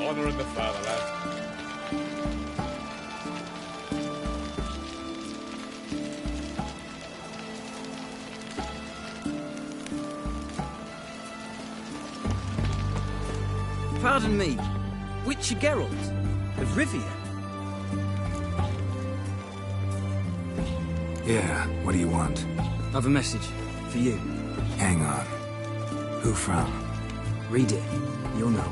Honouring the fatherland. Pardon me, Witcher Geralt of Rivia. Yeah, what do you want? I've a message for you. Hang on. Who from? Read it. You'll know.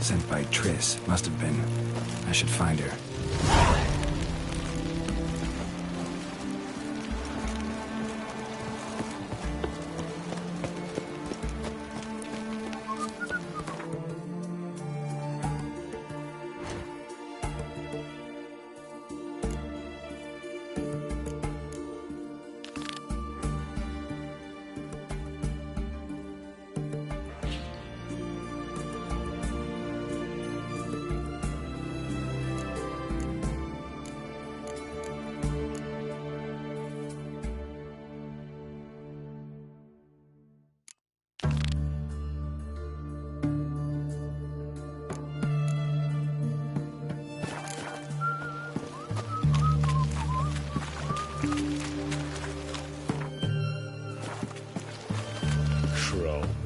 Sent by Triss. Must have been. I should find her.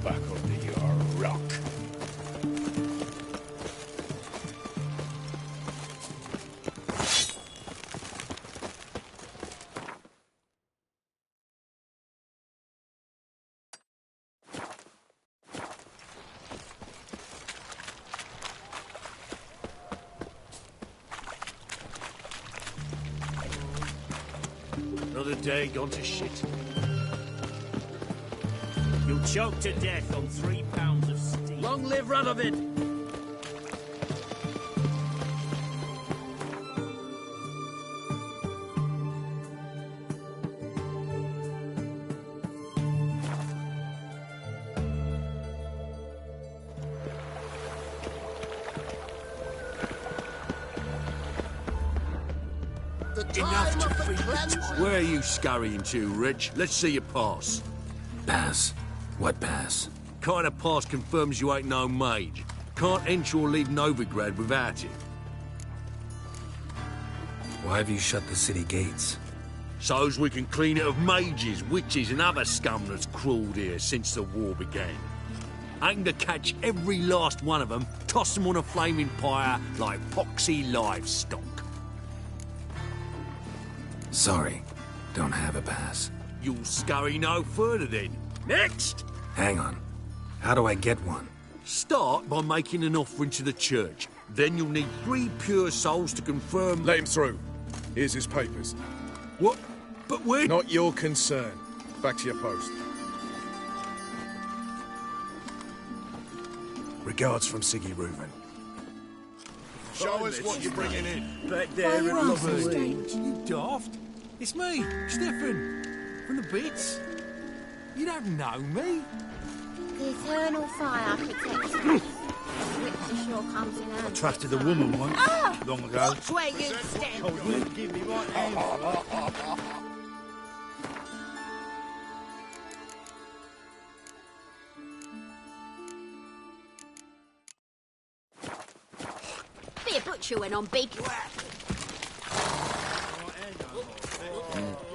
Back under your rock. Another day gone to shit. You'll choke to death on 3 pounds of steam. Long live Radovid! Enough to feed the... Where are you scurrying to, Rich? Let's see your pass. Pass? What pass? Kind of pass confirms you ain't no mage. Can't enter or leave Novigrad without it. Why have you shut the city gates? So's we can clean it of mages, witches and other scum that's crawled here since the war began. Aim to catch every last one of them, toss them on a flaming pyre like poxy livestock. Sorry, don't have a pass. You'll scurry no further then. Next! Hang on. How do I get one? Start by making an offering to the church. Then you'll need 3 pure souls to confirm... Let him through. Here's his papers. What? But we're... Not your concern. Back to your post. Regards from Siggy Reuven. Show us what you're bringing in. Back there you in are so Lobby. strange? You daft. It's me, Stefan. From the bits. You don't know me. The eternal fire protects us. Which sure comes in handy. Trusted a woman once, long ago. Which way you stand? Told me to give me right hand. Be a butcher went on big.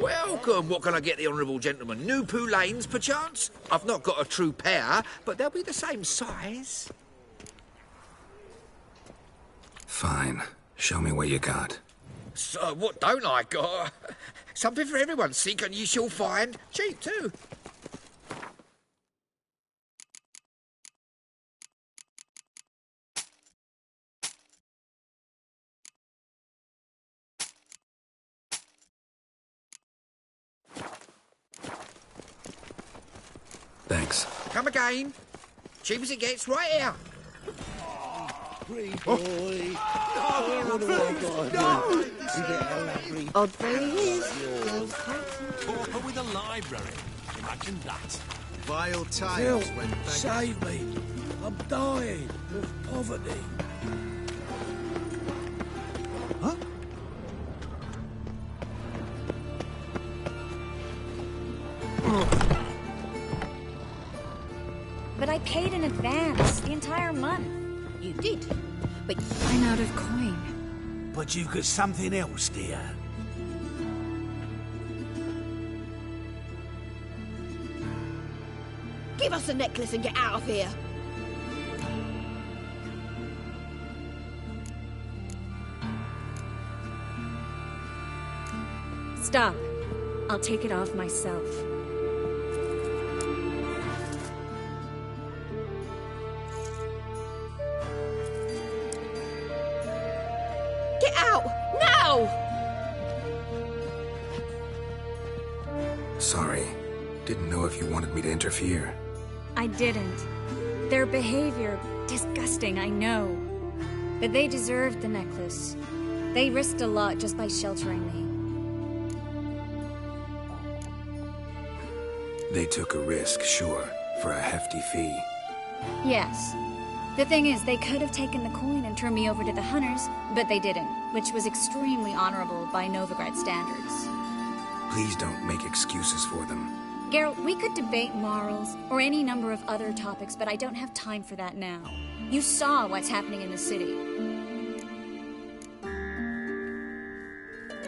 Welcome. What can I get the honourable gentleman? New poulaines, perchance? I've not got a true pair, but they'll be the same size. Fine. Show me what you got. So, what don't I got? Something for everyone. Seek and ye shall find. Cheap, too. Thanks. Come again. Cheap as it gets, right here. Odd very is. Pauper with a library. Imagine that. Vile tales when Save me. I'm dying of poverty. But I paid in advance, the entire month. You did. But I'm out of coin. But you've got something else, dear. give us the necklace and get out of here. Stop. I'll take it off myself. Get out! Now! Sorry. Didn't know if you wanted me to interfere. I didn't. Their behavior, disgusting, I know. But they deserved the necklace. They risked a lot just by sheltering me. They took a risk, sure, for a hefty fee. Yes. The thing is, they could have taken the coin and turned me over to the hunters, but they didn't, which was extremely honorable by Novigrad standards. Please don't make excuses for them. Geralt, we could debate morals, or any number of other topics, but I don't have time for that now. You saw what's happening in the city.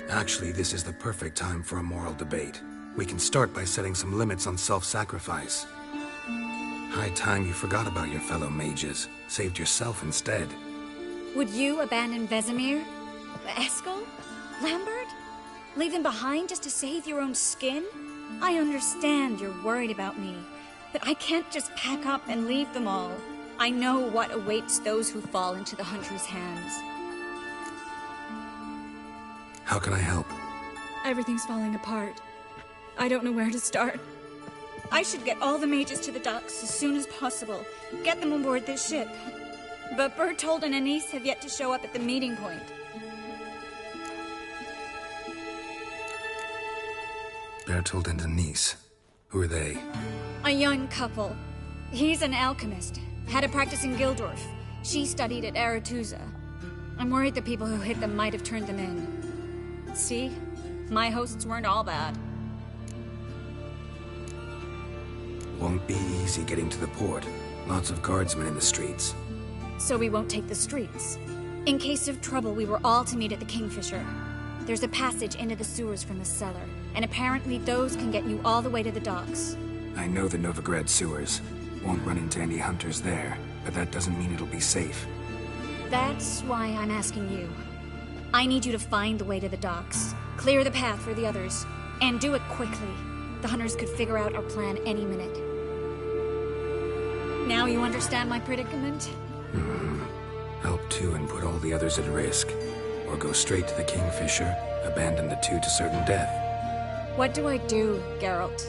Actually, this is the perfect time for a moral debate. We can start by setting some limits on self-sacrifice. High time you forgot about your fellow mages, saved yourself instead. Would you abandon Vesemir? Eskel? Lambert? Leave them behind just to save your own skin? I understand you're worried about me, but I can't just pack up and leave them all. I know what awaits those who fall into the Hunter's hands. How can I help? Everything's falling apart. I don't know where to start. I should get all the mages to the docks as soon as possible. Get them aboard this ship. But Bertold and Anise have yet to show up at the meeting point. Bertold and Anise. Who are they? A young couple. He's an alchemist. Had a practice in Gildorf. She studied at Aretuza. I'm worried the people who hit them might have turned them in. See? My hosts weren't all bad. Won't be easy getting to the port. Lots of guardsmen in the streets. So we won't take the streets. In case of trouble, we were all to meet at the Kingfisher. There's a passage into the sewers from the cellar, and apparently those can get you all the way to the docks. I know the Novigrad sewers. Won't run into any hunters there, but that doesn't mean it'll be safe. That's why I'm asking you. I need you to find the way to the docks, clear the path for the others, and do it quickly. The hunters could figure out our plan any minute. Now you understand my predicament? Help two and put all the others at risk. Or go straight to the Kingfisher, abandon the two to certain death. What do I do, Geralt?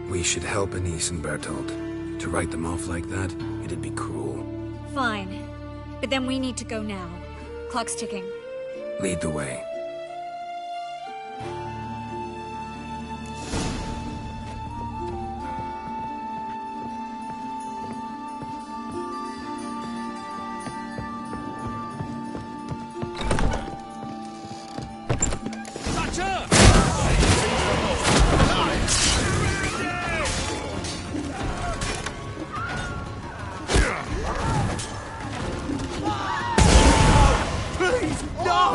We should help Anise and Bertold. To write them off like that, it'd be cruel. Fine. But then we need to go now. Clock's ticking. Lead the way.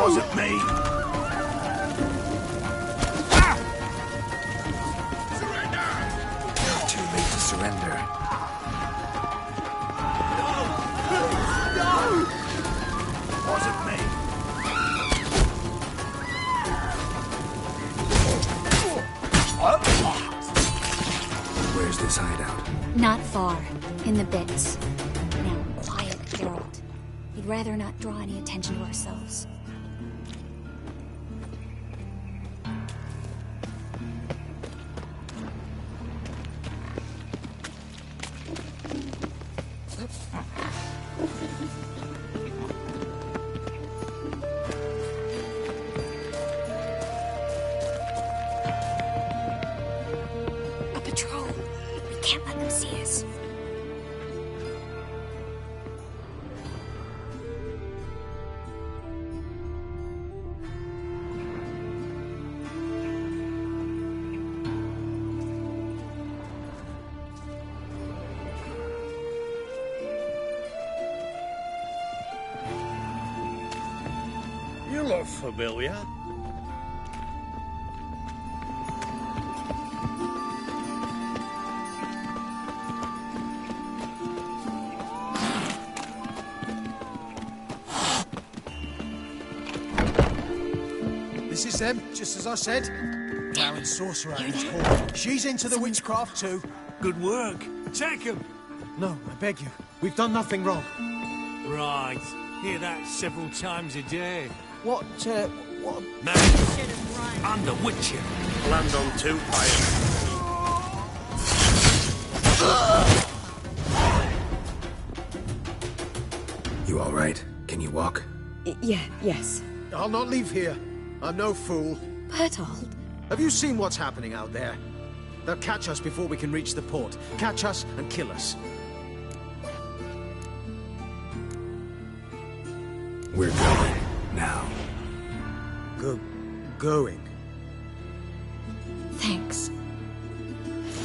Wasn't me. Too late to surrender. Wasn't me. Where's this hideout? Not far. In the bits. Now, quiet, Geralt. We'd rather not draw any attention to ourselves. A patrol. We can't let them see us. You look familiar. This is them, just as I said. Darren Sorcerer and his horde. She's into the witchcraft too. Good work. Take him. No, I beg you. We've done nothing wrong. Right. Hear that several times a day. What? Man, under witching. Land on 2 iron. You all right? Can you walk? Yes. I'll not leave here. I'm no fool. Bertold. Have you seen what's happening out there? They'll catch us before we can reach the port. Catch us and kill us. We're going now. Going? Thanks.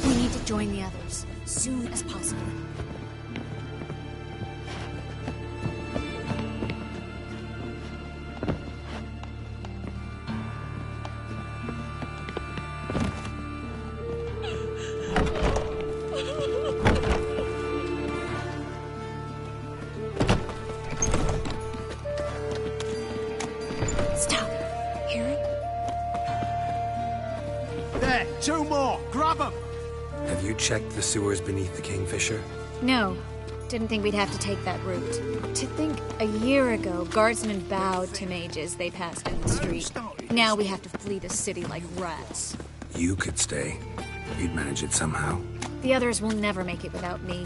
We need to join the others, soon as possible. Stop. Hear it? There, 2 more. Grab them. Have you checked the sewers beneath the Kingfisher? No. Didn't think we'd have to take that route. To think a year ago, guardsmen bowed to mages they passed in the street. Now we have to flee the city like rats. You could stay. You'd manage it somehow. The others will never make it without me.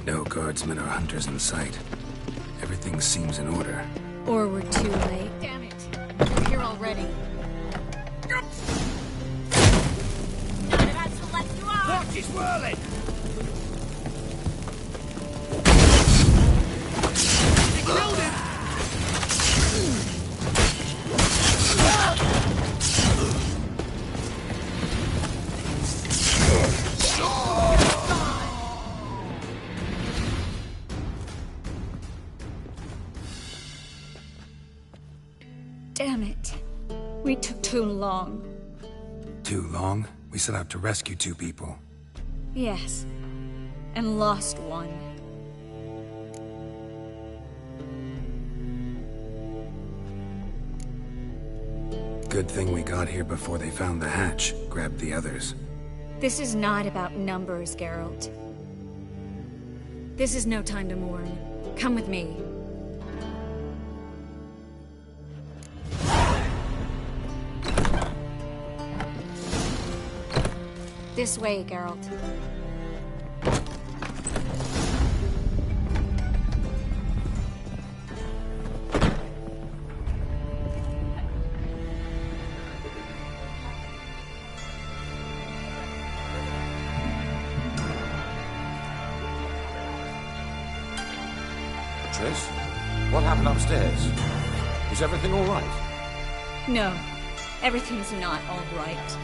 No guardsmen or hunters in sight. Everything seems in order. Or we're too late. Damn it. We're here already. Watch it whirling! You killed him! Damn it. We took too long. Too long? We set out to rescue 2 people. Yes. And lost one. Good thing we got here before they found the hatch, grabbed the others. This is not about numbers, Geralt. This is no time to mourn. Come with me. This way, Geralt. Triss? What happened upstairs? Is everything all right? No, everything's not all right.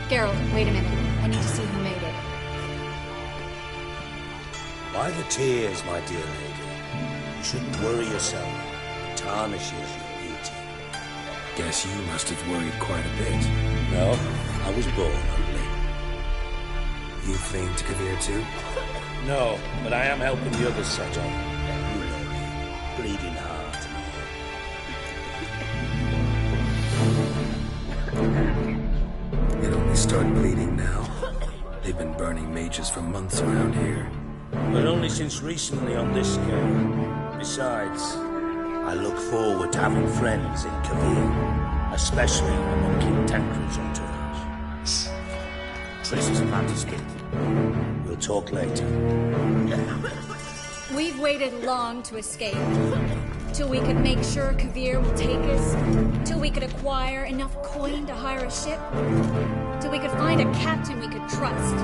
Geralt, wait a minute. I need to see who made it. By the tears, my dear lady. You shouldn't worry yourself. It tarnishes your beauty. Guess you must have worried quite a bit. No, I was born ugly. You fleeing to Kavir too? No, but I am helping the others set off. You know me. Bleeding heart and It only started bleeding now. They've been burning mages for months around here. all. But only since recently on this scale. Besides, I look forward to having friends in Kavir, especially among King Tancred's entourage. Shh. Triss is about to speak. We'll talk later. We've waited long to escape. Till we could make sure Kavir will take us. Till we could acquire enough coin to hire a ship. Till we could find a captain we could trust.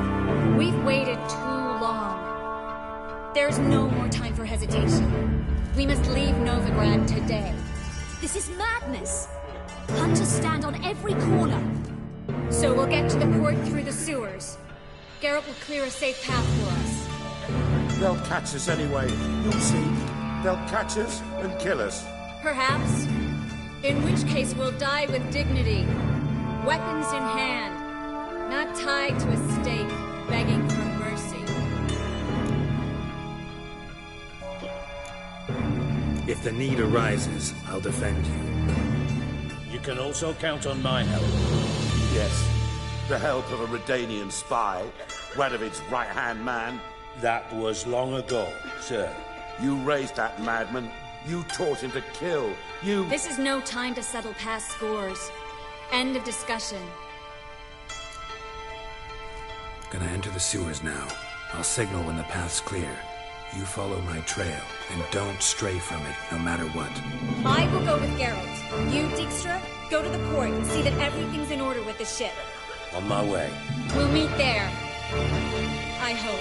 We've waited too long. There's no more time for hesitation. We must leave Novigrad today. This is madness. Hunters stand on every corner. So we'll get to the port through the sewers. Geralt will clear a safe path for us. They'll catch us anyway. You'll see. They'll catch us and kill us. Perhaps. In which case we'll die with dignity. Weapons in hand. Not tied to a stake, begging for mercy. If the need arises, I'll defend you. You can also count on my help. Yes. The help of a Redanian spy. Wedovic's right-hand man. That was long ago, sir. You raised that madman. You taught him to kill. You... This is no time to settle past scores. End of discussion. Gonna enter the sewers now. I'll signal when the path's clear. You follow my trail, and don't stray from it, no matter what. I will go with Geralt. You, Dijkstra, go to the port and see that everything's in order with the ship. On my way. We'll meet there. I hope.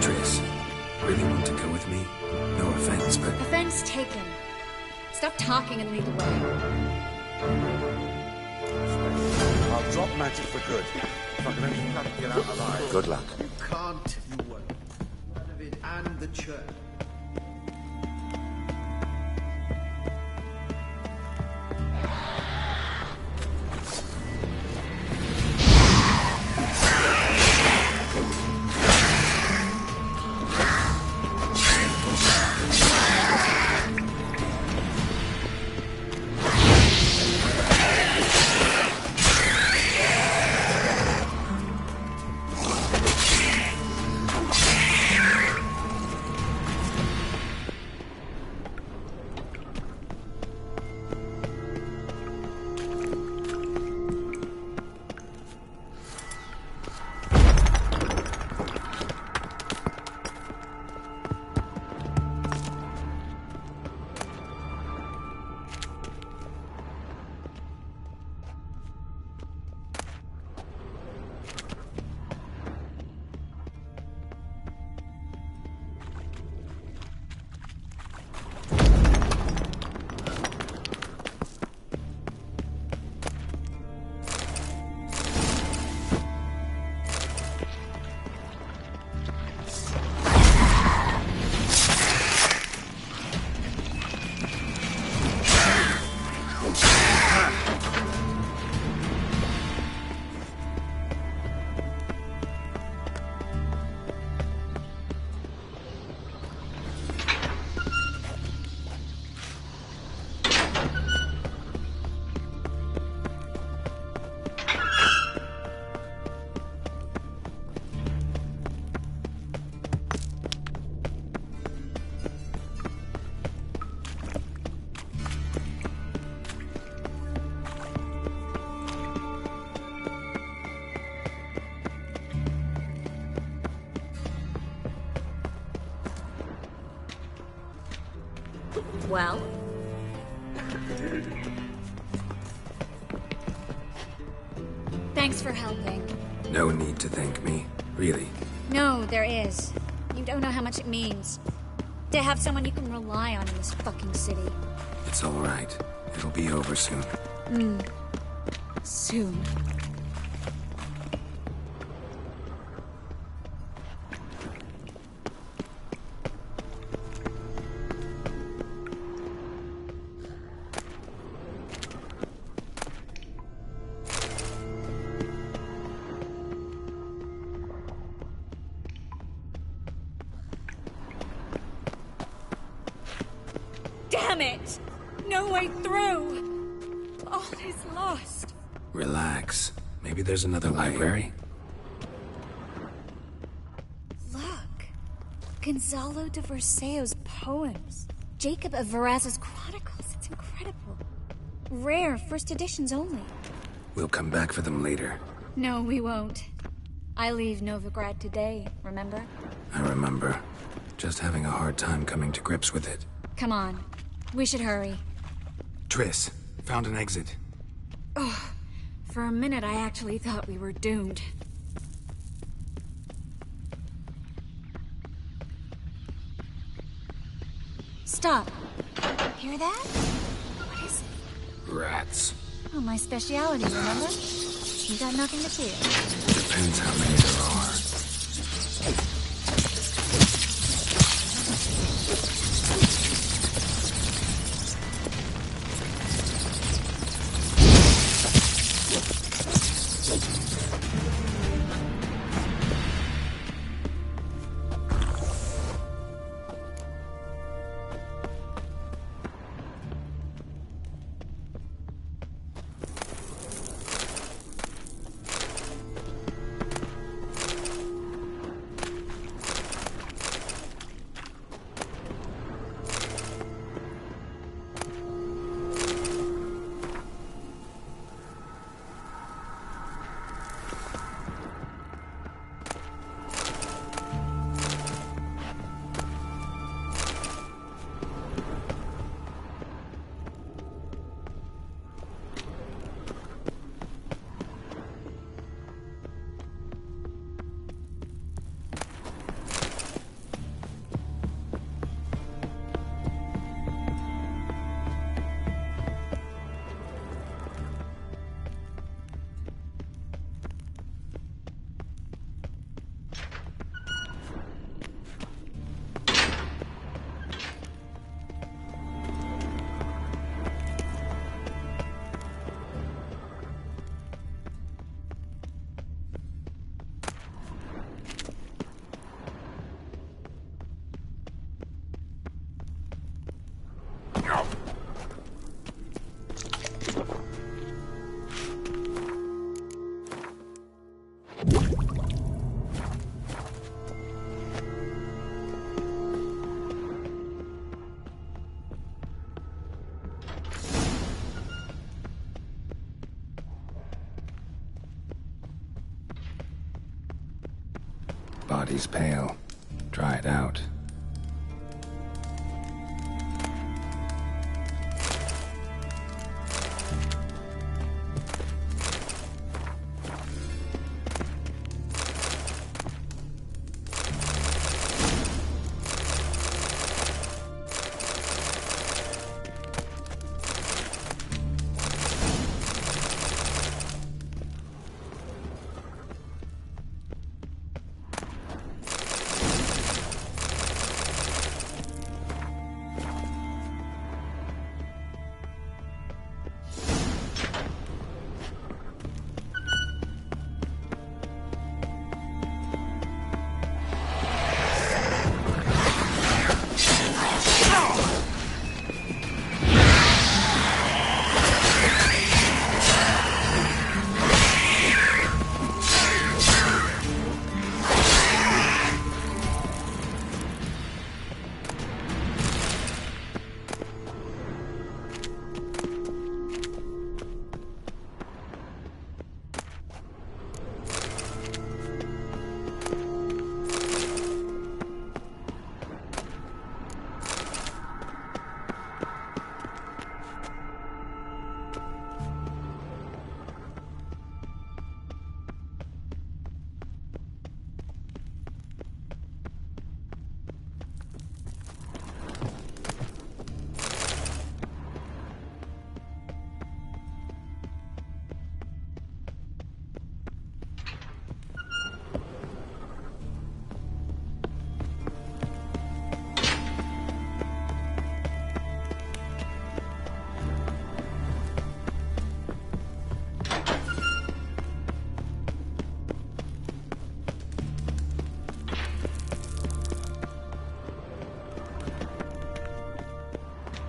Triss, really want to go with me? No offense, but... Offense taken. Stop talking and lead the way. I'll drop magic for good. If I can only get out alive. Good luck. You can't. You won't. Wedovit and the church. Well? Thanks for helping. No need to thank me, really. No, there is. You don't know how much it means. To have someone you can rely on in this fucking city. It's all right. It'll be over soon. Soon. Damn it! No way through! All is lost. Relax. Maybe there's another library. Look. Gonzalo de Verseo's poems. Jacob of Varaz's chronicles. It's incredible. Rare, first editions only. We'll come back for them later. No, we won't. I leave Novigrad today, remember? I remember. Just having a hard time coming to grips with it. Come on. We should hurry. Triss, found an exit. Oh, for a minute I actually thought we were doomed. Stop. Hear that? What is it? Rats. Oh, my speciality, remember? You got nothing to fear. Depends how many there are. Body's pale. Dried out.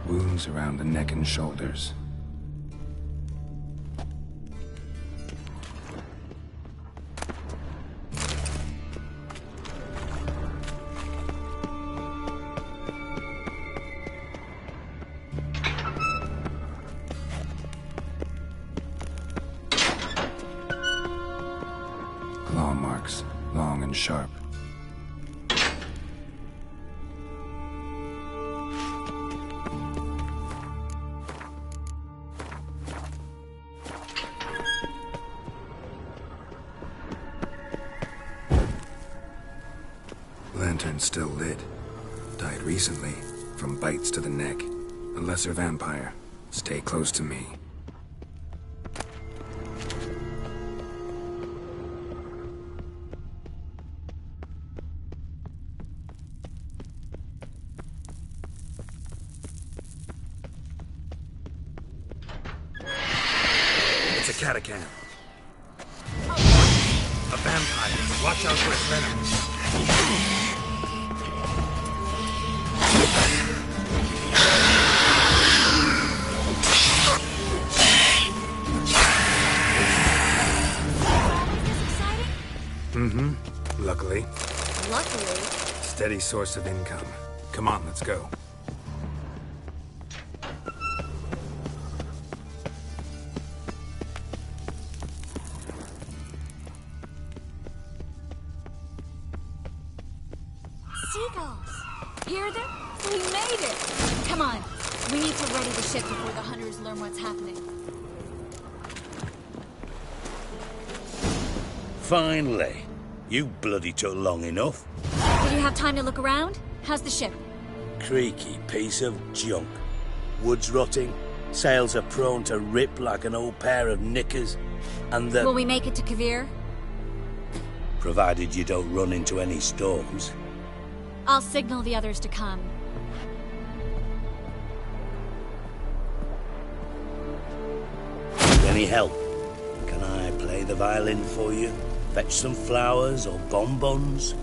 Wounds around the neck and shoulders. Claw marks. lantern's still lit. Died recently, from bites to the neck. A lesser vampire. Stay close to me. It's a catacomb. A vampire. Watch out for its venom. Luckily. Luckily? Steady source of income. Come on, let's go. Seagulls! Hear them? We made it! Come on. We need to ready the ship before the hunters learn what's happening. Finally. You bloody took long enough. Did you have time to look around? How's the ship? Creaky piece of junk. Wood's rotting, sails are prone to rip like an old pair of knickers, and the... Will we make it to Kavir? Provided you don't run into any storms. I'll signal the others to come. Any help? Can I play the violin for you? Fetch some flowers or bonbons?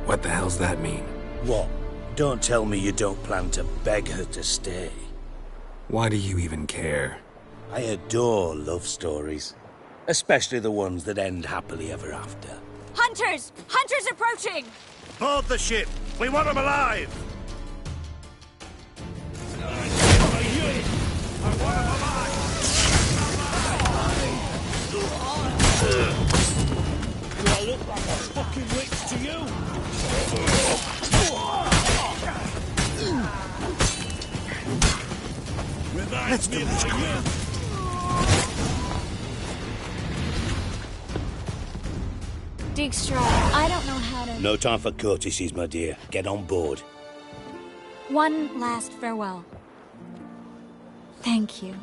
What the hell's that mean? What? Don't tell me you don't plan to beg her to stay. Why do you even care? I adore love stories. Especially the ones that end happily ever after. Hunters! Hunters approaching! Board the ship! We want them alive! Do I look like a fucking witch to you? Reminds me of my youth. Dijkstra, I don't know how to... No time for courtesies, my dear. Get on board. One last farewell. Thank you.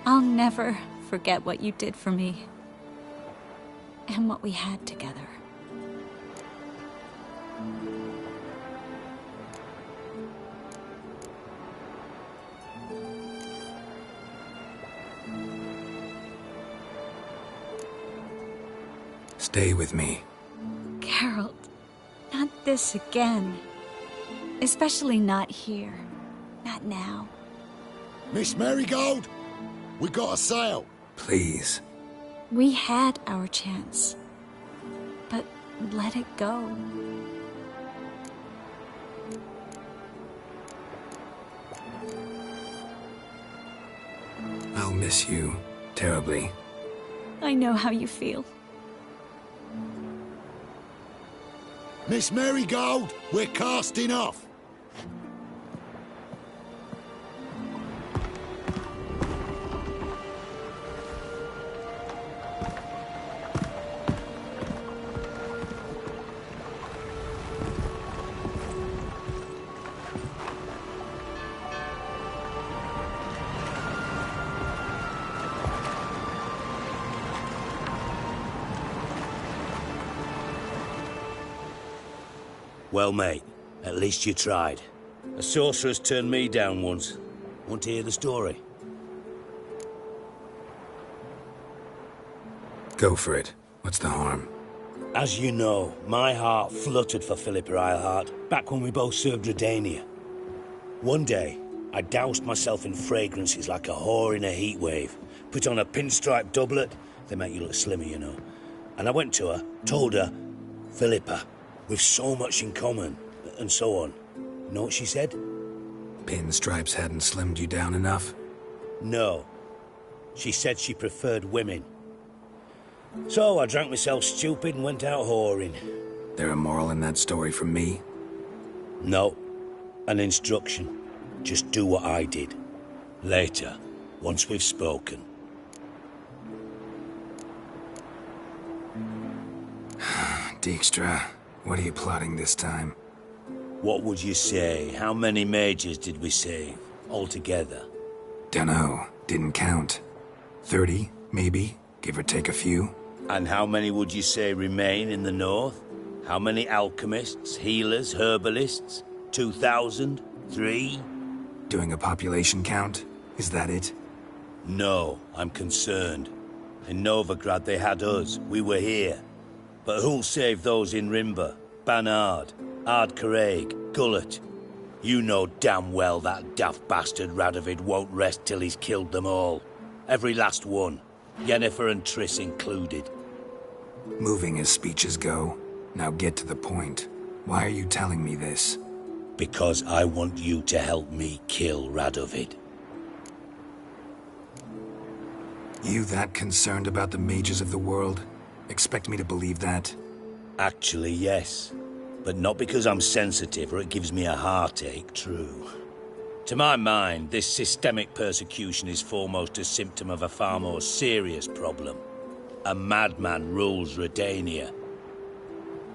I'll never forget what you did for me. And what we had together. Stay with me. Geralt, not this again. Especially not here. Not now. Miss Marigold, we got a sail. Please. We had our chance. But let it go. I'll miss you terribly. I know how you feel. Miss Marigold, we're casting off. Well, mate, at least you tried. A sorceress turned me down once. Want to hear the story? Go for it. What's the harm? As you know, my heart fluttered for Philippa Eilhart back when we both served Redania. One day, I doused myself in fragrances like a whore in a heat wave. Put on a pinstripe doublet. They make you look slimmer, you know. And I went to her, told her, Philippa, we've so much in common, and so on. You know what she said? Pinstripes hadn't slimmed you down enough? No. She said she preferred women. So I drank myself stupid and went out whoring. There a moral in that story from me? No. An instruction. Just do what I did. Later, once we've spoken. Dijkstra, what are you plotting this time? What would you say? How many mages did we save, altogether? Dunno, didn't count. 30, maybe, give or take a few. And how many would you say remain in the north? How many alchemists, healers, herbalists? 2,000? 3? Doing a population count? Is that it? No, I'm concerned. In Novigrad they had us, we were here. But who'll save those in Rimba? Banard, Ardcaraig, Gullet? You know damn well that daft bastard Radovid won't rest till he's killed them all. Every last one. Yennefer and Triss included. Moving as speeches go. Now get to the point. Why are you telling me this? Because I want you to help me kill Radovid. You that concerned about the mages of the world? Expect me to believe that? Actually, yes. But not because I'm sensitive or it gives me a heartache, true. To my mind, this systemic persecution is foremost a symptom of a far more serious problem. A madman rules Redania.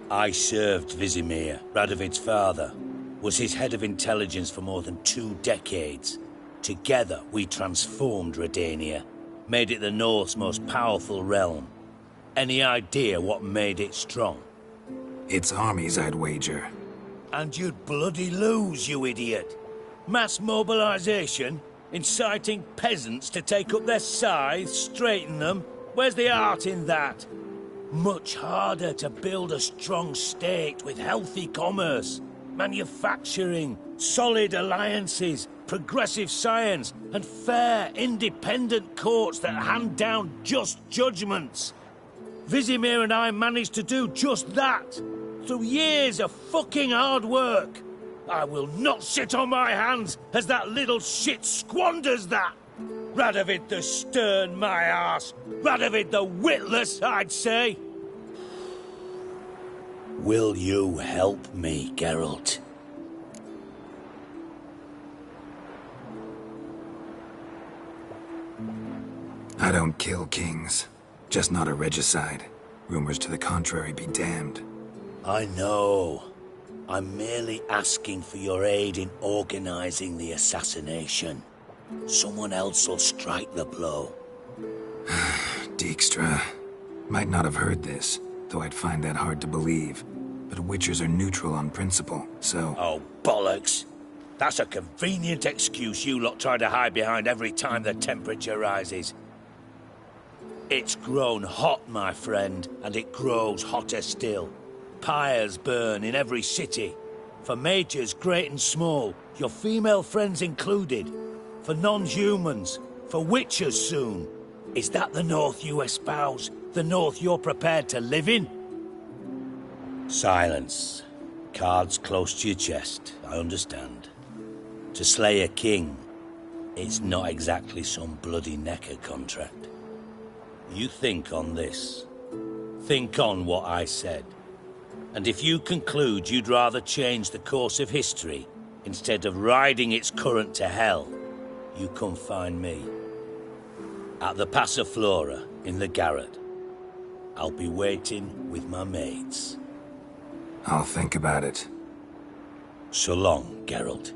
I served Vizimir, Radovid's father. Was his head of intelligence for more than 2 decades. Together, we transformed Redania. Made it the North's most powerful realm. Any idea what made it strong? Its armies, I'd wager. And you'd bloody lose, you idiot. Mass mobilization? Inciting peasants to take up their scythes, straighten them? Where's the art in that? Much harder to build a strong state with healthy commerce, manufacturing, solid alliances, progressive science, and fair, independent courts that hand down just judgments. Vizimir and I managed to do just that, through years of fucking hard work. I will not sit on my hands as that little shit squanders that. Radovid the stern, my arse. Radovid the witless, I'd say. Will you help me, Geralt? I don't kill kings. Just not a regicide. Rumors to the contrary be damned. I know. I'm merely asking for your aid in organizing the assassination. Someone else will strike the blow. Dijkstra. Might not have heard this, though I'd find that hard to believe. But Witchers are neutral on principle, so... Oh, bollocks. That's a convenient excuse you lot try to hide behind every time the temperature rises. It's grown hot, my friend, and it grows hotter still. Pyres burn in every city. For mages great and small, your female friends included. For non-humans, for witchers soon. Is that the North you espouse? The North you're prepared to live in? Silence. Cards close to your chest, I understand. To slay a king, it's not exactly some bloody necker contract. You think on this. Think on what I said. And if you conclude you'd rather change the course of history instead of riding its current to hell, you come find me. At the Passiflora, in the garret. I'll be waiting with my mates. I'll think about it. So long, Geralt.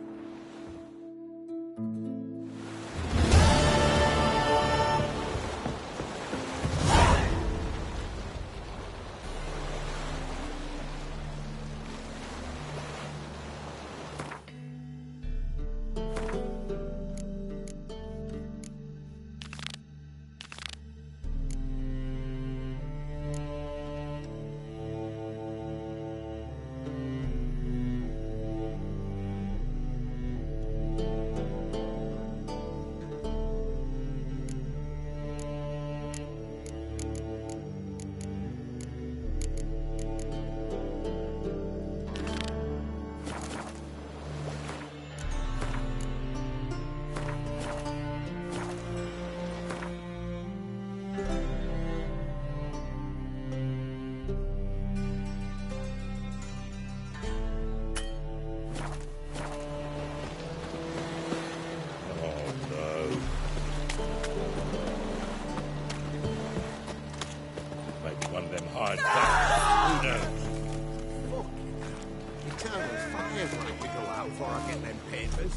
before I get them papers.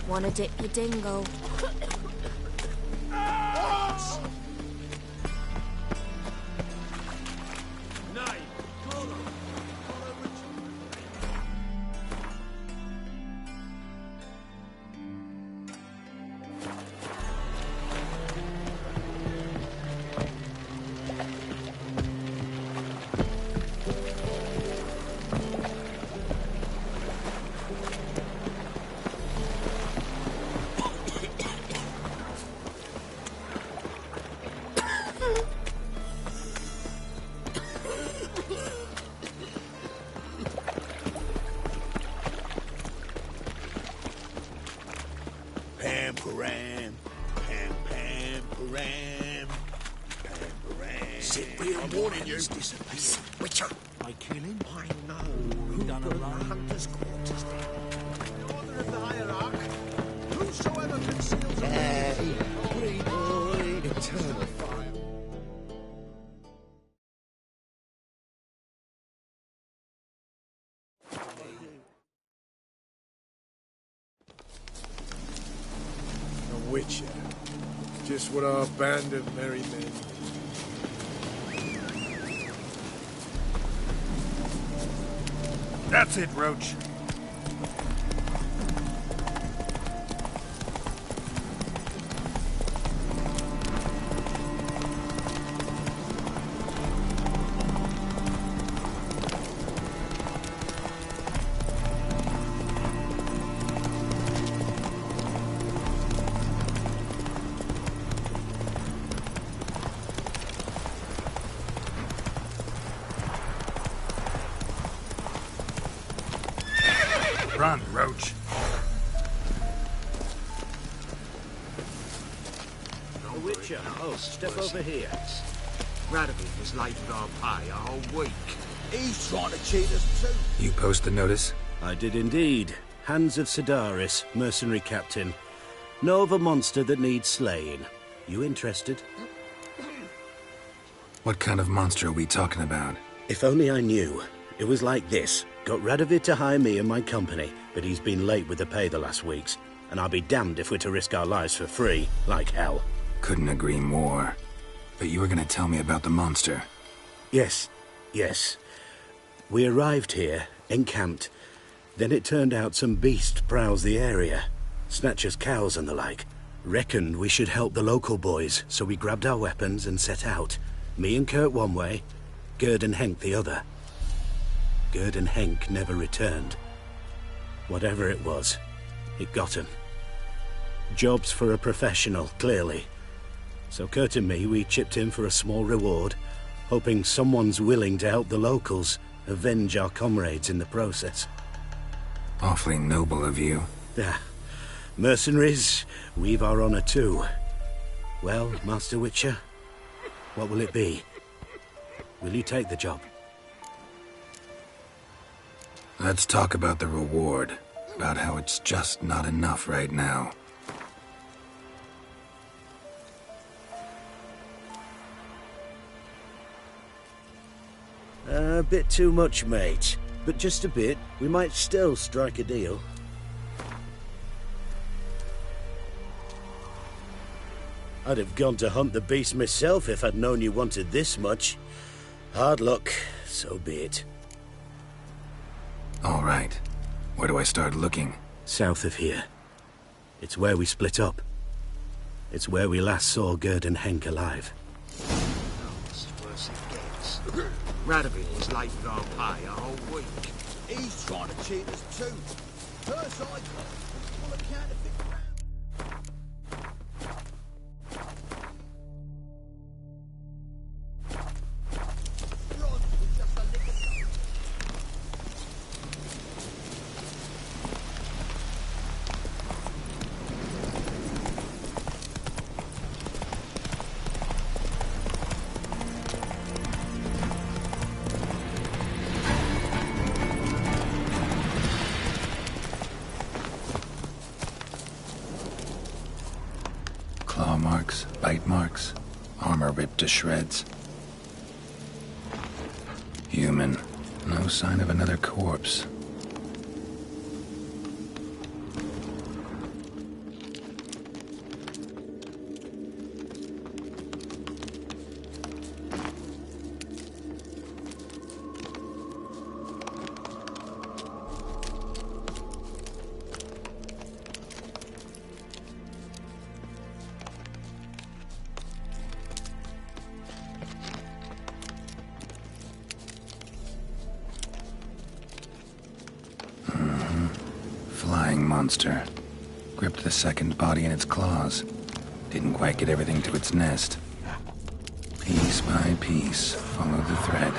Wanna dip your dingle? Pam-param, pam-pam-param, pam-param. Sit real I'm warning you. disappear. Witcher. They kill him? I know. Who done the hunter's quarters then? The order of the hierarch. Whosoever conceals a eternal fire. A witcher. Just what our band of merry men need. That's it, Roach. Run, Roach. The Witcher. Oh, step over here. Radovid was late with our pay a whole week. He's trying to cheat us too. You post the notice? I did indeed. Hands of Sedaris, mercenary captain. Know of a monster that needs slaying. You interested? What kind of monster are we talking about? If only I knew. It was like this. Got Radovid to hire me and my company, but he's been late with the pay the last weeks, and I'll be damned if we're to risk our lives for free, like hell. Couldn't agree more. But you were gonna tell me about the monster. Yes. We arrived here, encamped. Then it turned out some beast prowls the area. Snatchers cows and the like. Reckoned we should help the local boys, so we grabbed our weapons and set out. Me and Kurt one way, Gerd and Henk the other. Gerd and Henk never returned. Whatever it was, it got him. Jobs for a professional, clearly. So Kurt and me, we chipped in for a small reward, hoping someone's willing to help the locals avenge our comrades in the process. Awfully noble of you. Mercenaries, we've our honor too. Well, Master Witcher, what will it be? Will you take the job? Let's talk about the reward. About how it's just not enough right now. A bit too much, mate. But just a bit. We might still strike a deal. I'd have gone to hunt the beast myself if I'd known you wanted this much. Hard luck, so be it. All right. Where do I start looking? South of here. It's where we split up. It's where we last saw Gerd and Henk alive. It's worse it gets. Radovid was late with our pay a whole week. He's trying to cheat us too. First I got was full of counterfeit crap. Claw marks, bite marks, armor ripped to shreds. Human. No sign of another corpse. monster. Gripped the second body in its claws. Didn't quite get everything to its nest. Piece by piece, follow the thread.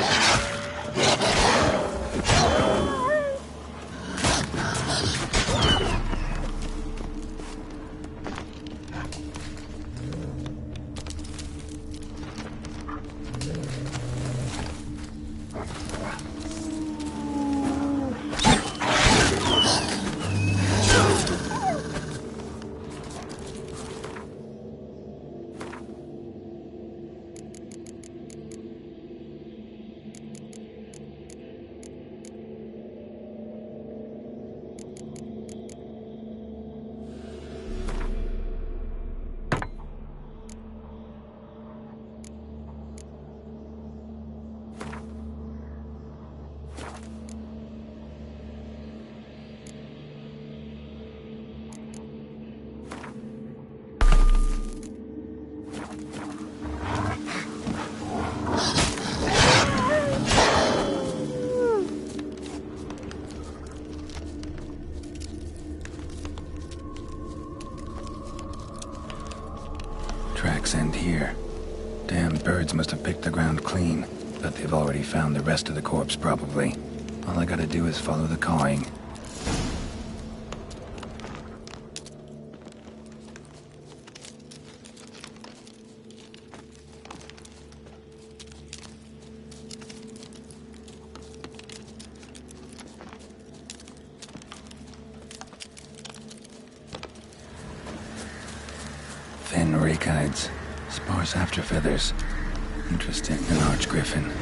Tracks end here. Damn birds must have picked the ground clean, but they've already found the rest of the corpse, probably. All I gotta do is follow the cawing. Thin rakides, sparse after feathers. Interesting, an arch griffin.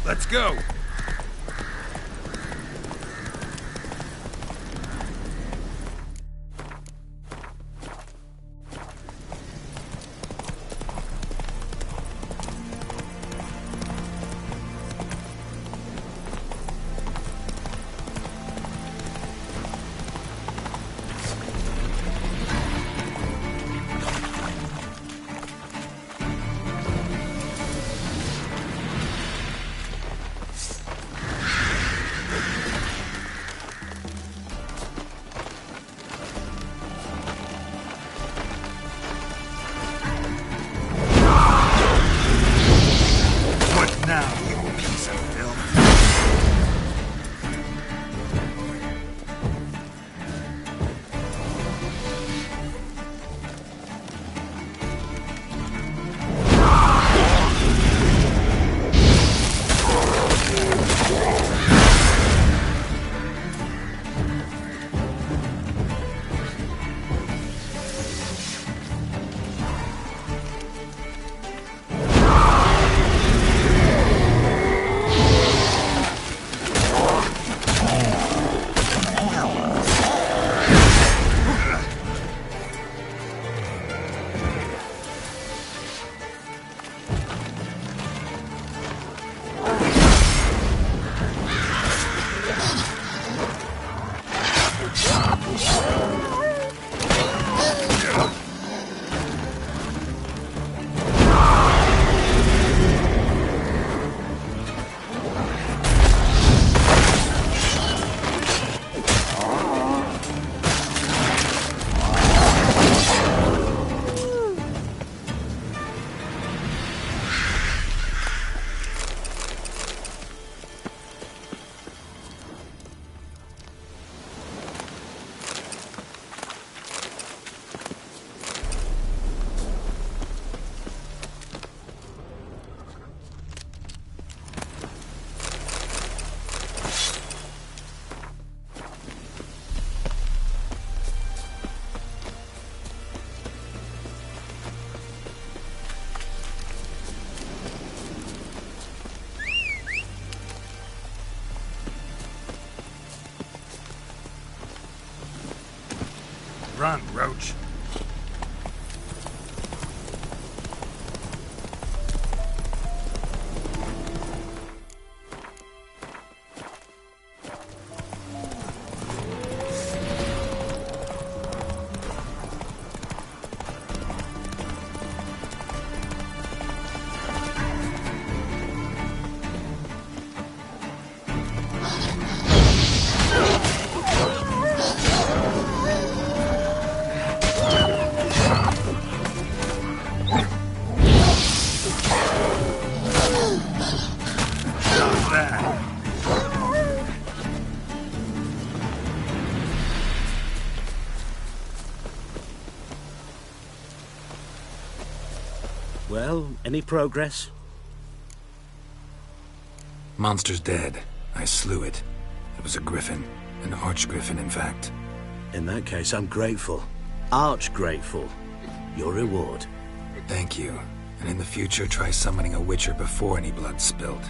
Let's go! Run, Roach. Well, any progress? Monster's dead. I slew it. It was a griffin. An archgriffin, in fact. In that case, I'm grateful. Arch grateful. Your reward. Thank you. And in the future, try summoning a witcher before any blood's spilled.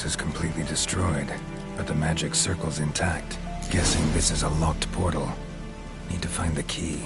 source is completely destroyed, but the magic circle's intact. Guessing this is a locked portal. Need to find the key.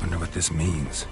Wonder what this means.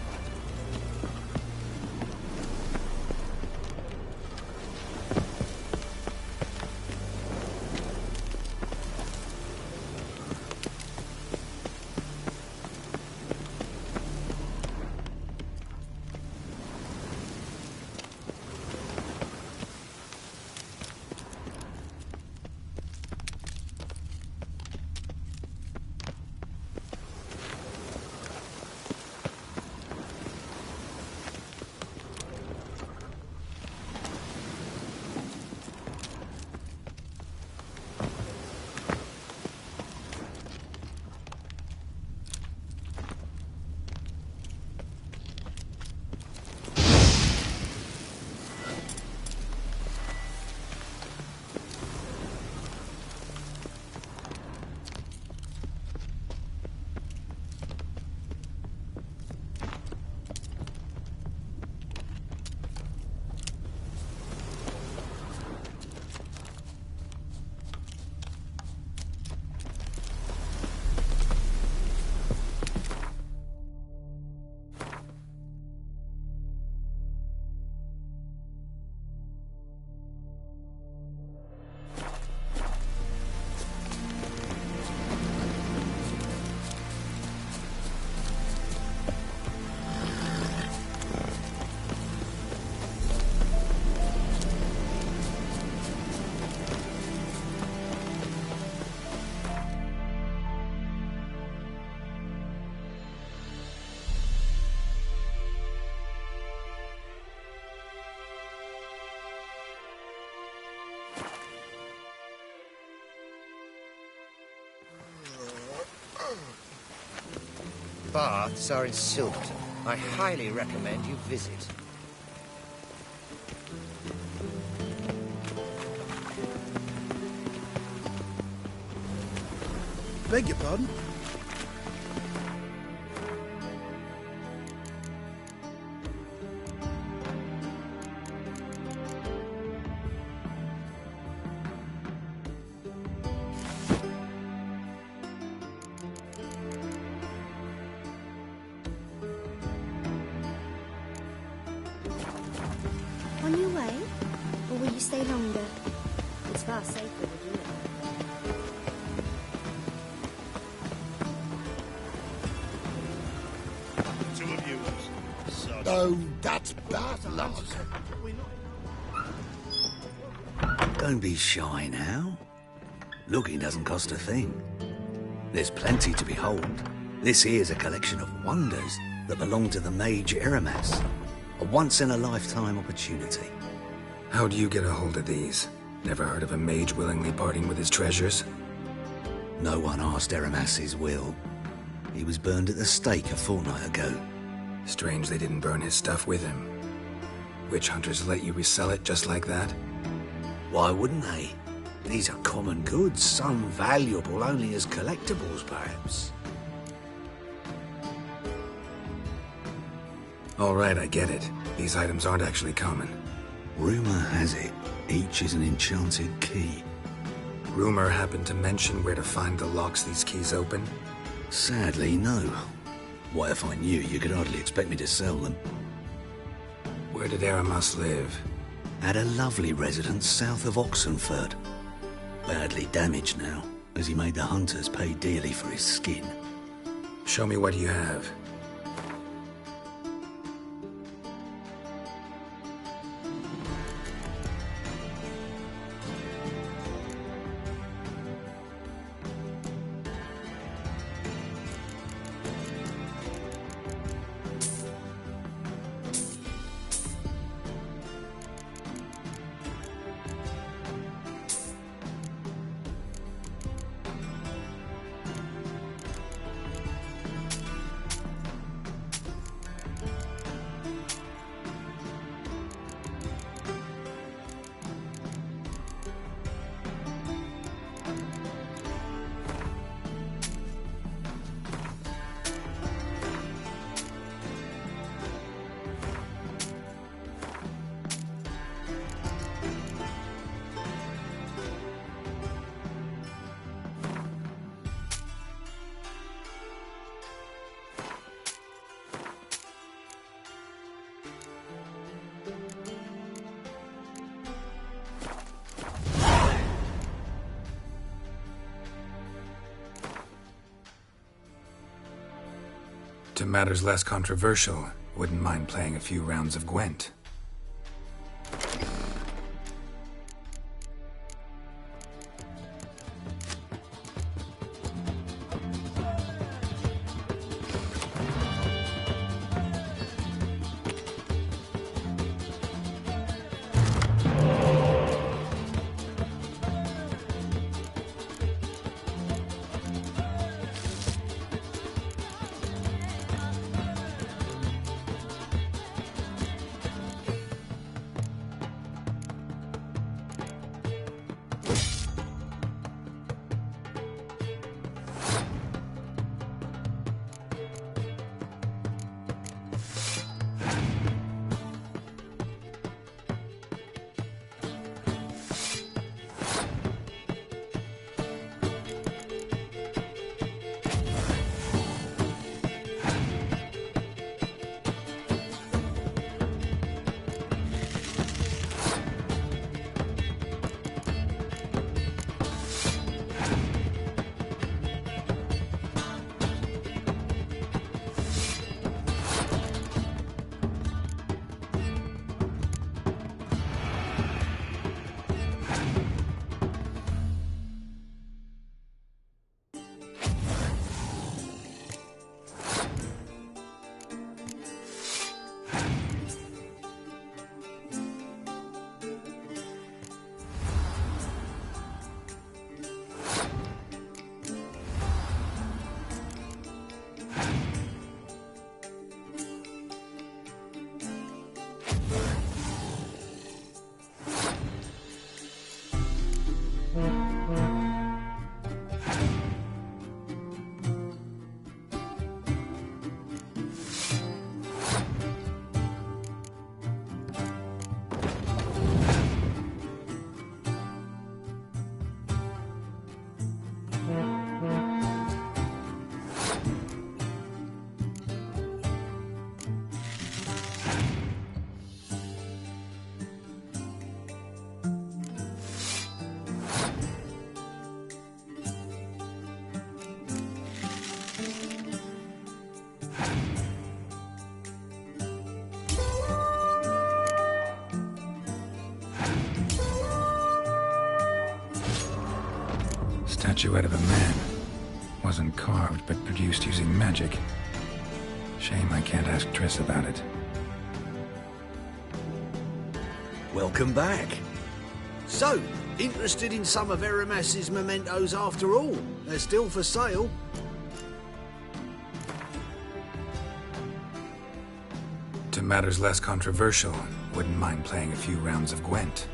Baths are in Silverton. I highly recommend you visit. Beg your pardon? On your way? Or will you stay longer? It's far safer to do it. Two of you. Oh, that's bad luck. Don't be shy now. Looking doesn't cost a thing. There's plenty to behold. This here's a collection of wonders that belong to the mage Eramas. A once-in-a-lifetime opportunity. How'd you get a hold of these? Never heard of a mage willingly parting with his treasures? No one asked Eramas' will. He was burned at the stake a fortnight ago. Strange they didn't burn his stuff with him. Witch hunters let you resell it just like that? Why wouldn't they? These are common goods, some valuable only as collectibles, perhaps. All right, I get it. These items aren't actually common. Rumor has it, each is an enchanted key. Rumor happened to mention where to find the locks these keys open? Sadly, no. Why, if I knew, you could hardly expect me to sell them. Where did Eramas live? At a lovely residence south of Oxenford. Badly damaged now, as he made the hunters pay dearly for his skin. Show me what you have. To matters less controversial, wouldn't mind playing a few rounds of Gwent. Statuette of a man. Wasn't carved, but produced using magic. Shame I can't ask Triss about it. Welcome back. So, interested in some of Eramas's mementos after all? They're still for sale. to matters less controversial, wouldn't mind playing a few rounds of Gwent.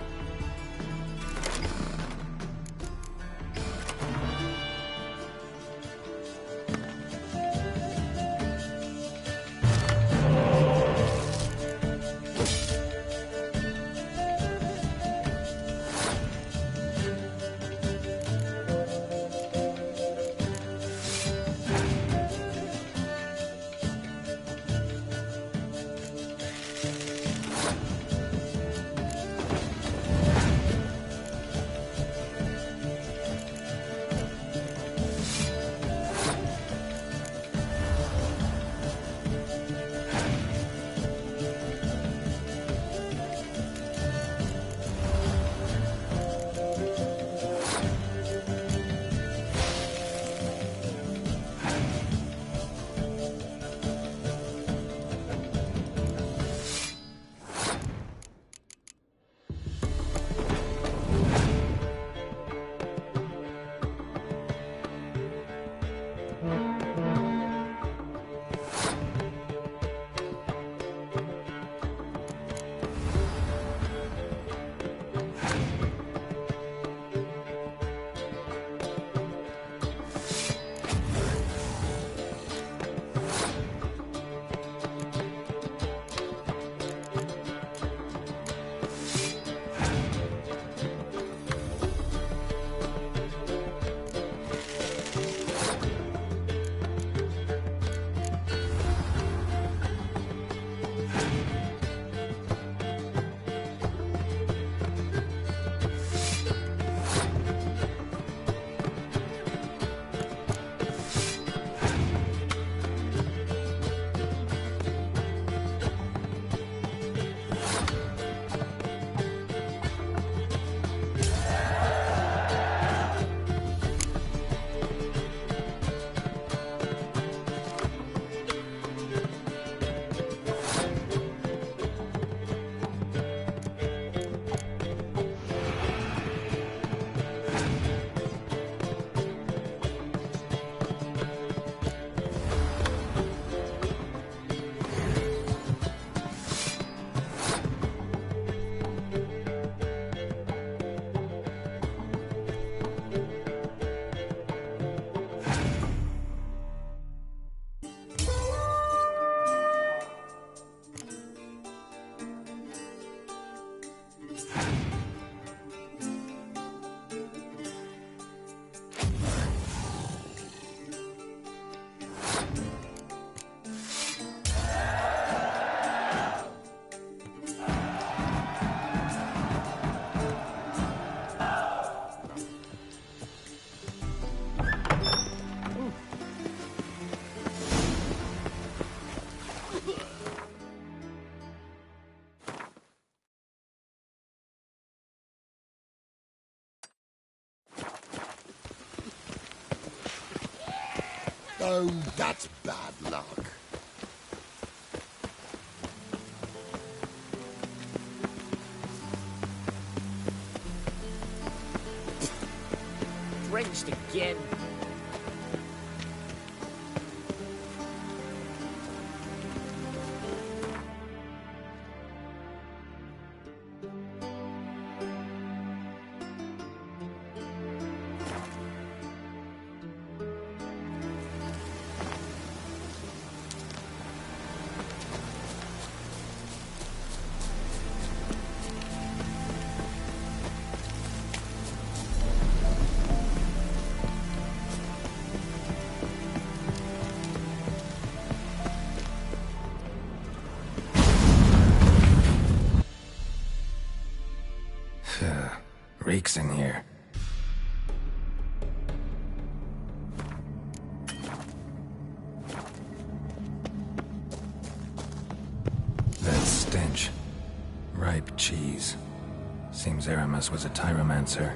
Oh, that's bad luck. Drenched again. Reeks in here. That stench. Ripe cheese. Seems Aramis was a tyromancer.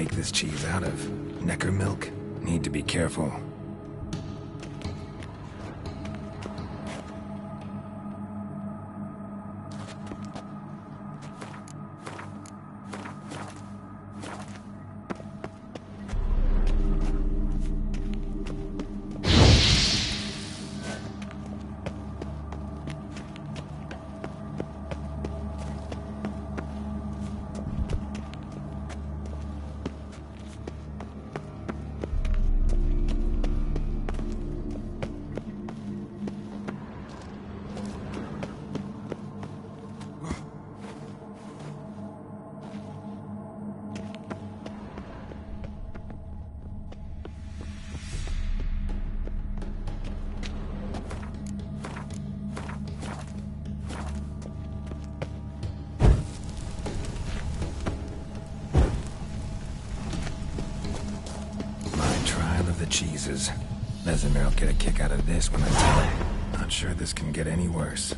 make this cheese out of? Necker milk? Need to be careful. Cheeses. Vesemir will get a kick out of this when I tell him. Not sure this can get any worse.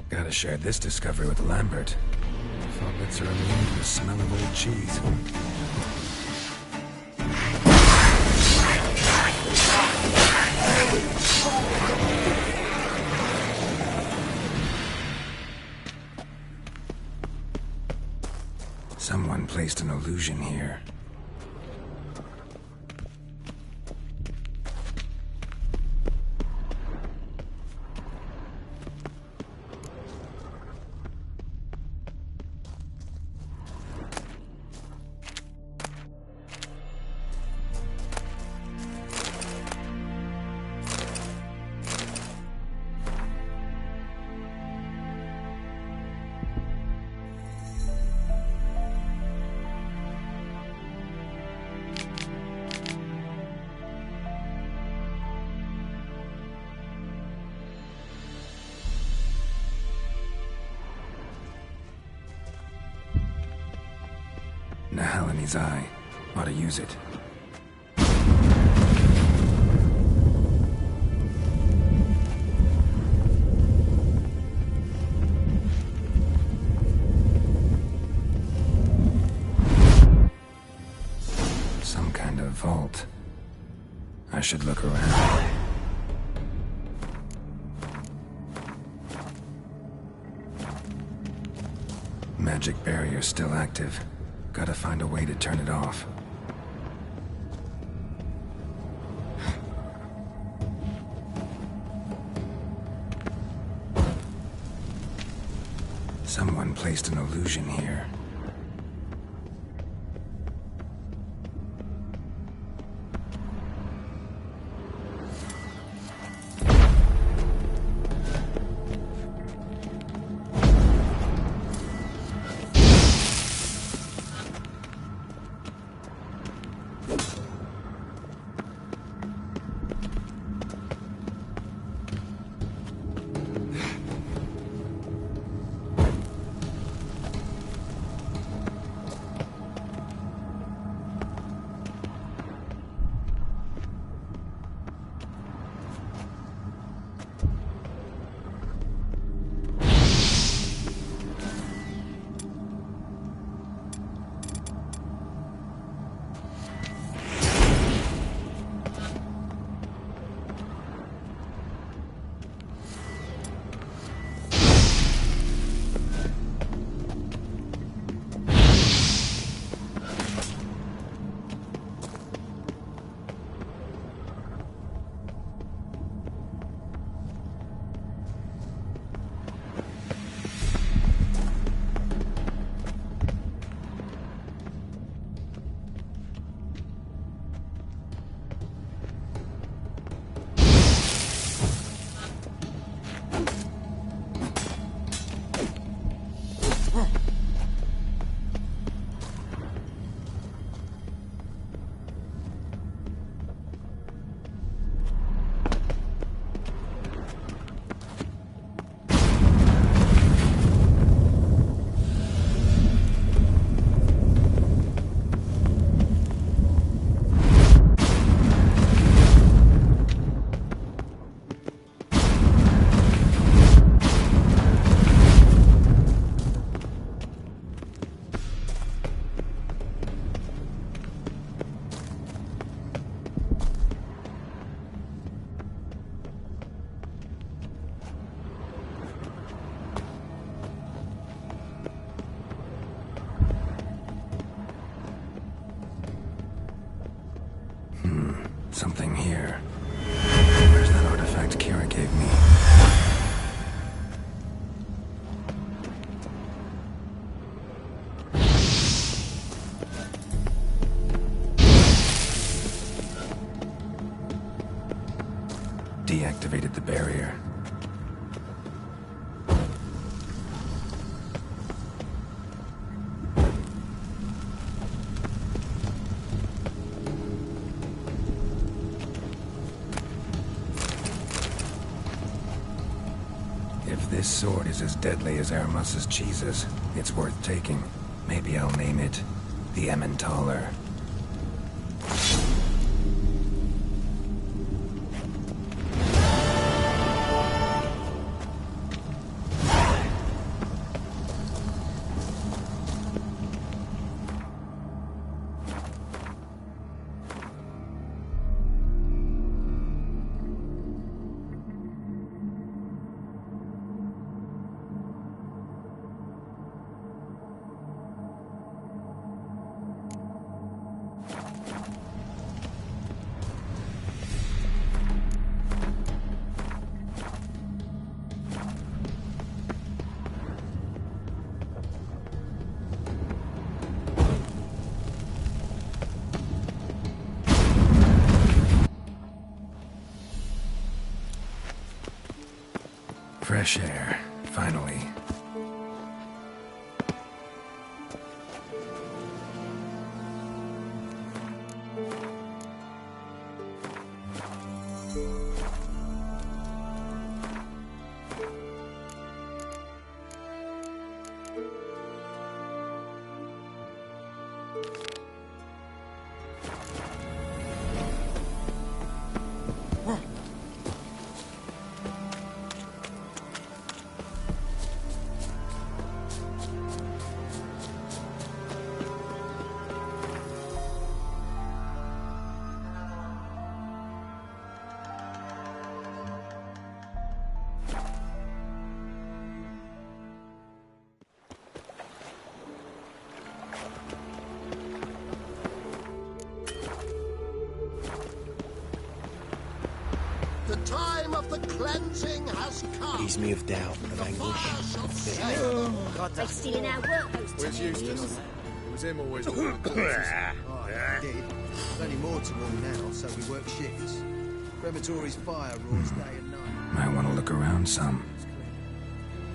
Gotta share this discovery with Lambert. Foglets are immune to the smell of old cheese. Someone placed an illusion here. Nahal in his eye. Ought to use it. vault. I should look around. Magic barrier still active. Gotta find a way to turn it off. Someone placed an illusion here. Something here. Where's that artifact Kira gave me? Deactivated the barrier. If this sword is as deadly as Aramus's cheeses, it's worth taking. Maybe I'll name it the Emmentaler. Fresh air, finally. time of the cleansing has come. Ease me of doubt, of anguish, of fear. They're stealing our workhouse. Where's Eustace? It was him always all the corpses. Oh, he did. There's only more to all now, so we work shifts. Crematory's fire roars day and night. Might want to look around some.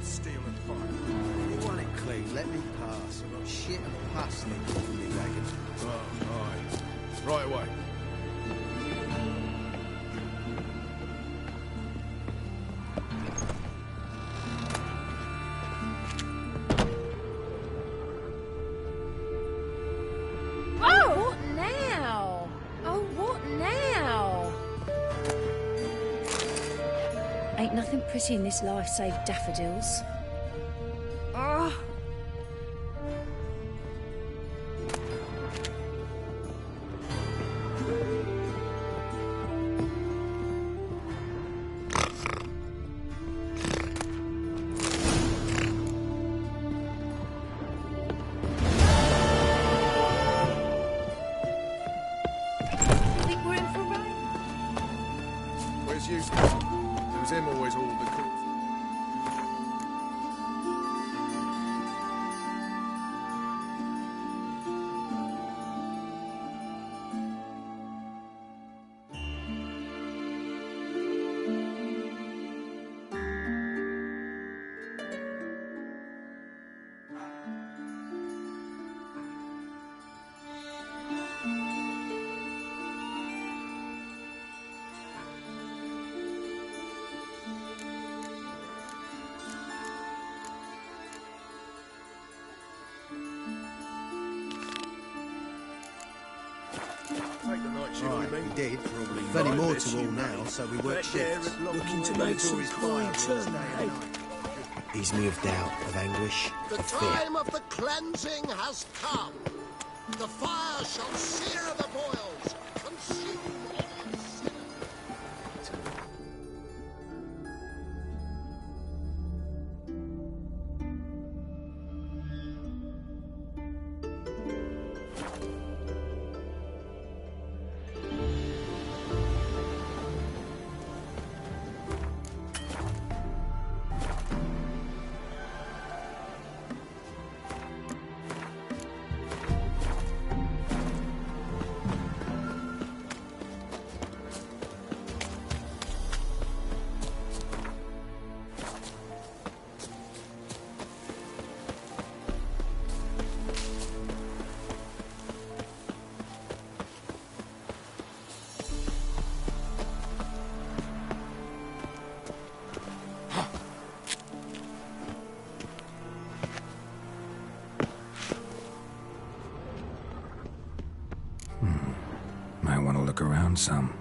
Steel and fire. You want it clean, let me pass. I've got shit and pus linked off me wagon. Oh, aye. Right away. Oh, what now? Oh, what now? Ain't nothing pretty in this life save daffodils. Oh. Think we're in for a ride? Where's Eustace? It was him always all the corpses. Take the night shift Right, with me. we did. Probably Plenty right more this, to all you now, know. so we work Back there shifts. at Lock Looking to Moor make some Crematory's coin fire roars turn, day hey? and night. Ease me of doubt, of anguish, The of fear. time of the cleansing has come. The fire shall sear the boils, consume all sinners. Might want to look around some.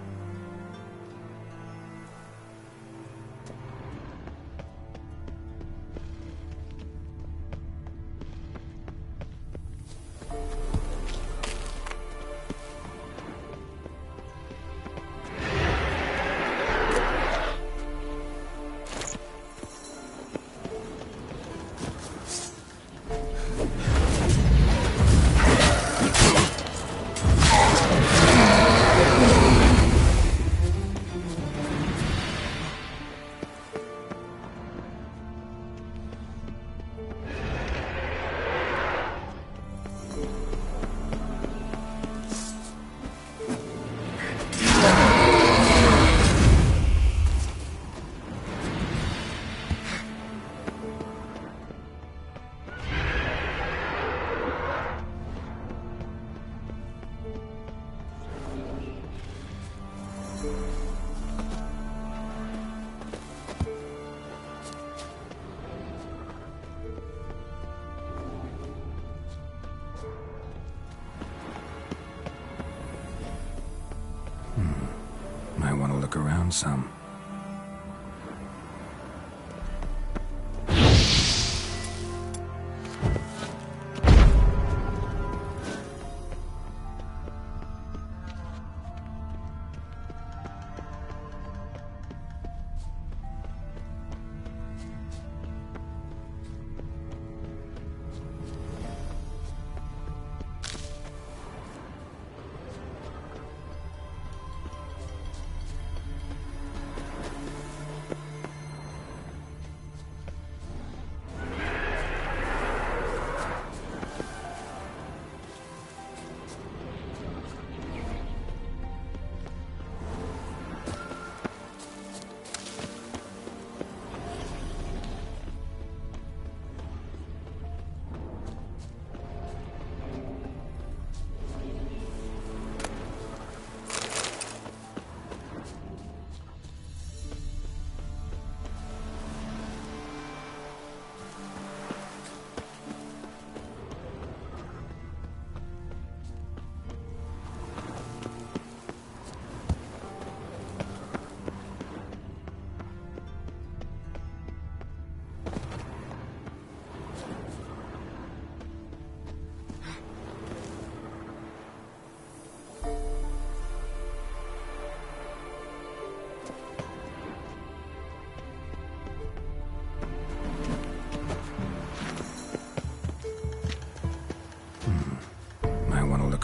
Might want to look around some.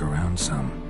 look around some.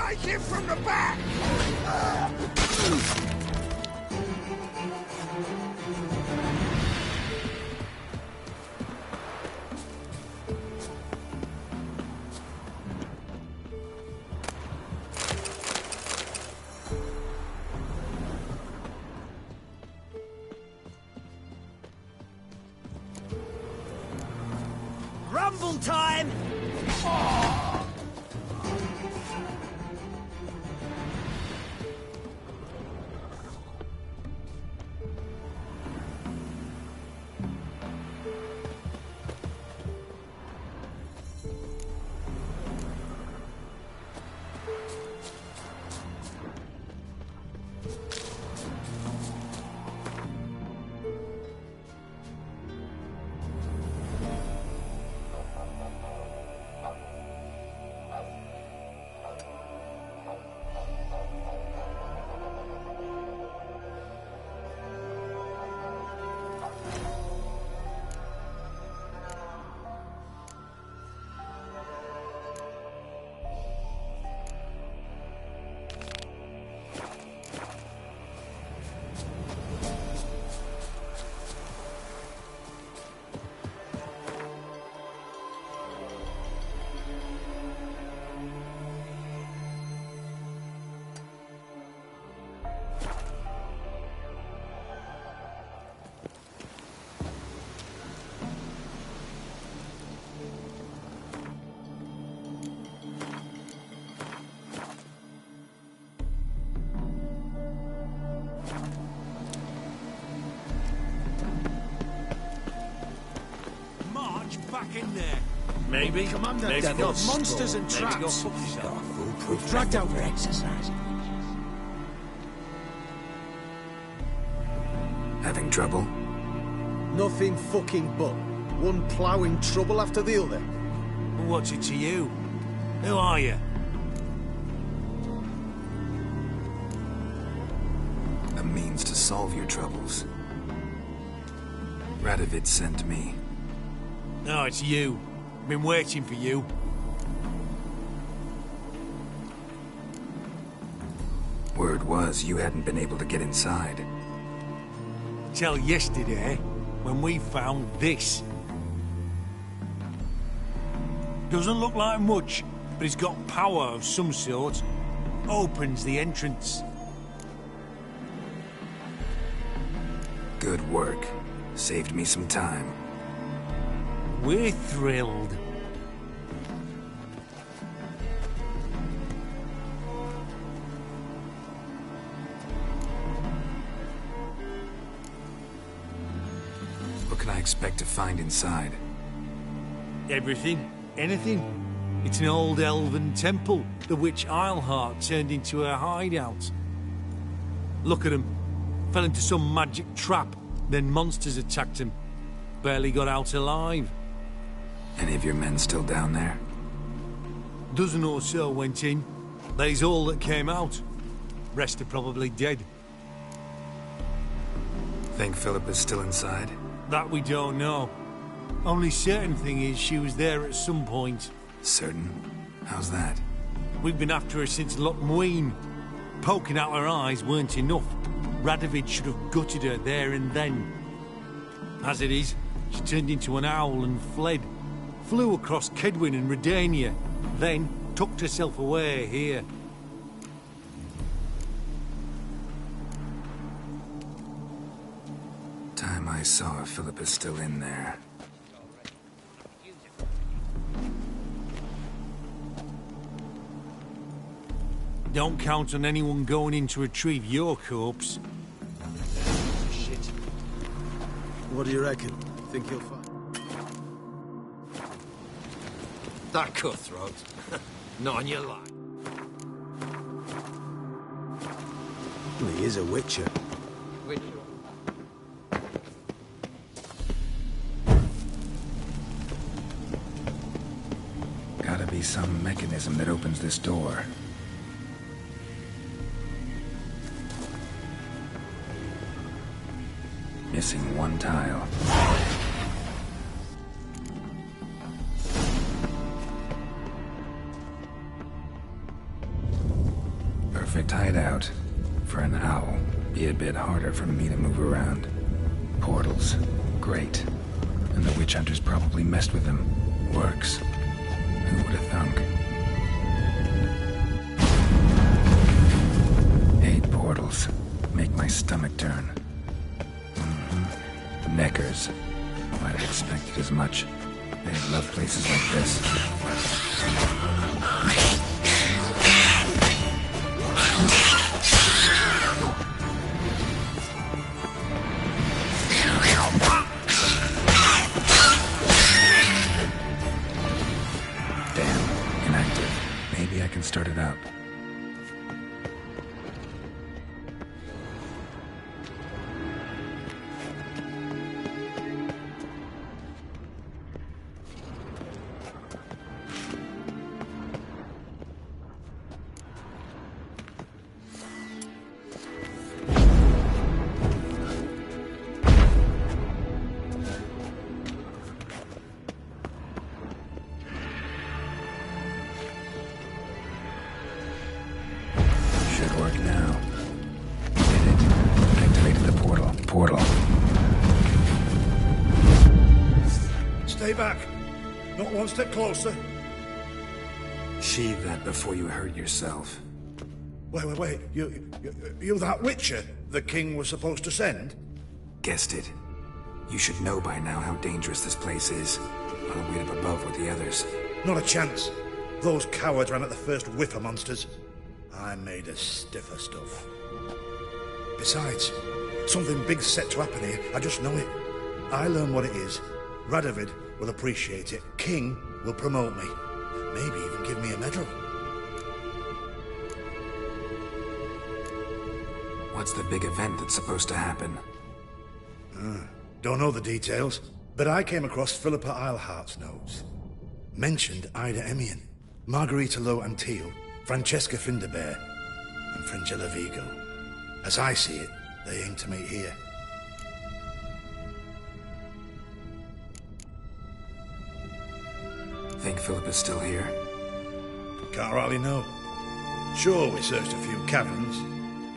Take him from the back! Rumble time! Back in there. Maybe. Commander, Maybe they've got monsters and traps. We've dragged out exercise. Having trouble? Nothing fucking but. One ploughing trouble after the other. What's it to you? Who are you? A means to solve your troubles. Radovid sent me. No, it's you. Been waiting for you. Word was you hadn't been able to get inside. Till yesterday, when we found this. Doesn't look like much, but it's got power of some sort. Opens the entrance. Good work. Saved me some time. We're thrilled. What can I expect to find inside? Everything. Anything. It's an old elven temple, the witch Isleheart turned into a hideout. Look at him. Fell into some magic trap, then monsters attacked him. Barely got out alive. Any of your men still down there? Dozen or so went in. There's all that came out. Rest are probably dead. Think Philip is still inside? That we don't know. Only certain thing is she was there at some point. Certain? How's that? We've been after her since Lochmuin. Poking out her eyes weren't enough. Radovid should have gutted her there and then. As it is, she turned into an owl and fled. Flew across Kedwin and Redania, then tucked herself away here. Time I saw her, Philip is still in there. Don't count on anyone going in to retrieve your corpse. Shit. What do you reckon? Think he'll find? That cutthroat. Not on your life. Well, he is a witcher. Gotta be some mechanism that opens this door. Missing one tile. Perfect hideout. For an owl, be a bit harder for me to move around. Portals. Great. And the witch hunters probably messed with them. Works. Who would have thunk? 8 portals. Make my stomach turn. Neckers. Might have expected as much. They love places like this. Damn, inactive. Maybe I can start it up. Should work now. Did it. Activated the portal. Stay back. Not one step closer. Sheathe that before you hurt yourself. Wait. You that Witcher the king was supposed to send? Guessed it. You should know by now how dangerous this place is. I'll wait up above with the others. Not a chance. Those cowards ran at the first whiff of monsters. I'm made of stiffer stuff. Besides, something big's set to happen here. I just know it. I learn what it is. Radovid will appreciate it. King will promote me. Maybe even give me a medal. What's the big event that's supposed to happen? Don't know the details, but I came across Philippa Eilhart's notes. Mentioned Ida Emian, Margarita Lowe Antille, Francesca Finderbear, and Fringilla Vigo. As I see it, they aim to meet here. Think Philippa's still here? Can't rightly know. Sure, we searched a few caverns,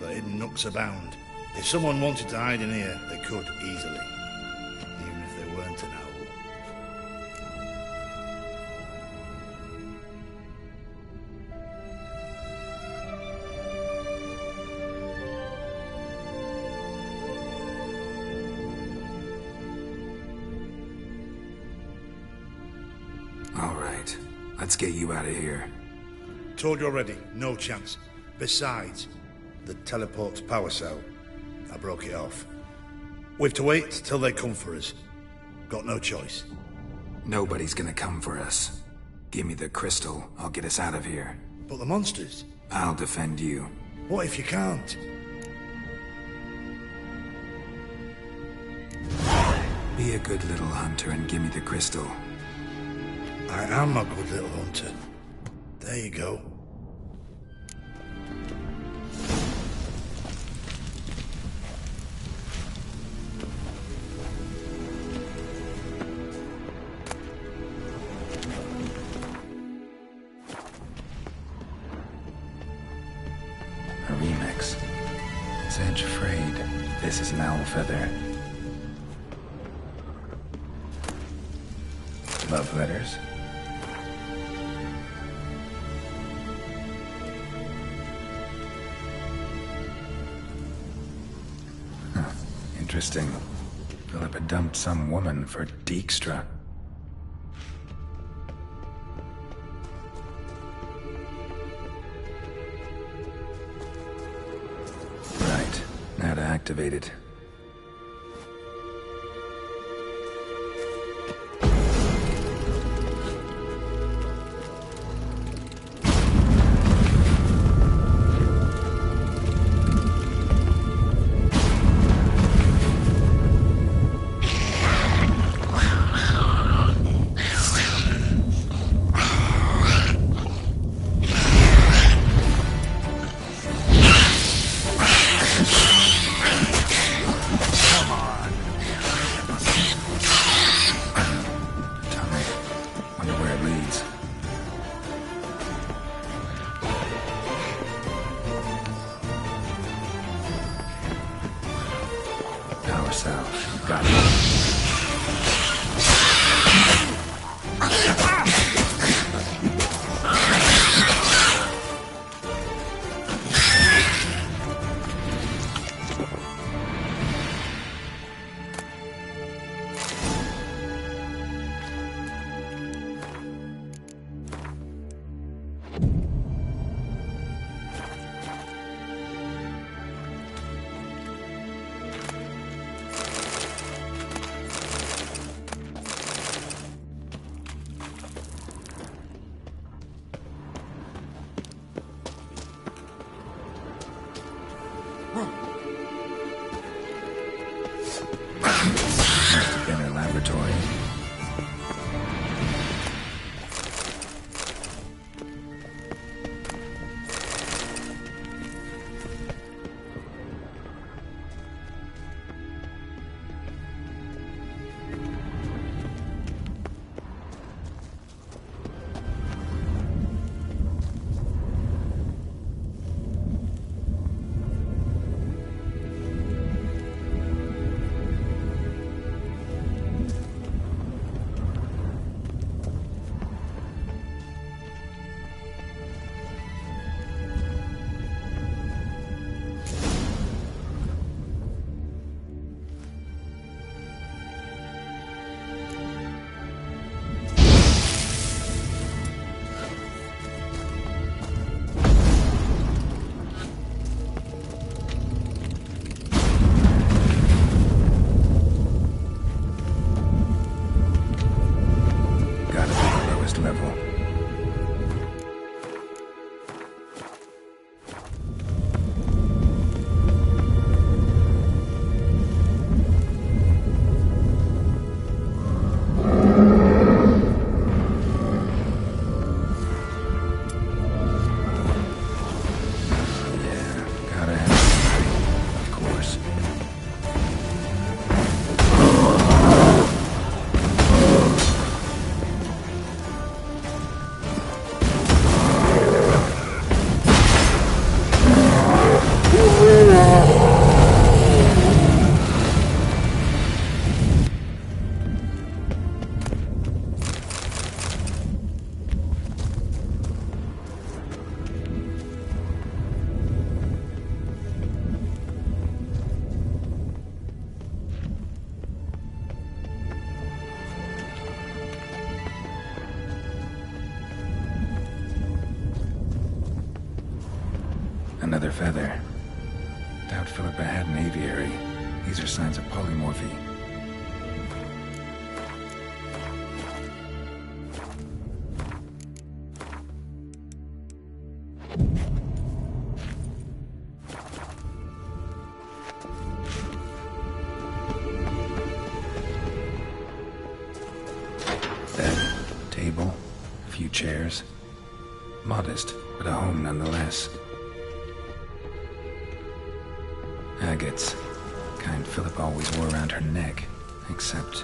but hidden nooks abound. If someone wanted to hide in here, they could easily. Even if they weren't an owl. All right, let's get you out of here. Told you already, no chance. Besides, the teleport's power cell, I broke it off. We've to wait till they come for us. Got no choice. Nobody's gonna come for us. Give me the crystal, I'll get us out of here. But the monsters? I'll defend you. What if you can't? Be a good little hunter and give me the crystal. I am a good little hunter. There you go. A remix. Sedge Frayed. This is an owl feather. Love letters. Interesting. Philippa dumped some woman for Dijkstra. Right. Now to activate it. More south. Got it. Another feather. Doubt Philippa had an aviary. These are signs of polymorphy. Bed, table, a few chairs. Modest, but a home nonetheless. Agates. Kind Philippa always wore around her neck. Except,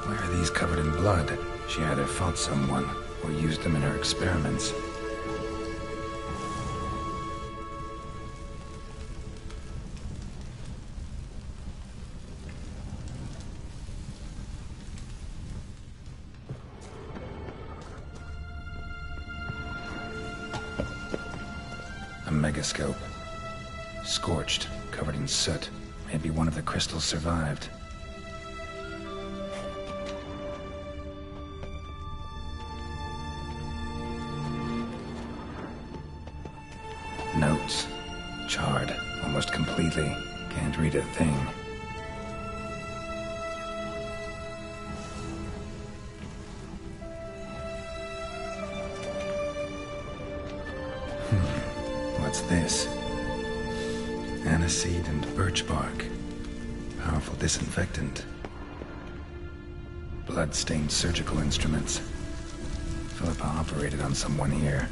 why are these covered in blood? She either fought someone, or used them in her experiments. A megascope. Scorched, covered in soot. Maybe one of the crystals survived. Notes. Charred, almost completely. Can't read a thing. What's this? Aniseed and birch bark. Powerful disinfectant. Blood-stained surgical instruments. Philippa operated on someone here.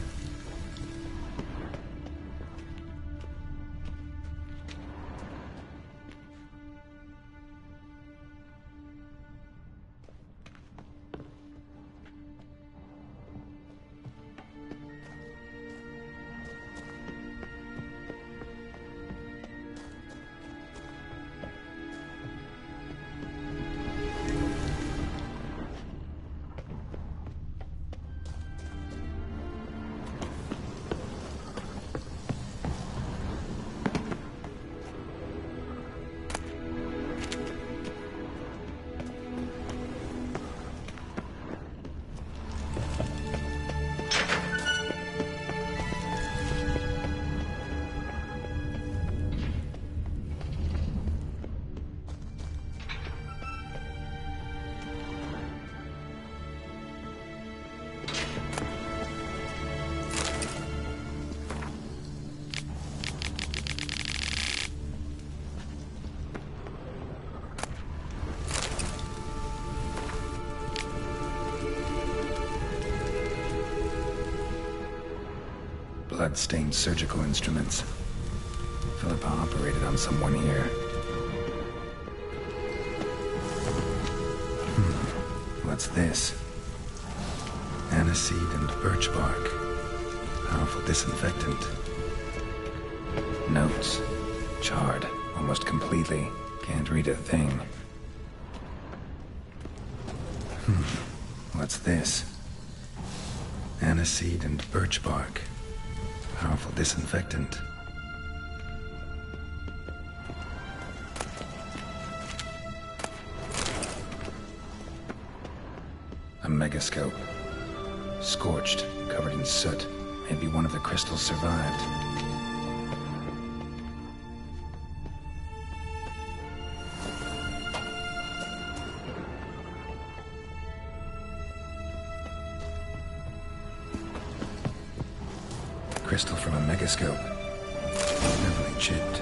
blood-stained surgical instruments. Philippa operated on someone here. What's this? Aniseed and birch bark. Powerful disinfectant. Notes. Charred. Almost completely. Can't read a thing. What's this? Aniseed and birch bark. Powerful disinfectant. A megascope. Scorched, covered in soot. Maybe one of the crystals survived. Crystal from a megascope. Heavily chipped.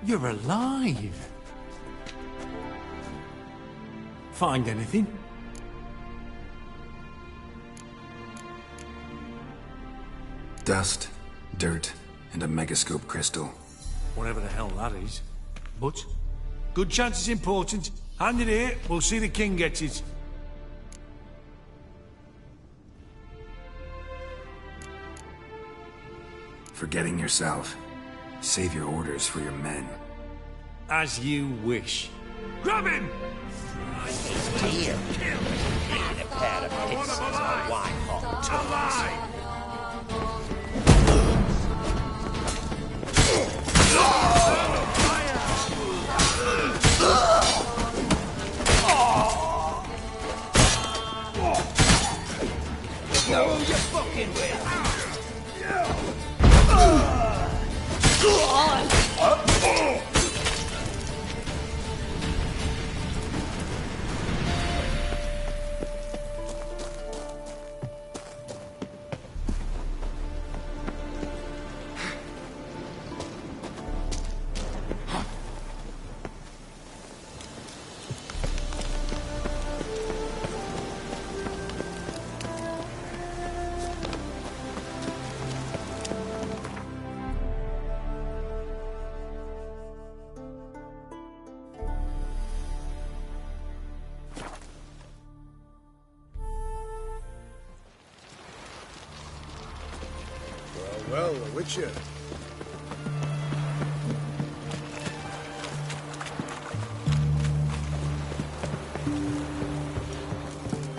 You're alive. Find anything? Dust, dirt, and a megascope crystal. Whatever the hell that is. But, good chance it's important. Hand it here, we'll see the king gets it. Forgetting yourself. Save your orders for your men. As you wish. Grab him! Dear, a pair of pistols are white-hot toys. Know who you're fucking with. Well, the Witcher.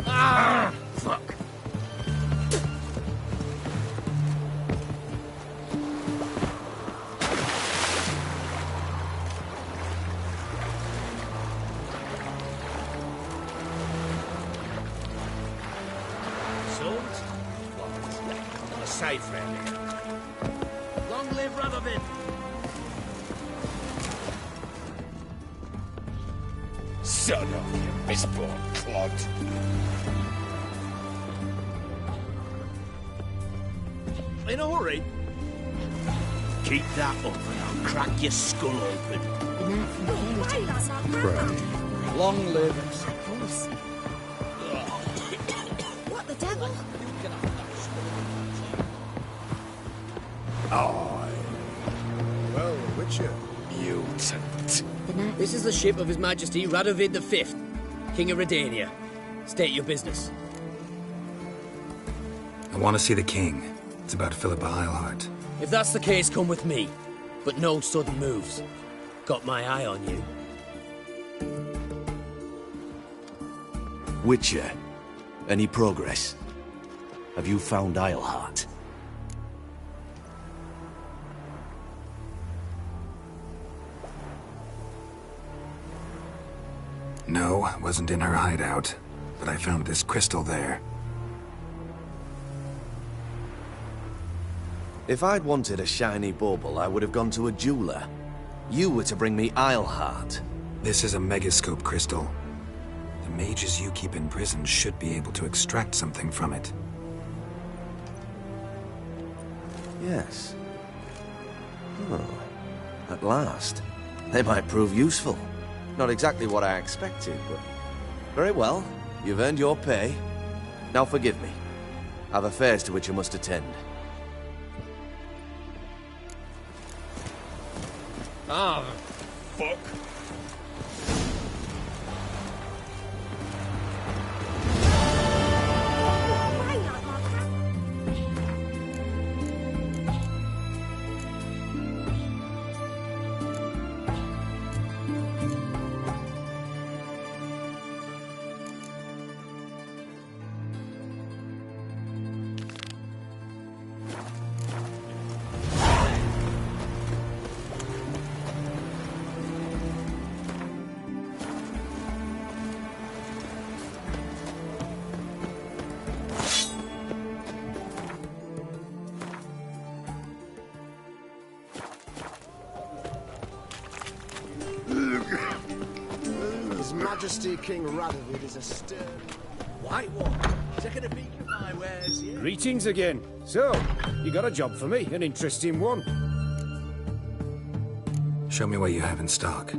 Ah! Fuck. Salt? Not a safe round here. Long live Radovid! Son of you misborn clod. In a hurry? Keep that up and I'll crack your skull open. Long live. What the devil? Well, the Witcher. Mutant. This is the ship of His Majesty Radovid V, King of Redania. State your business. I want to see the king. It's about Philippa Eilhart. If that's the case, come with me. But no sudden moves. Got my eye on you. Witcher, any progress? Have you found Eilhart? No, wasn't in her hideout. But I found this crystal there. If I'd wanted a shiny bauble, I would have gone to a jeweler. You were to bring me Eilhart. This is a megascope crystal. The mages you keep in prison should be able to extract something from it. Yes. Oh, at last. They might prove useful. Not exactly what I expected, but... Very well. You've earned your pay. Now forgive me. I've affairs to which I must attend. Ah, fuck. His Majesty King Radovid is a stern... White one. Taking a peek at my wares here. Greetings again. So, you got a job for me, an interesting one. Show me what you have in stock.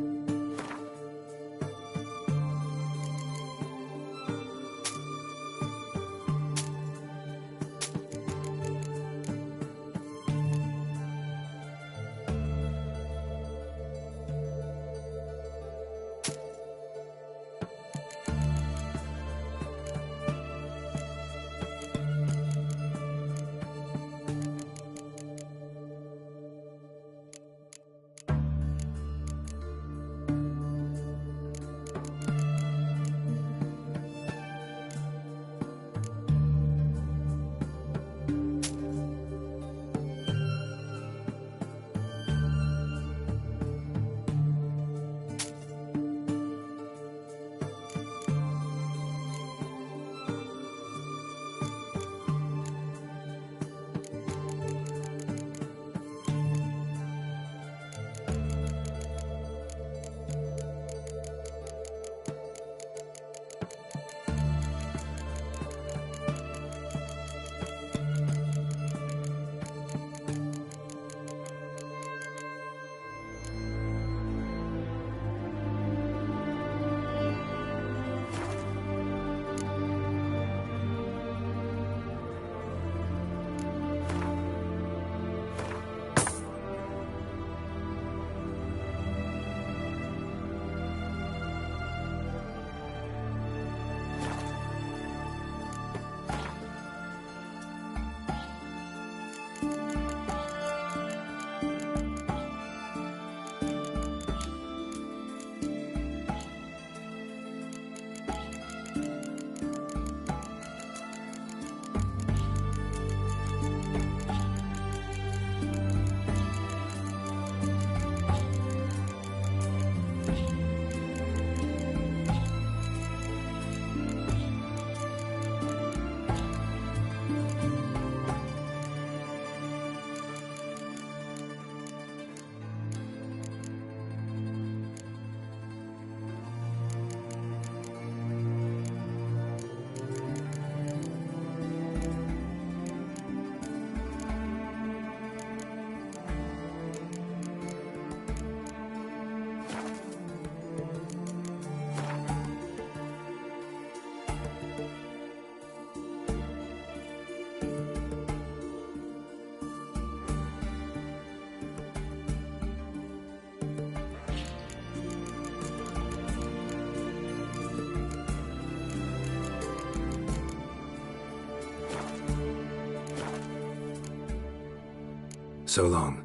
So long.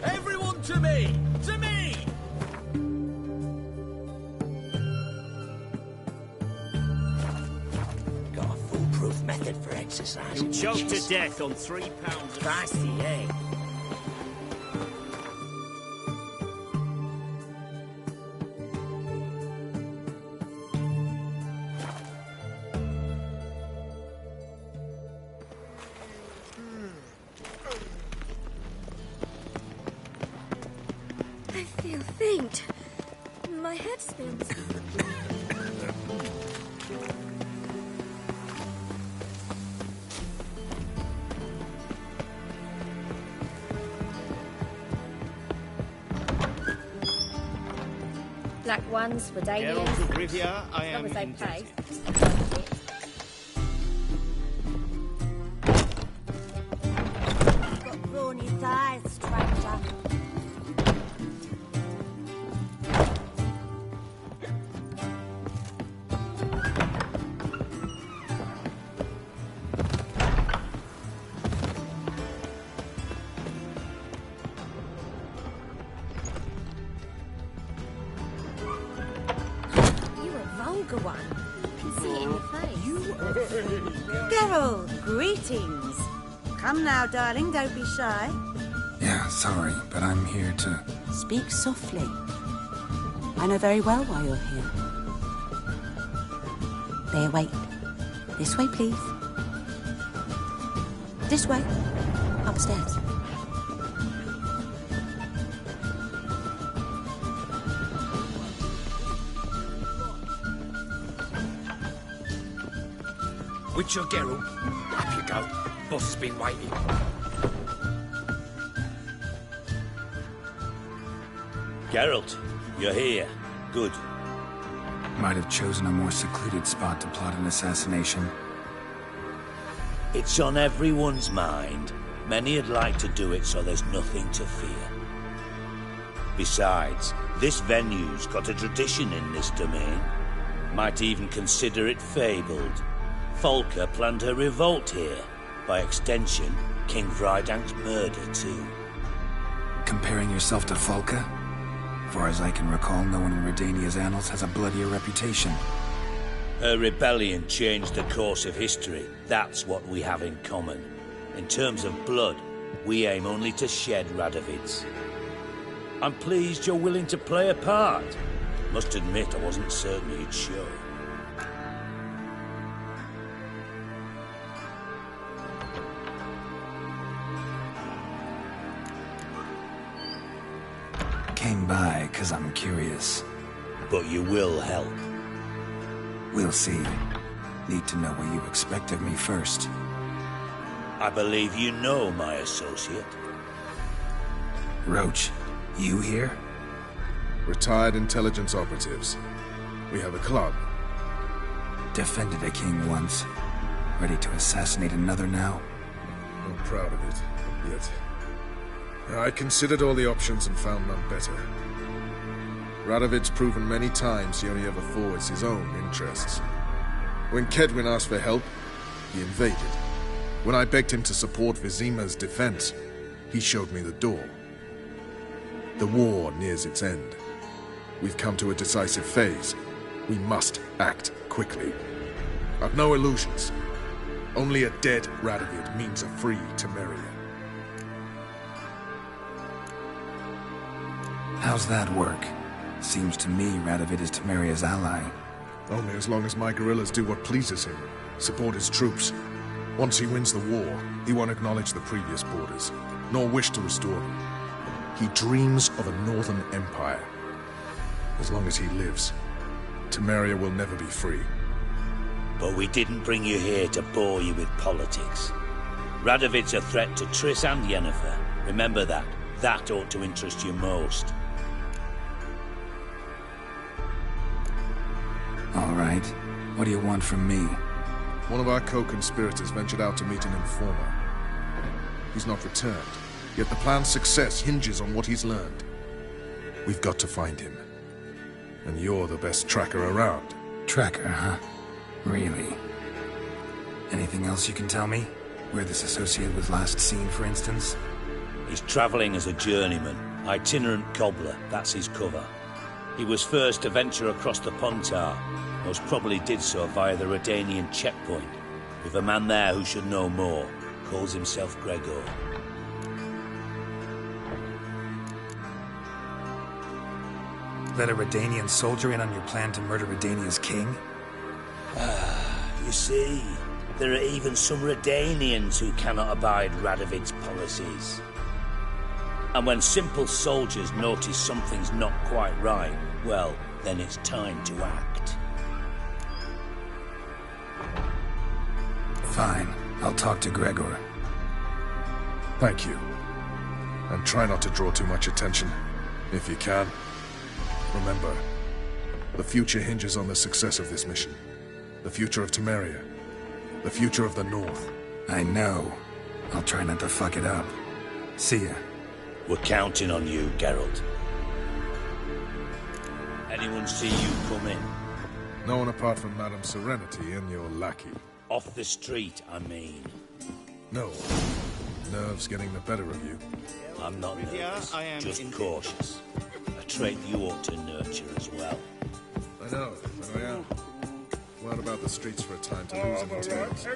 Everyone to me! To me! Got a foolproof method for exercising. You'll choke to death on 3 pounds of Spicy, eh? I feel faint. My head spins. Black ones for Geralt Danians. of Rivia, I As am long as they pay. You've got brawny thighs, stranger. You a vulgar one. Can see it in your face. Geralt, greetings. Come now, darling, don't be shy. Yeah, sorry, but I'm here to... Speak softly. I know very well why you're here. They await. This way, please. This way. Upstairs. Witcher Geralt, up you go. Boss has been waiting. Geralt, you're here. Good. Might have chosen a more secluded spot to plot an assassination. It's on everyone's mind. Many would like to do it, so there's nothing to fear. Besides, this venue's got a tradition in this domain. Might even consider it fabled. Folka planned her revolt here. By extension, King Vrydank's murder, too. Comparing yourself to Folka? Far as I can recall, no one in Redania's annals has a bloodier reputation. Her rebellion changed the course of history. That's what we have in common. In terms of blood, we aim only to shed Radovid's. I'm pleased you're willing to play a part. Must admit, I wasn't certain you'd show. Came by because I'm curious. But you will help. We'll see. Need to know what you expect of me first. I believe you know my associate. Roach, you here? Retired intelligence operatives. We have a club. Defended a king once. Ready to assassinate another now? I'm proud of it, yet I considered all the options and found none better. Radovid's proven many times he only ever forwards his own interests. When Kedwin asked for help, he invaded. When I begged him to support Vizima's defense, he showed me the door. The war nears its end. We've come to a decisive phase. We must act quickly. I've no illusions. Only a dead Radovid means a free Temeria. How's that work? Seems to me Radovid is Temeria's ally. Only as long as my guerrillas do what pleases him, support his troops. Once he wins the war, he won't acknowledge the previous borders, nor wish to restore them. He dreams of a northern empire. As long as he lives, Temeria will never be free. But we didn't bring you here to bore you with politics. Radovid's a threat to Triss and Yennefer. Remember that. That ought to interest you most. All right. What do you want from me? One of our co-conspirators ventured out to meet an informer. He's not returned, yet the plan's success hinges on what he's learned. We've got to find him. And you're the best tracker around. Tracker, huh? Really? Anything else you can tell me? Where this associate was last seen, for instance? He's travelling as a journeyman. Itinerant cobbler, that's his cover. He was first to venture across the Pontar. Most probably did so via the Redanian checkpoint. With a man there who should know more. Calls himself Gregor. Let a Redanian soldier in on your plan to murder Redania's king? You see, there are even some Redanians who cannot abide Radovid's policies. And when simple soldiers notice something's not quite right, well, then it's time to act. Fine. I'll talk to Gregor. Thank you. And try not to draw too much attention, if you can. Remember, the future hinges on the success of this mission. The future of Temeria. The future of the North. I know. I'll try not to fuck it up. See ya. We're counting on you, Geralt. Anyone see you come in? No one apart from Madame Serenity and your lackey. Off the street, I mean. No. Nerves getting the better of you. I'm not nervous, just cautious. A trait you ought to nurture as well. I know, but I am. Well about the streets for a time to lose any tails.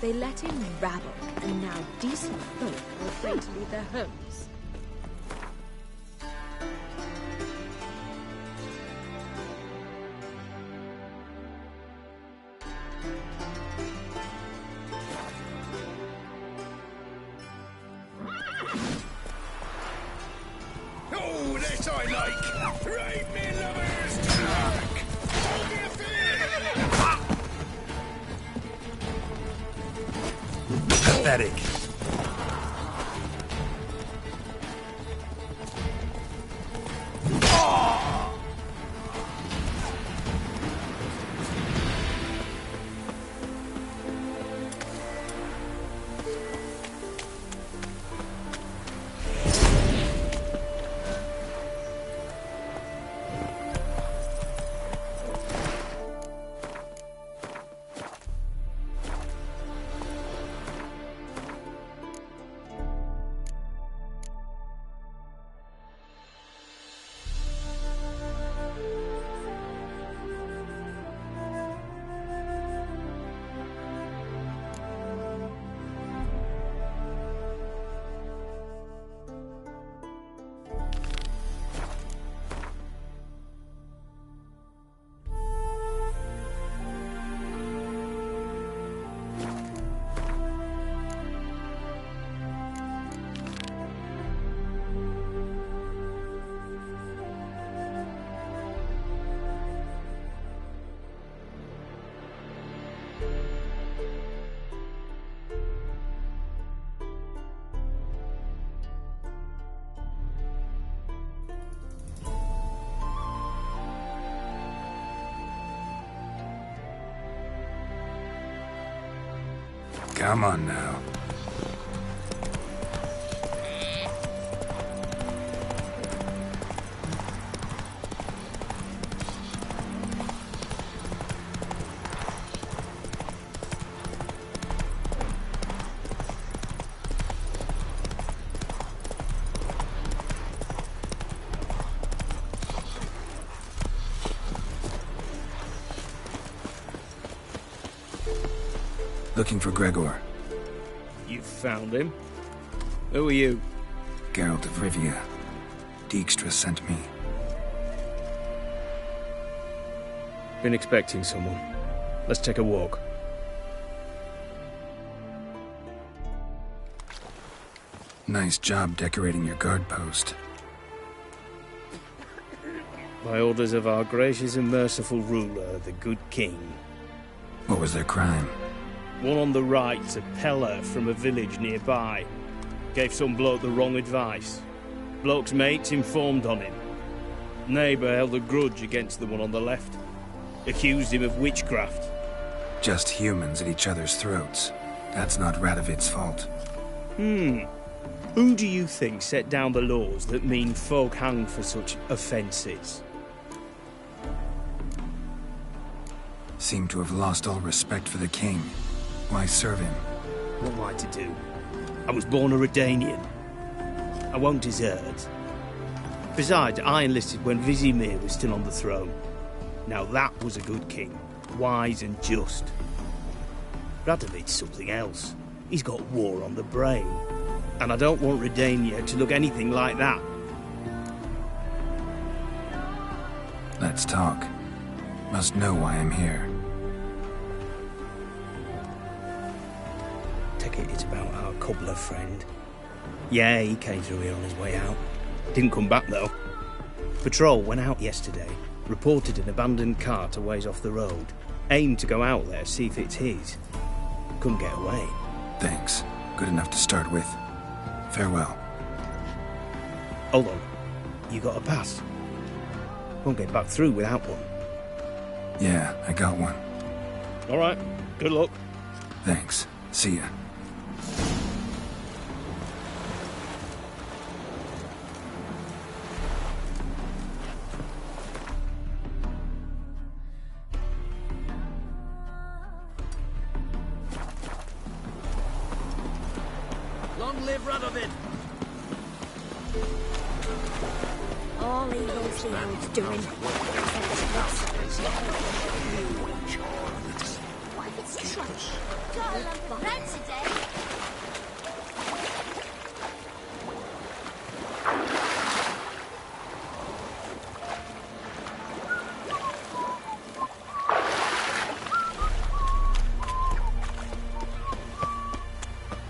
They let in rabble, and now decent folk are afraid to leave their homes. Oh, this I like! Right, me lovers, talk! Hold your fear! Pathetic. Come on now. Looking for Gregor. You found him? Who are you? Geralt of Rivia. Dijkstra sent me. Been expecting someone. Let's take a walk. Nice job decorating your guard post. By orders of our gracious and merciful ruler, the good king. What was their crime? One on the right's a peller from a village nearby. Gave some bloke the wrong advice. Bloke's mates informed on him. Neighbour held a grudge against the one on the left. Accused him of witchcraft. Just humans at each other's throats. That's not Radovid's fault. Who do you think set down the laws that mean folk hang for such offences? Seem to have lost all respect for the king. Why serve him? What am I to do? I was born a Redanian. I won't desert. Besides, I enlisted when Vizimir was still on the throne. Now that was a good king. Wise and just. Radovid's something else. He's got war on the brain. And I don't want Redania to look anything like that. Let's talk. Must know why I'm here. Take it it's about our cobbler friend. Yeah, he came through here on his way out. Didn't come back, though. Patrol went out yesterday. Reported an abandoned cart a ways off the road. Aimed to go out there, see if it's his. Couldn't get away. Thanks. Good enough to start with. Farewell. Hold on. You got a pass? Won't get back through without one. Yeah, I got one. All right. Good luck. Thanks. See ya. Long live Radovid! All evil's the old's doing. What if it's trash? Got a lump of bread today.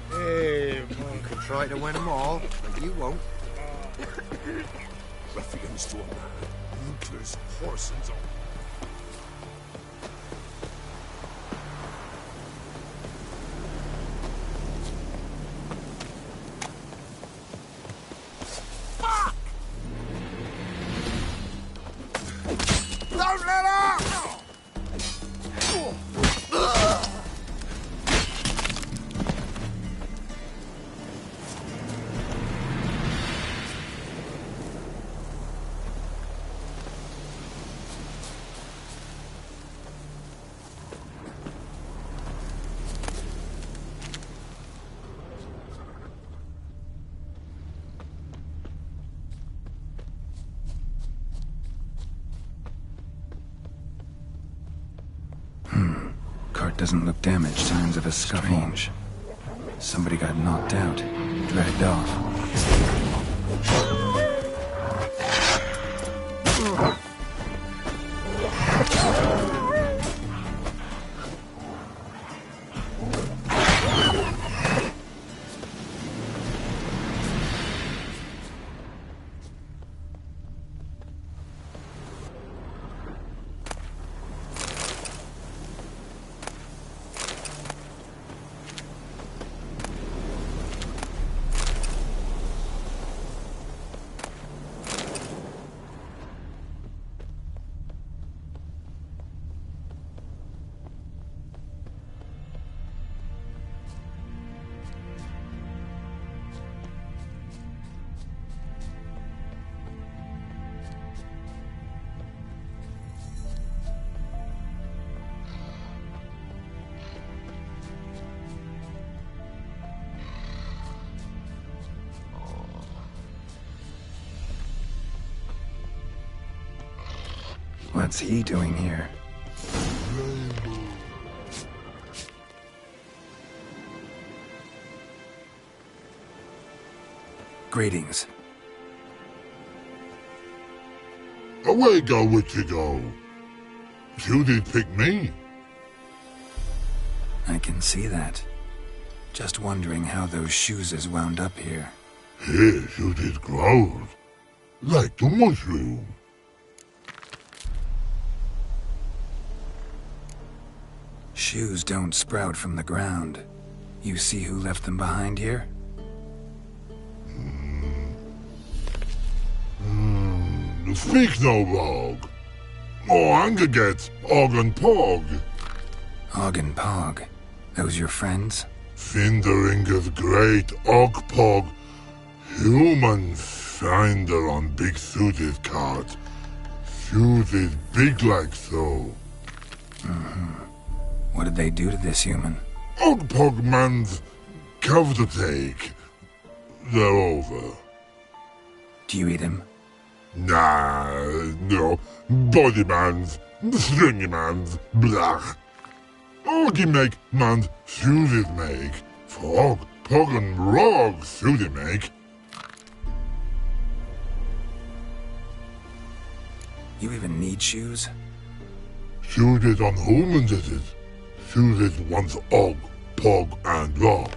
Hey, one could try to win them all, but you won't. Ruffians to a man. Looters, horsens on. Don't let up! Cart doesn't look damaged. Signs of a scuffle. Somebody got knocked out. Dragged off. What's he doing here? Greetings. Away go, witchy go. You did pick me. I can see that. Just wondering how those shoes has wound up here. Yes, you did growl. Like the mushroom. Shoes don't sprout from the ground. You see who left them behind here? Speak no log. Oh, anger gets Og and Pog. Og and Pog. Those your friends? Finderinger's great Og Pog. Human finder on big suited cart. Suited big like so. What did they do to this human? Og Pog man's cover to take. They're over. Do you eat him? Nah, no. Body man's, stringy man's, blach. Oggy make man's suited make. Frog, Pog and Rog suited make. You even need shoes? Suited on humans is it. Suited once Og, Pog and Rog.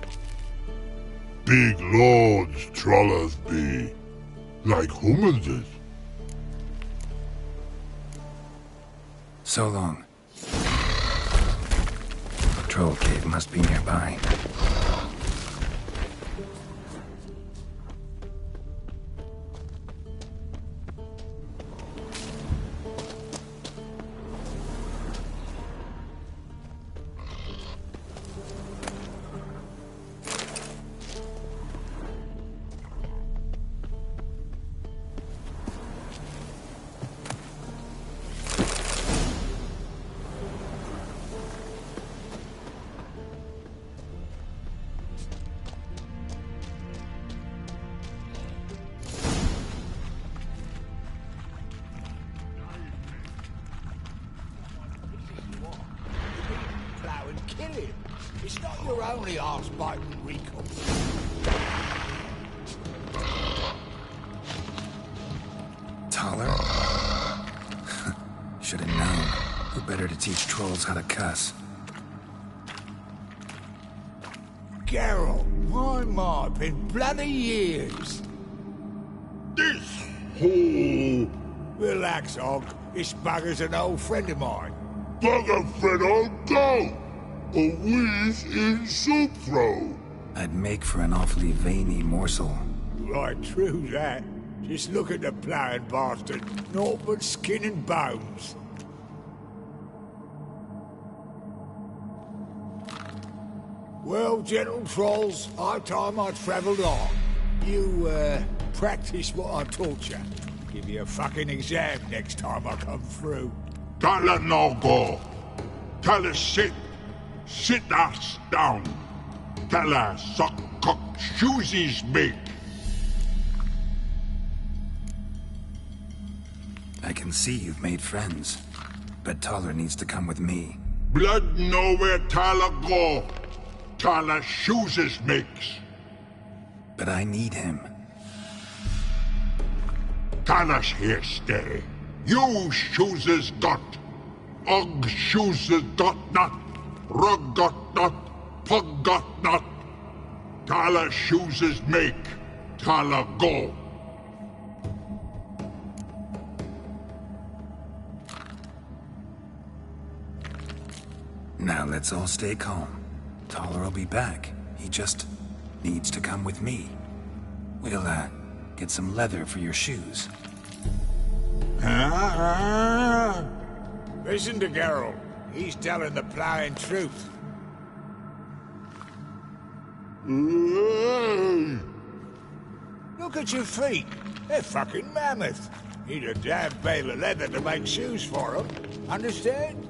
Big lords trollers be. Like humans is. So long. Troll cave must be nearby. It's not your only arse-biting recall. Taller? Should have known. Who better to teach trolls how to cuss? Geralt, my, been bloody years. This whole... Relax, Og. This bugger's an old friend of mine. Bugger friend, I'll go! A wheeze in soup throw. I'd make for an awfully veiny morsel. Right, true that. Just look at the ploughing bastard. Naught but skin and bones. Well, gentle trolls, high time I travelled on. You, practice what I taught you. Give you a fucking exam next time I come through. Don't let no go. Tell her sit. Sit us down. Tell her suck cock shoesies make. I can see you've made friends. But Taller needs to come with me. Blood know where Taller go. Taller shoeses makes. But I need him. Taller's here stay. You shoeses got. Og shoeses got not. Rug got not. Pug got not. Taller shoeses make. Taller go. Now let's all stay calm. Taller will be back. He just needs to come with me. We'll, get some leather for your shoes. Listen to Geralt. He's telling the ploughing truth. Look at your feet. They're fucking mammoth. Need a damn bale of leather to make shoes for them. Understand?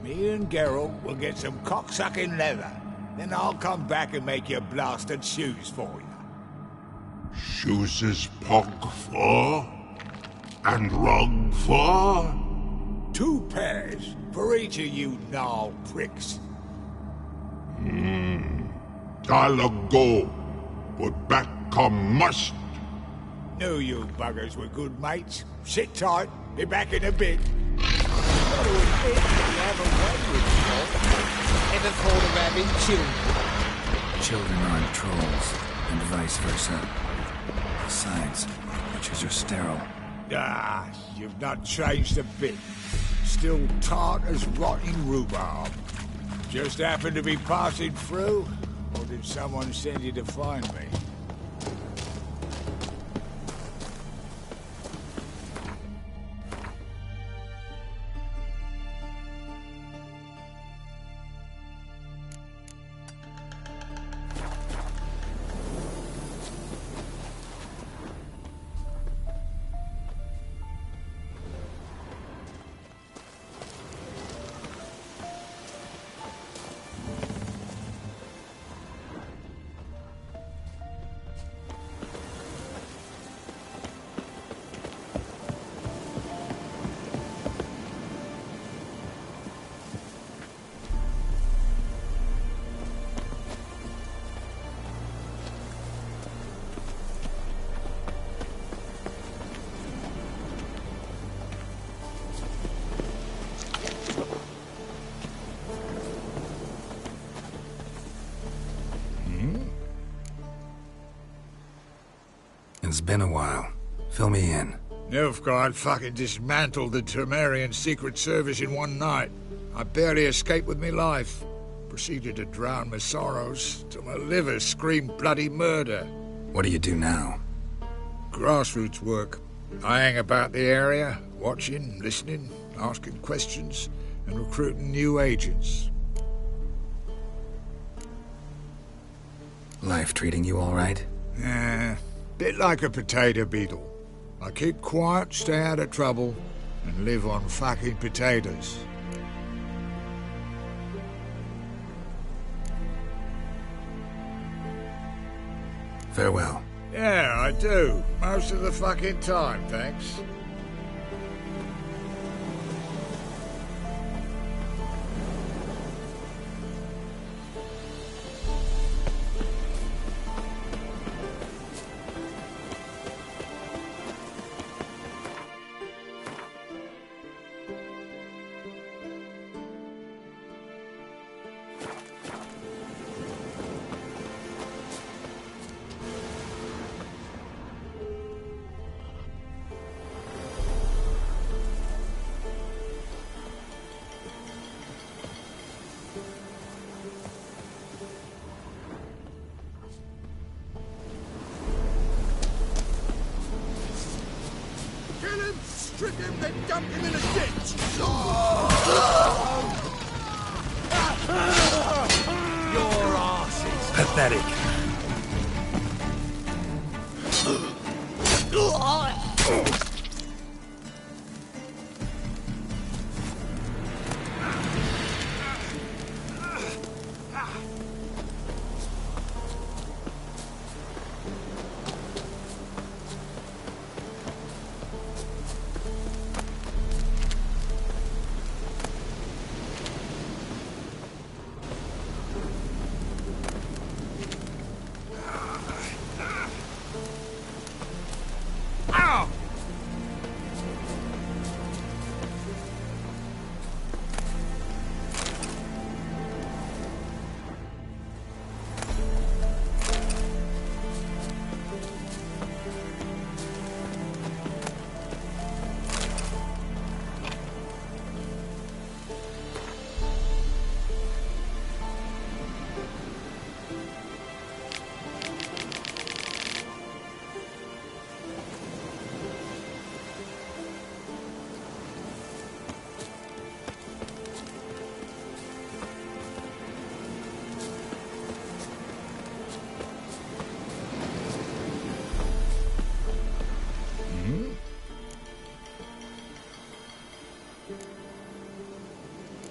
Me and Geralt will get some cocksucking leather. Then I'll come back and make your blasted shoes for you. Shoes is pug for? And rug for? 2 pairs for each of you gnarled pricks. I'll go, but back come must. Knew you buggers were good mates. Sit tight, be back in a bit. Ever thought of having children? Children aren't trolls, and vice versa. Besides, witches are sterile. Ah, you've not changed a bit. Still tart as rotting rhubarb. Just happened to be passing through? Or did someone send you to find me? It's been a while. Fill me in. Nilfgaard fucking dismantled the Temerian Secret Service in one night. I barely escaped with my life. Proceeded to drown my sorrows till my liver screamed bloody murder. What do you do now? Grassroots work. I hang about the area, watching, listening, asking questions, and recruiting new agents. Life treating you all right? Bit like a potato beetle. I keep quiet, stay out of trouble, and live on fucking potatoes. Farewell. Yeah, I do. Most of the fucking time, thanks. Strip him, then dump him in a ditch! Your arse is pathetic.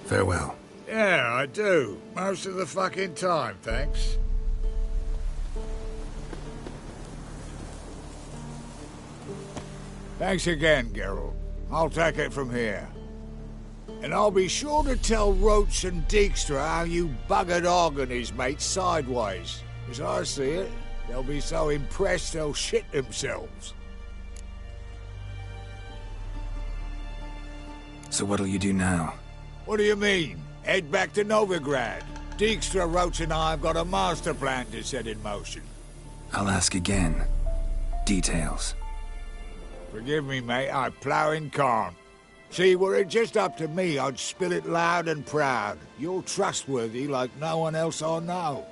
Farewell. Yeah, I do. Most of the fucking time, thanks. Thanks again, Geralt. I'll take it from here. And I'll be sure to tell Roach and Dijkstra how you buggered Og and his mates sideways. As I see it, they'll be so impressed they'll shit themselves. So what'll you do now? What do you mean? Head back to Novigrad. Dijkstra, Roach and I have got a master plan to set in motion. I'll ask again. Details. Forgive me, mate, I plough in corn. See, were it just up to me, I'd spill it loud and proud. You're trustworthy like no one else I know.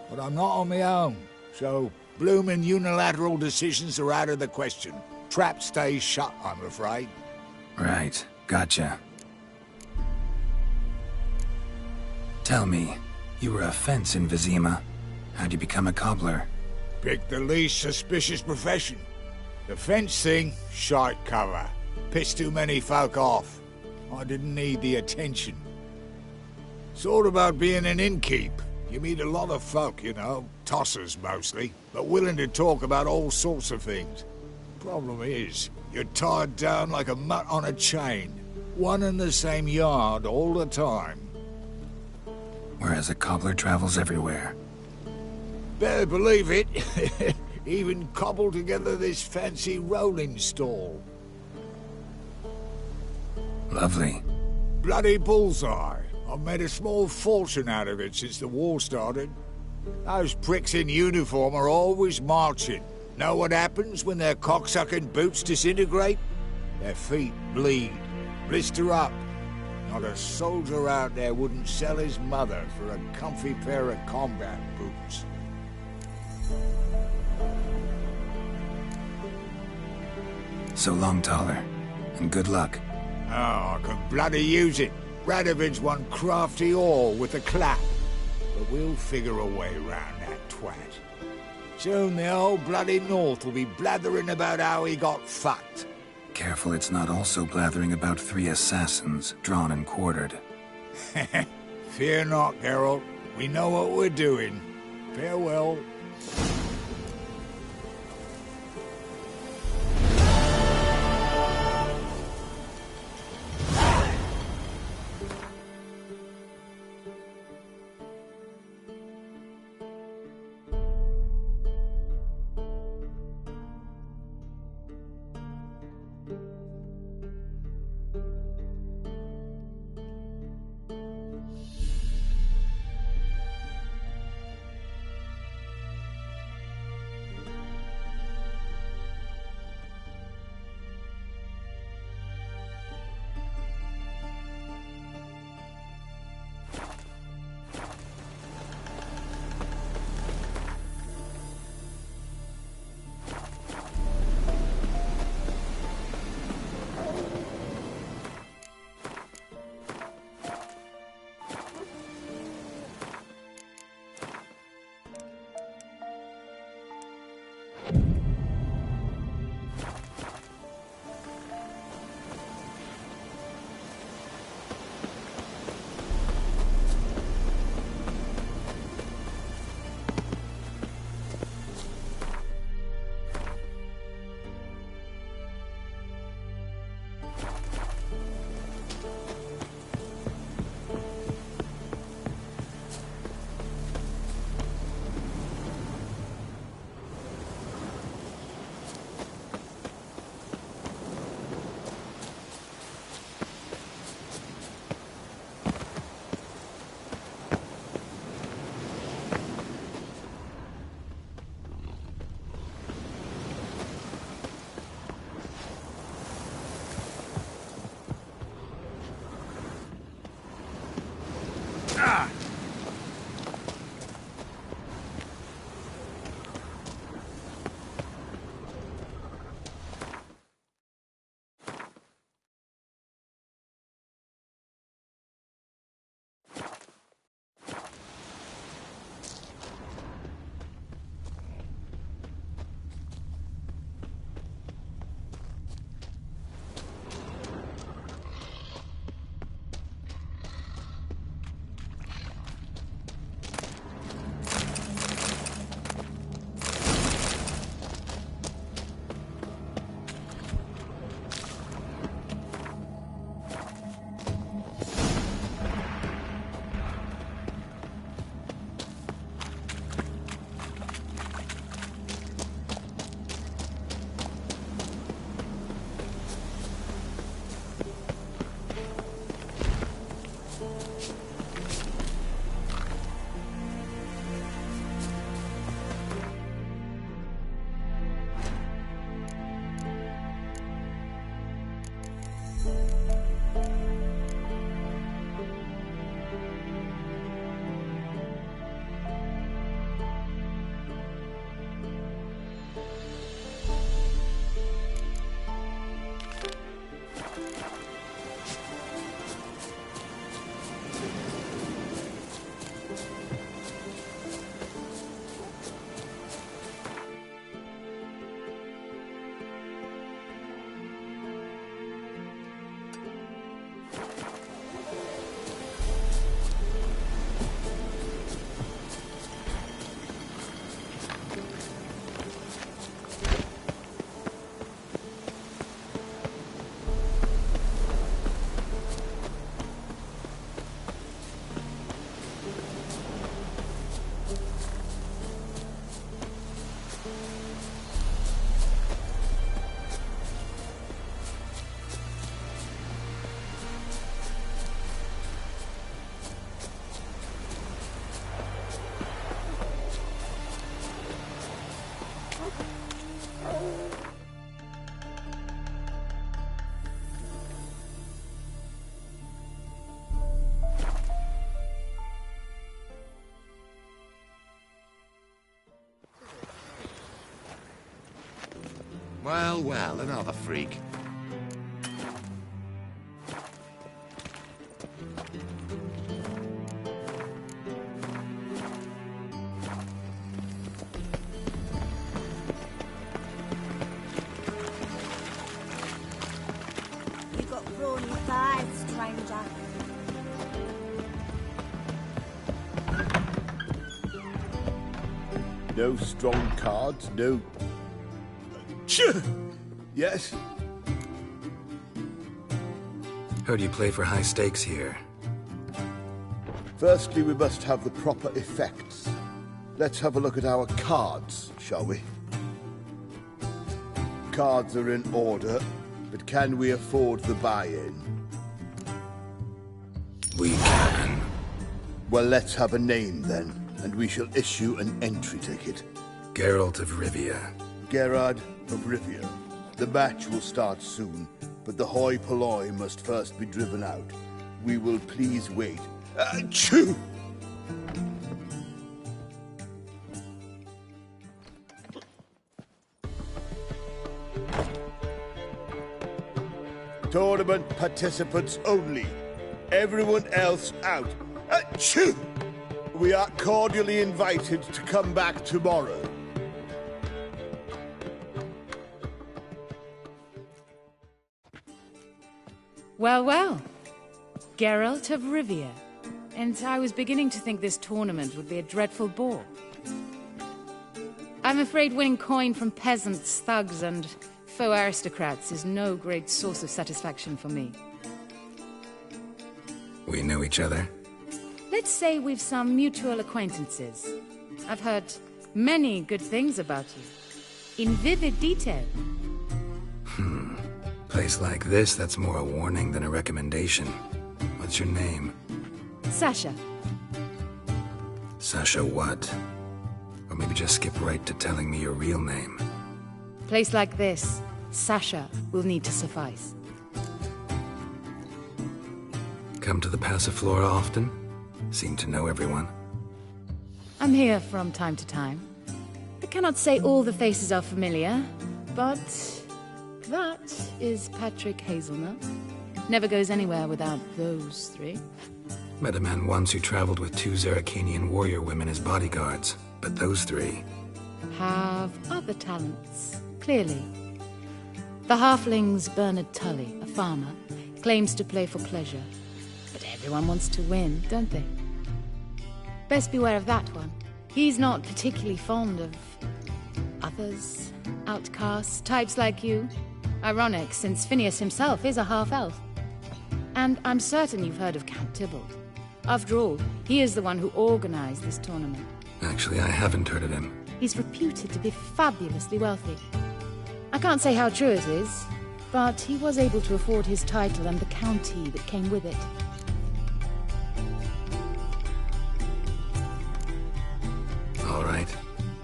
But I'm not on my own, so bloomin' unilateral decisions are out of the question. Trap stays shut, I'm afraid. Right, gotcha. Tell me, you were a fence in Vizima. How'd you become a cobbler? Pick the least suspicious profession. The fence thing, shite cover. Pissed too many folk off. I didn't need the attention. Sort about being an innkeep. You meet a lot of folk, you know, tossers mostly, but willing to talk about all sorts of things. Problem is, you're tied down like a mutt on a chain. One and the same yard all the time. Whereas a cobbler travels everywhere. Better believe it. Even cobbled together this fancy rolling stall. Lovely. Bloody bullseye. I've made a small fortune out of it since the war started. Those pricks in uniform are always marching. Know what happens when their cocksucking boots disintegrate? Their feet bleed, blister up. Not a soldier out there wouldn't sell his mother for a comfy pair of combat boots. So long, Taller, and good luck. Oh, I can bloody use it. Radovid's one crafty all with a clap. But we'll figure a way round that twat. Soon the whole bloody North will be blathering about how he got fucked. Careful it's not also blathering about 3 assassins, drawn and quartered. Fear not, Geralt. We know what we're doing. Farewell. Well, well, another freak. You got brawny thighs, stranger. No strong cards, no... Yes? Heard you play for high stakes here. Firstly, we must have the proper effects. Let's have a look at our cards, shall we? Cards are in order, but can we afford the buy-in? We can. Well, let's have a name then, and we shall issue an entry ticket. Geralt of Rivia. Gerard of Rivia. The match will start soon, but the hoi polloi must first be driven out. We will please wait. Achoo! Tournament participants only. Everyone else out. Achoo! We are cordially invited to come back tomorrow. Well, well. Geralt of Rivia. And I was beginning to think this tournament would be a dreadful bore. I'm afraid winning coin from peasants, thugs, and faux aristocrats is no great source of satisfaction for me. We know each other? Let's say we've some mutual acquaintances. I've heard many good things about you. In vivid detail. Place like this, that's more a warning than a recommendation. What's your name? Sasha. Sasha what? Or maybe just skip right to telling me your real name. Place like this, Sasha will need to suffice. Come to the Passiflora often? Seem to know everyone. I'm here from time to time. I cannot say all the faces are familiar, but that is Patrick Hazelnut. Never goes anywhere without those three. Met a man once who traveled with 2 Zerrikanian warrior women as bodyguards, but those 3... have other talents, clearly. The halfling's Bernard Tully, a farmer, claims to play for pleasure. But everyone wants to win, don't they? Best beware of that one. He's not particularly fond of others, outcasts, types like you. Ironic, since Phineas himself is a half-elf. And I'm certain you've heard of Count Tybalt. After all, he is the one who organized this tournament. Actually, I haven't heard of him. He's reputed to be fabulously wealthy. I can't say how true it is, but he was able to afford his title and the county that came with it. All right.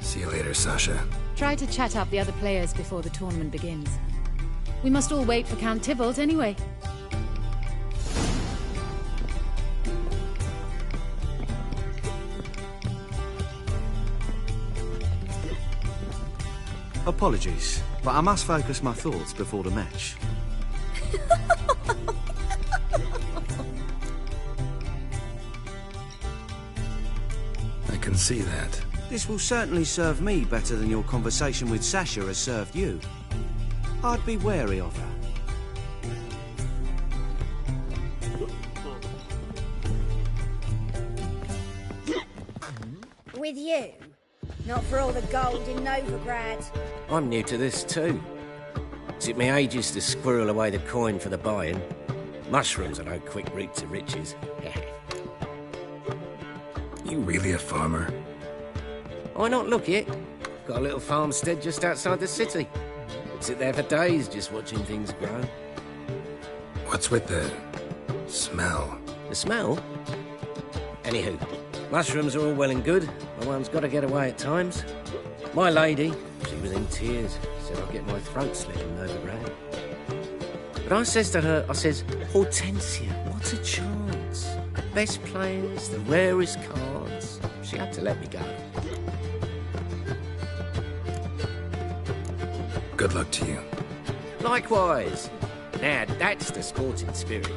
See you later, Sasha. Try to chat up the other players before the tournament begins. We must all wait for Count Tybalt anyway. Apologies, but I must focus my thoughts before the match. I can see that. This will certainly serve me better than your conversation with Sasha has served you. I'd be wary of her. With you? Not for all the gold in Novigrad. I'm new to this too. Took me ages to squirrel away the coin for the buy-in. Mushrooms are no quick route to riches. You really a farmer? Why not look it? Got a little farmstead just outside the city. Could sit there for days just watching things grow. What's with the smell? The smell? Anywho, mushrooms are all well and good, but one's got to get away at times. My lady, she was in tears, said I'd get my throat slit in Novigrad. But I says to her, Hortensia, what a chance. The best players, the rarest cards. She had to let me go. Good luck to you. Likewise. Now, that's the sporting spirit.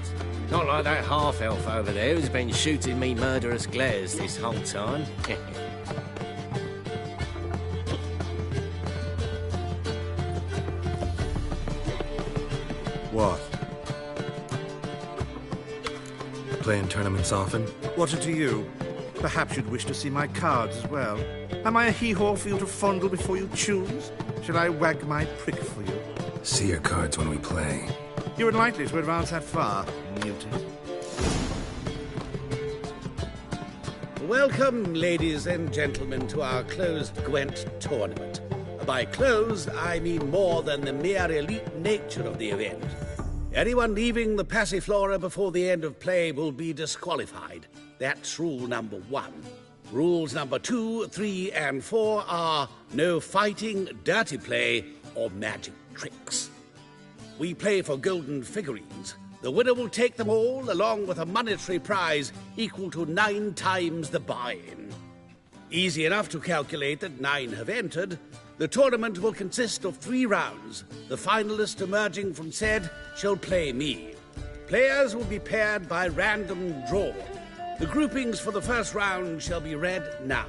Not like that half-elf over there who's been shooting me murderous glares this whole time. What? Playing tournaments often? What to you? Perhaps you'd wish to see my cards as well. Am I a hee-haw for you to fondle before you choose? Shall I wag my prick for you? See your cards when we play. You would likely to advance that far, mutant. Welcome, ladies and gentlemen, to our closed Gwent tournament. By closed, I mean more than the mere elite nature of the event. Anyone leaving the Passiflora before the end of play will be disqualified. That's rule number 1. Rules number 2, 3, and 4 are no fighting, dirty play, or magic tricks. We play for golden figurines. The winner will take them all, along with a monetary prize equal to 9 times the buy-in. Easy enough to calculate that 9 have entered. The tournament will consist of 3 rounds. The finalist emerging from said shall play me. Players will be paired by random draw. The groupings for the first round shall be read now.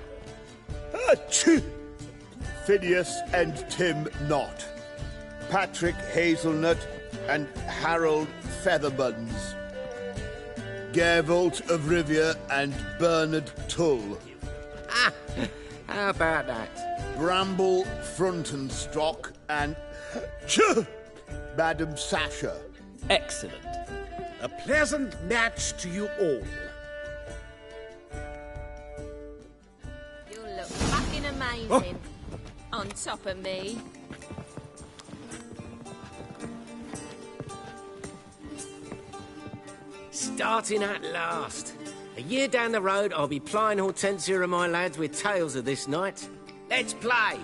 Achoo! Phineas and Tim Knott. Patrick Hazelnut and Harold Featherbuns. Gervolt of Rivia and Bernard Tull. Ah, how about that? Bramble Frontenstock and Madam Sasha. Excellent. A pleasant match to you all. You look fucking amazing. On top of me. Starting at last. A year down the road, I'll be plying Hortensia and my lads with tales of this night. Let's play!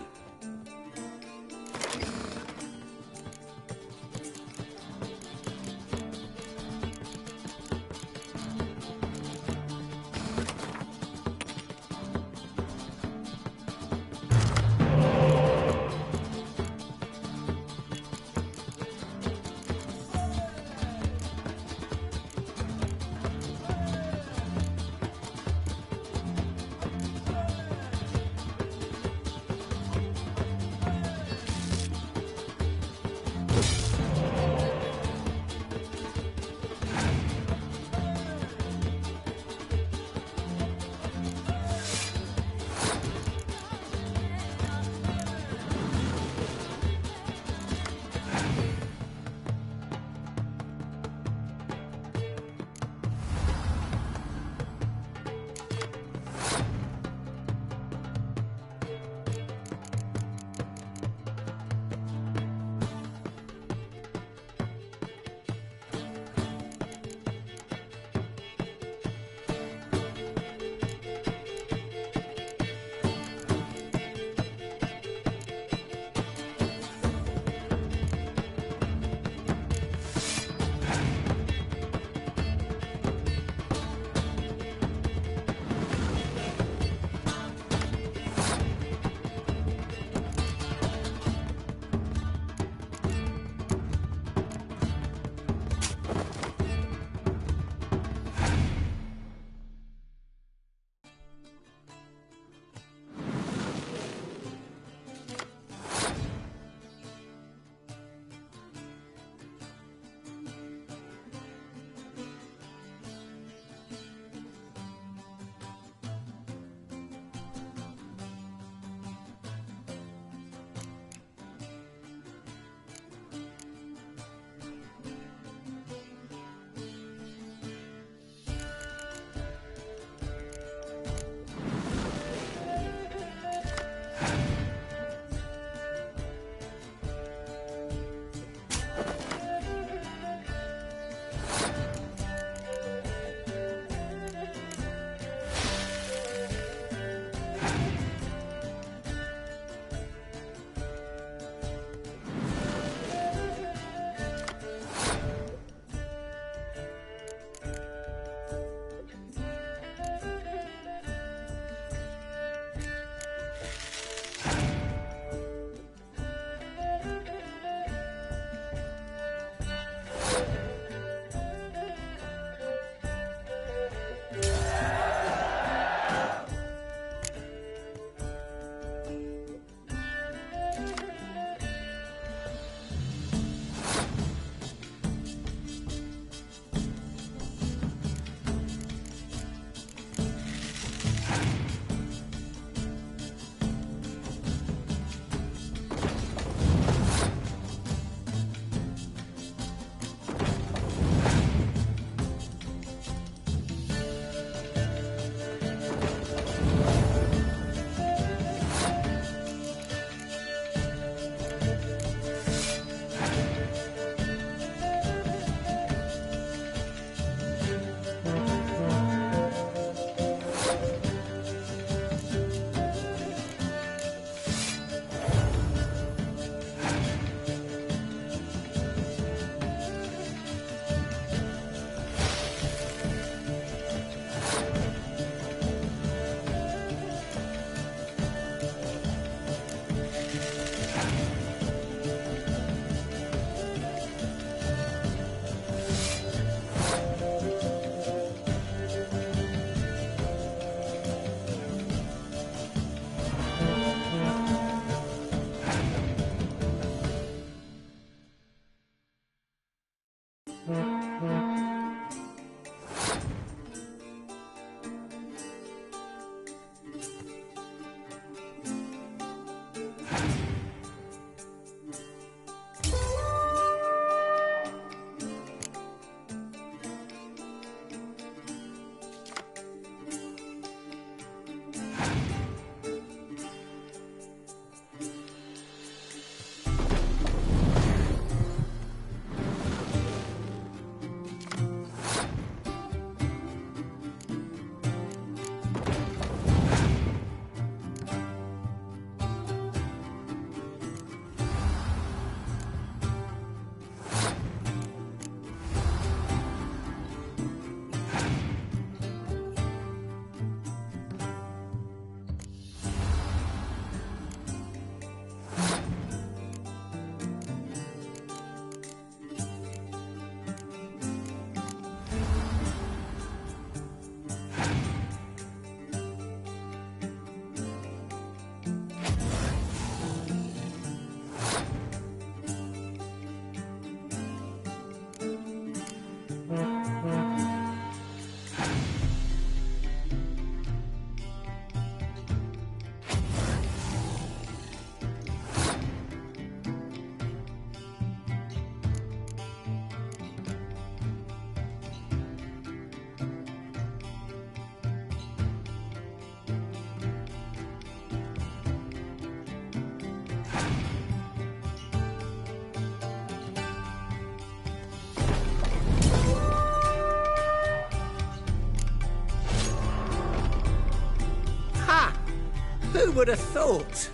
Who would have thought?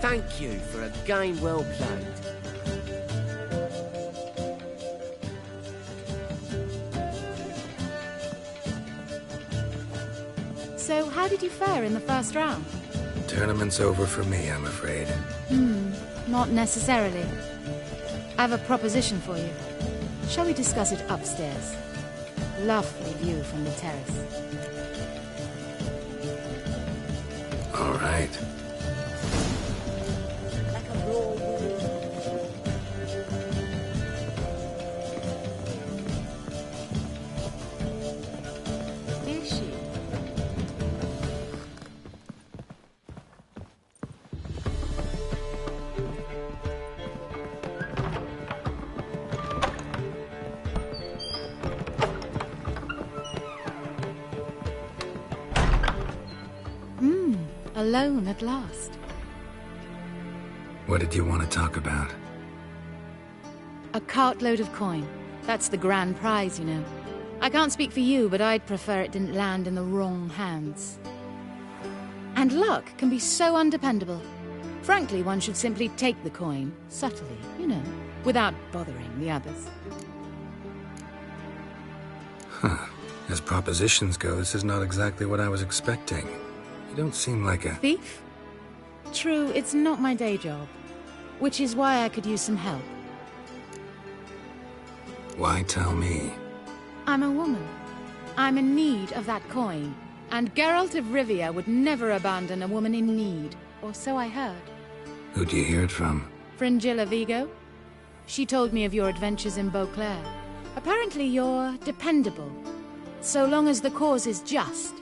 Thank you for a game well played. So, how did you fare in the first round? Tournament's over for me, I'm afraid. Not necessarily. I have a proposition for you. Shall we discuss it upstairs? Lovely view from the terrace. All right. Like a raw wound. Is she? Alone at last. What did you want to talk about? A cartload of coin. That's the grand prize, you know. I can't speak for you, but I'd prefer it didn't land in the wrong hands. And luck can be so undependable. Frankly, one should simply take the coin, subtly, you know, without bothering the others. Huh. As propositions go, this is not exactly what I was expecting. You don't seem like a... Thief? True, it's not my day job. Which is why I could use some help. Why tell me? I'm a woman. I'm in need of that coin. And Geralt of Rivia would never abandon a woman in need. Or so I heard. Who'd you hear it from? Fringilla Vigo. She told me of your adventures in Beauclair. Apparently you're dependable. So long as the cause is just.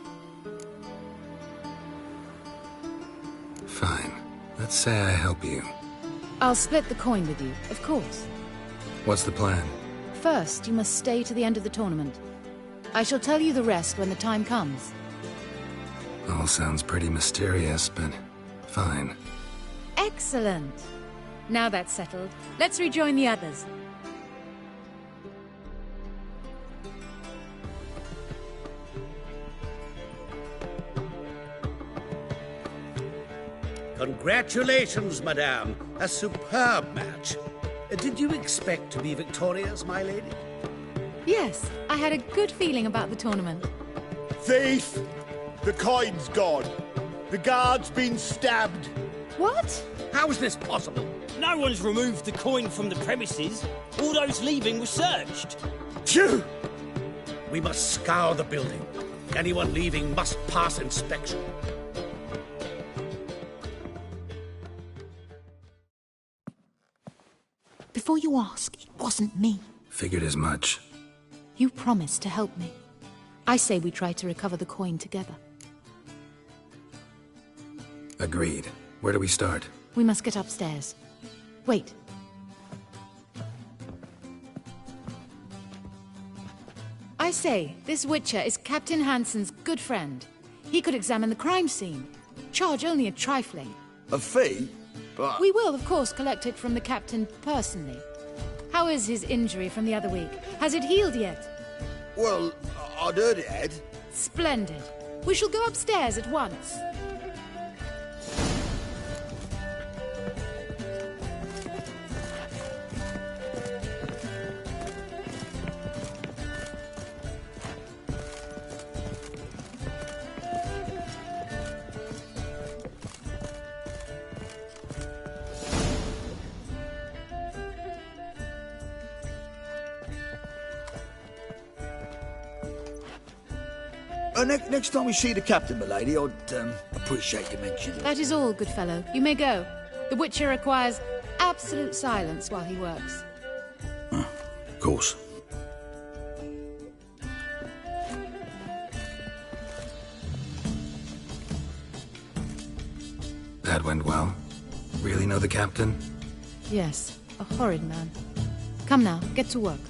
Fine. Let's say I help you. I'll split the coin with you, of course. What's the plan? First, you must stay to the end of the tournament. I shall tell you the rest when the time comes. All sounds pretty mysterious, but fine. Excellent. Now that's settled, let's rejoin the others. Congratulations, madame. A superb match. Did you expect to be victorious, my lady? Yes, I had a good feeling about the tournament. Thief! The coin's gone. The guard's been stabbed. What? How is this possible? No one's removed the coin from the premises. All those leaving were searched. Phew! We must scour the building. Anyone leaving must pass inspection. Before you ask, it wasn't me. Figured as much. You promised to help me. I say we try to recover the coin together. Agreed. Where do we start? We must get upstairs. Wait. I say, this Witcher is Captain Hansen's good friend. He could examine the crime scene. Charge only a trifling. A fee? But... We will, of course, collect it from the captain personally. How is his injury from the other week? Has it healed yet? Well, I'd heard it had. Splendid. We shall go upstairs at once. Next time we see the captain, milady, I'd appreciate you mentioning it. That is all, good fellow. You may go. The Witcher requires absolute silence while he works. Of course. That went well. Really know the captain? Yes, a horrid man. Come now, get to work.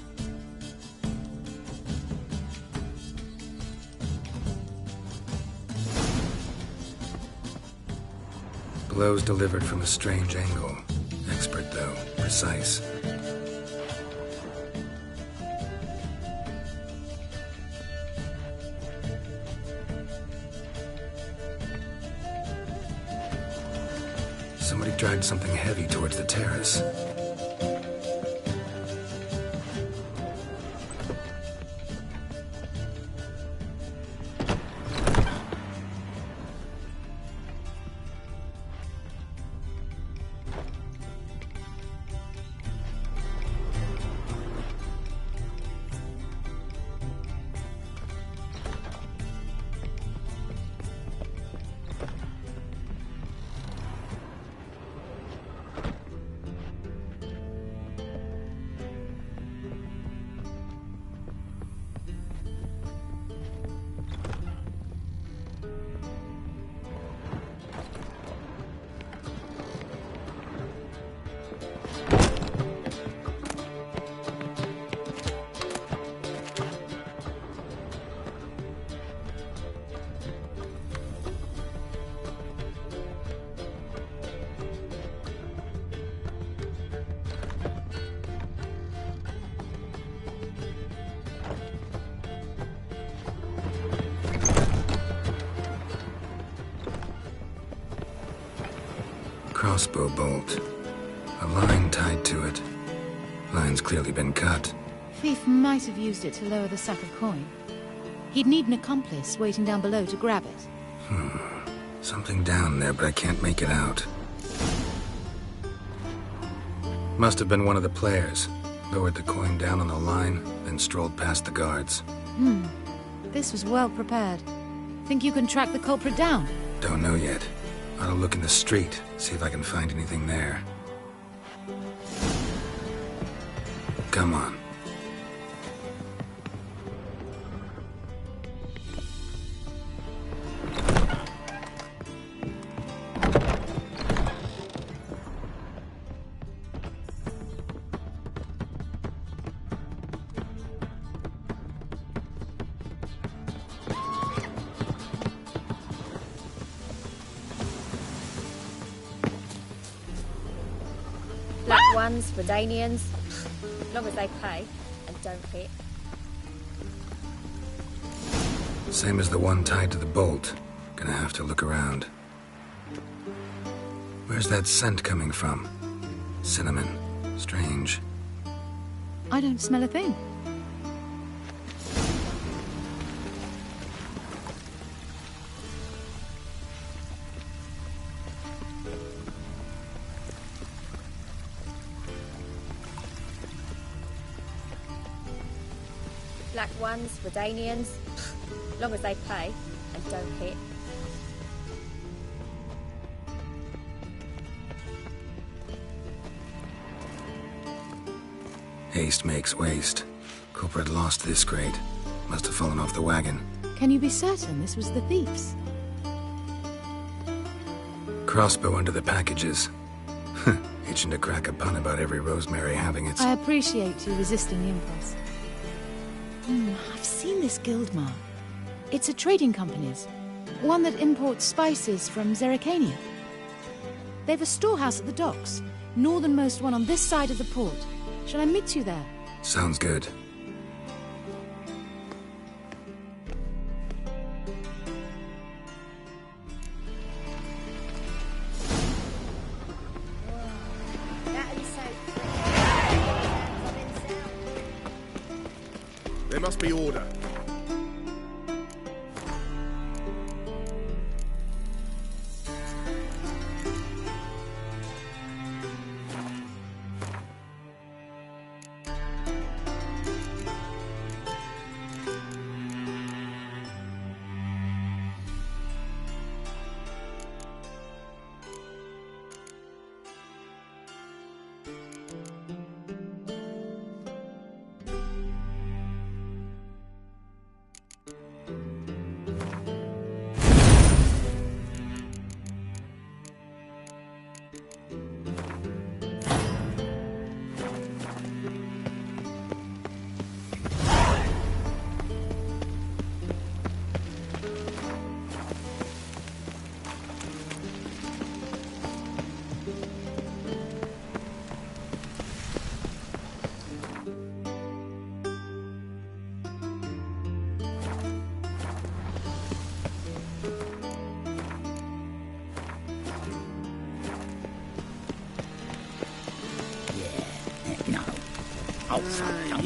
Blows delivered from a strange angle. Expert, though. Precise. Somebody dragged something heavy towards the terrace. Crossbow bolt. A line tied to it. Line's clearly been cut. Thief might have used it to lower the sack of coin. He'd need an accomplice waiting down below to grab it. Something down there, but I can't make it out. Must have been one of the players. Lowered the coin down on the line, then strolled past the guards. This was well prepared. Think you can track the culprit down? Don't know yet. I'll look in the street, see if I can find anything there. Come on. Black ones for Danians, as long as they pay and don't hit. Same as the one tied to the bolt. Gonna have to look around. Where's that scent coming from? Cinnamon. Strange. I don't smell a thing. Black ones for Danians, as long as they pay and don't hit. Haste makes waste. Culprit lost this crate. Must have fallen off the wagon. Can you be certain this was the thief's? Crossbow under the packages. Itching to crack a pun about every rosemary having its... I appreciate you resisting the impulse. I've seen this guild mark. It's a trading company's. One that imports spices from Zerrikania. They've a storehouse at the docks. Northernmost one on this side of the port. Shall I meet you there? Sounds good. There must be order.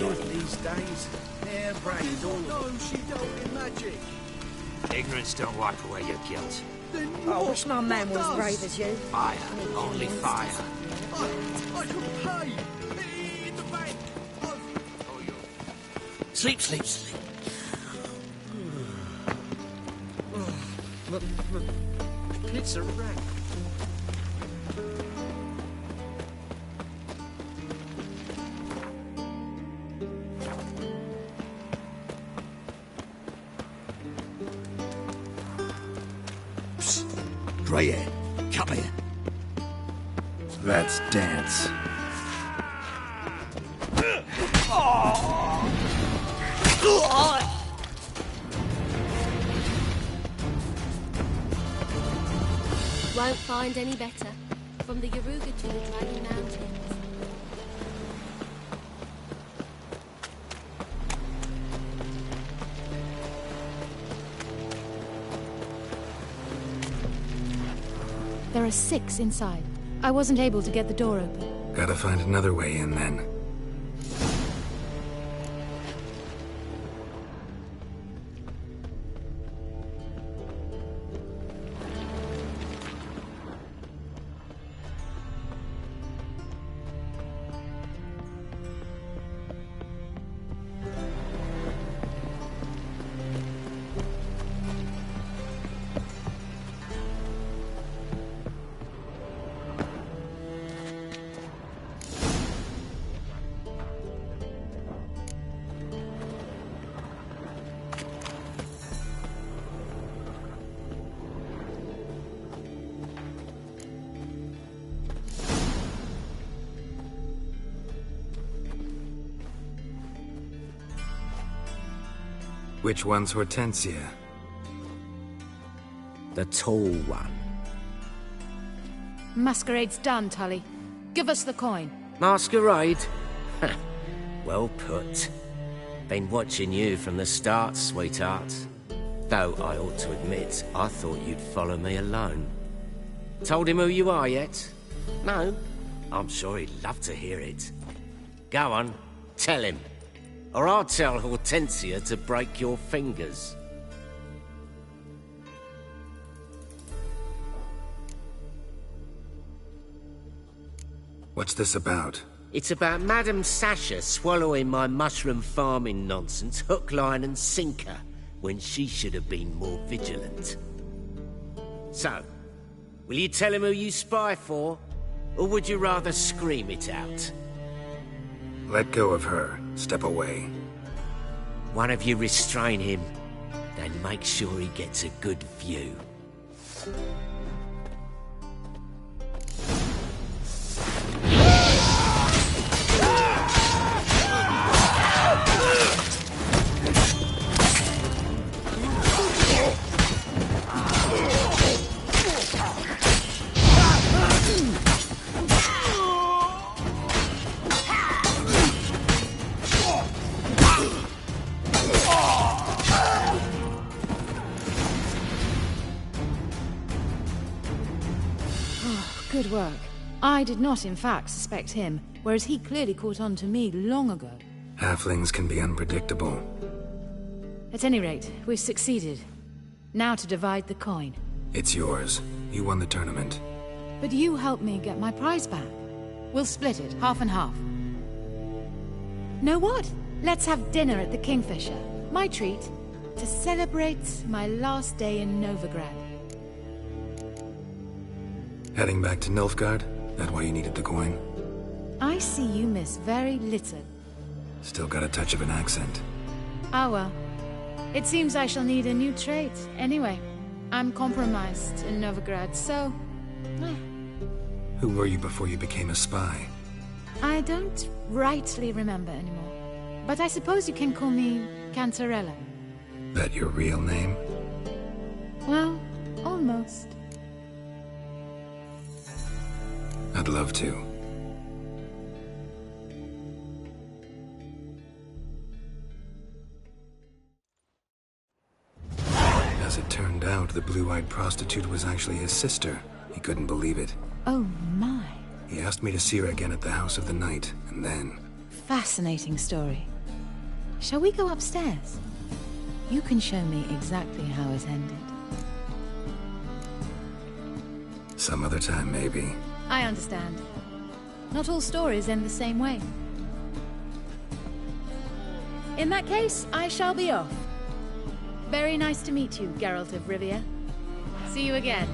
These days, their brains all... No, she don't in magic. Ignorance don't wipe away your guilt. I wish my man was as brave as you. Fire, only fire. I can pay! In the bank! Sleep, sleep, sleep. It's a wreck. Grey hair, come here. Let's dance. Won't find any better. From the Yaruga to the Dragon Mountains. There are 6 inside. I wasn't able to get the door open. Gotta find another way in then. Which one's Hortensia? The tall one. Masquerade's done, Tully. Give us the coin. Masquerade? Well put. Been watching you from the start, sweetheart. Though I ought to admit, I thought you'd follow me alone. Told him who you are yet? No? I'm sure he'd love to hear it. Go on, tell him. Or I'll tell Hortensia to break your fingers. What's this about? It's about Madame Sasha swallowing my mushroom farming nonsense hook, line and sinker when she should have been more vigilant. So, will you tell him who you spy for? Or would you rather scream it out? Let go of her. Step away. One of you restrain him, then make sure he gets a good view. Good work. I did not, in fact, suspect him, whereas he clearly caught on to me long ago. Halflings can be unpredictable. At any rate, we've succeeded. Now to divide the coin. It's yours. You won the tournament. But you helped me get my prize back. We'll split it, half and half. Know what? Let's have dinner at the Kingfisher. My treat. To celebrate my last day in Novigrad. Heading back to Nilfgaard? That why you needed the coin? I see you miss very little. Still got a touch of an accent. Ah well. It seems I shall need a new trait. Anyway, I'm compromised in Novigrad, so... Who were you before you became a spy? I don't rightly remember anymore. But I suppose you can call me Cantarella. That your real name? Well, almost. I'd love to. As it turned out, the blue-eyed prostitute was actually his sister. He couldn't believe it. Oh my. He asked me to see her again at the House of the Night, and then... Fascinating story. Shall we go upstairs? You can show me exactly how it ended. Some other time, maybe. I understand. Not all stories end the same way. In that case, I shall be off. Very nice to meet you, Geralt of Rivia. See you again,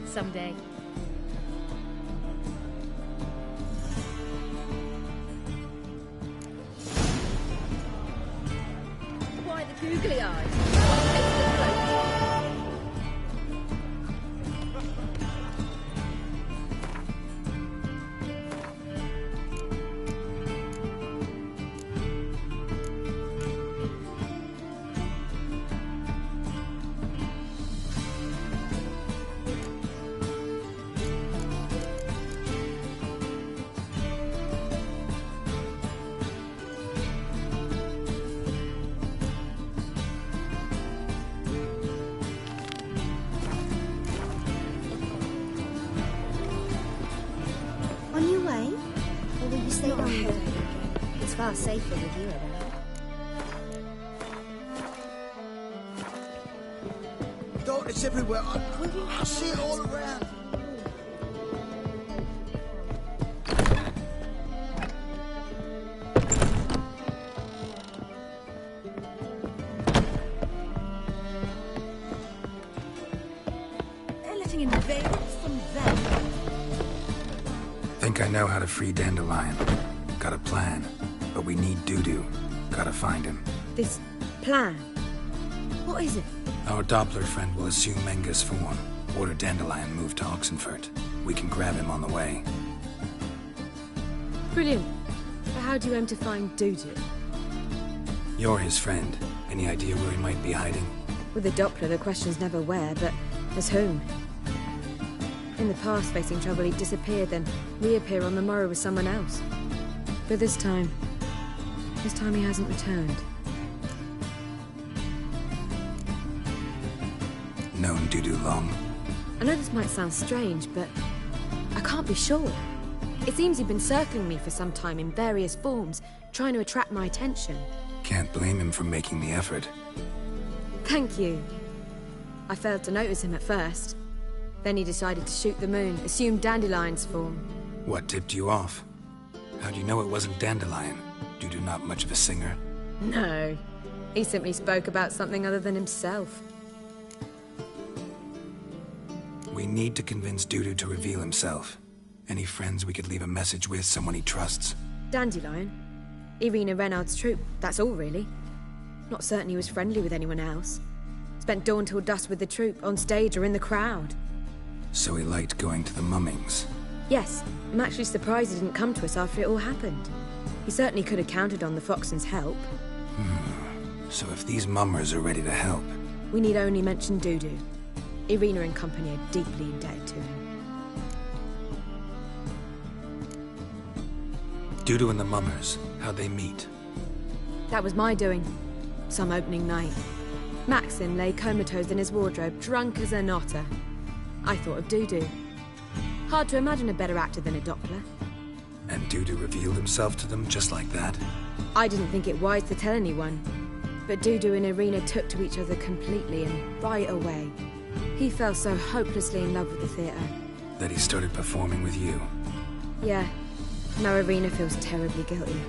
someday. Why the googly eyes? On your way? Or will you stay longer? It's far safer with you around. Darkness everywhere. I see it all around. They're letting in veils from them. Think I know how to free Dandelion. Got a plan. But we need Dudu. Gotta find him. This plan? What is it? Our Doppler friend will assume Menga's form. Order Dandelion moved to Oxenfurt. We can grab him on the way. Brilliant. But how do you aim to find Dudu? You're his friend. Any idea where he might be hiding? With the Doppler, the question's never where, but as whom? In the past, facing trouble, he'd disappear, then reappear on the morrow with someone else. But this time he hasn't returned. Known Dudu long? I know this might sound strange, but I can't be sure. It seems he'd been circling me for some time in various forms, trying to attract my attention. Can't blame him for making the effort. Thank you. I failed to notice him at first. Then he decided to shoot the moon, assumed Dandelion's form. What tipped you off? How'd you know it wasn't Dandelion? Dudu not much of a singer? No. He simply spoke about something other than himself. We need to convince Dudu to reveal himself. Any friends we could leave a message with, someone he trusts? Dandelion? Irina Renard's troupe, that's all really. Not certain he was friendly with anyone else. Spent dawn till dusk with the troupe, on stage or in the crowd. So he liked going to the mummings? Yes, I'm actually surprised he didn't come to us after it all happened. He certainly could have counted on the Foxton's help. So if these mummers are ready to help... We need only mention Dudu. Irina and company are deeply indebted to him. Dudu and the mummers, how'd they meet? That was my doing. Some opening night. Maxim lay comatose in his wardrobe, drunk as an otter. I thought of Dudu. Hard to imagine a better actor than a Doppler. And Dudu revealed himself to them just like that? I didn't think it wise to tell anyone. But Dudu and Irina took to each other completely and right away. He fell so hopelessly in love with the theatre. That he started performing with you? Yeah. Now Irina feels terribly guilty.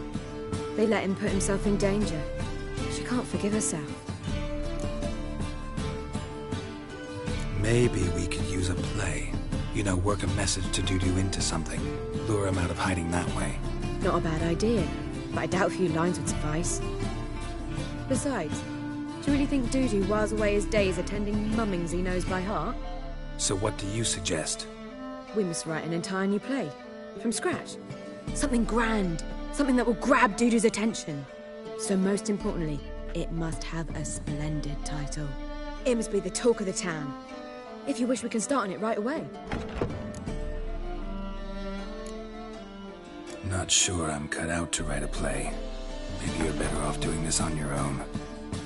They let him put himself in danger. She can't forgive herself. Maybe we could use a play. You know, work a message to Dudu into something. Lure him out of hiding that way. Not a bad idea, but I doubt a few lines would suffice. Besides, do you really think Dudu whiles away his days attending mummings he knows by heart? So what do you suggest? We must write an entire new play. From scratch. Something grand. Something that will grab Dudu's attention. So most importantly, it must have a splendid title. It must be the talk of the town. If you wish, we can start on it right away. Not sure I'm cut out to write a play. Maybe you're better off doing this on your own.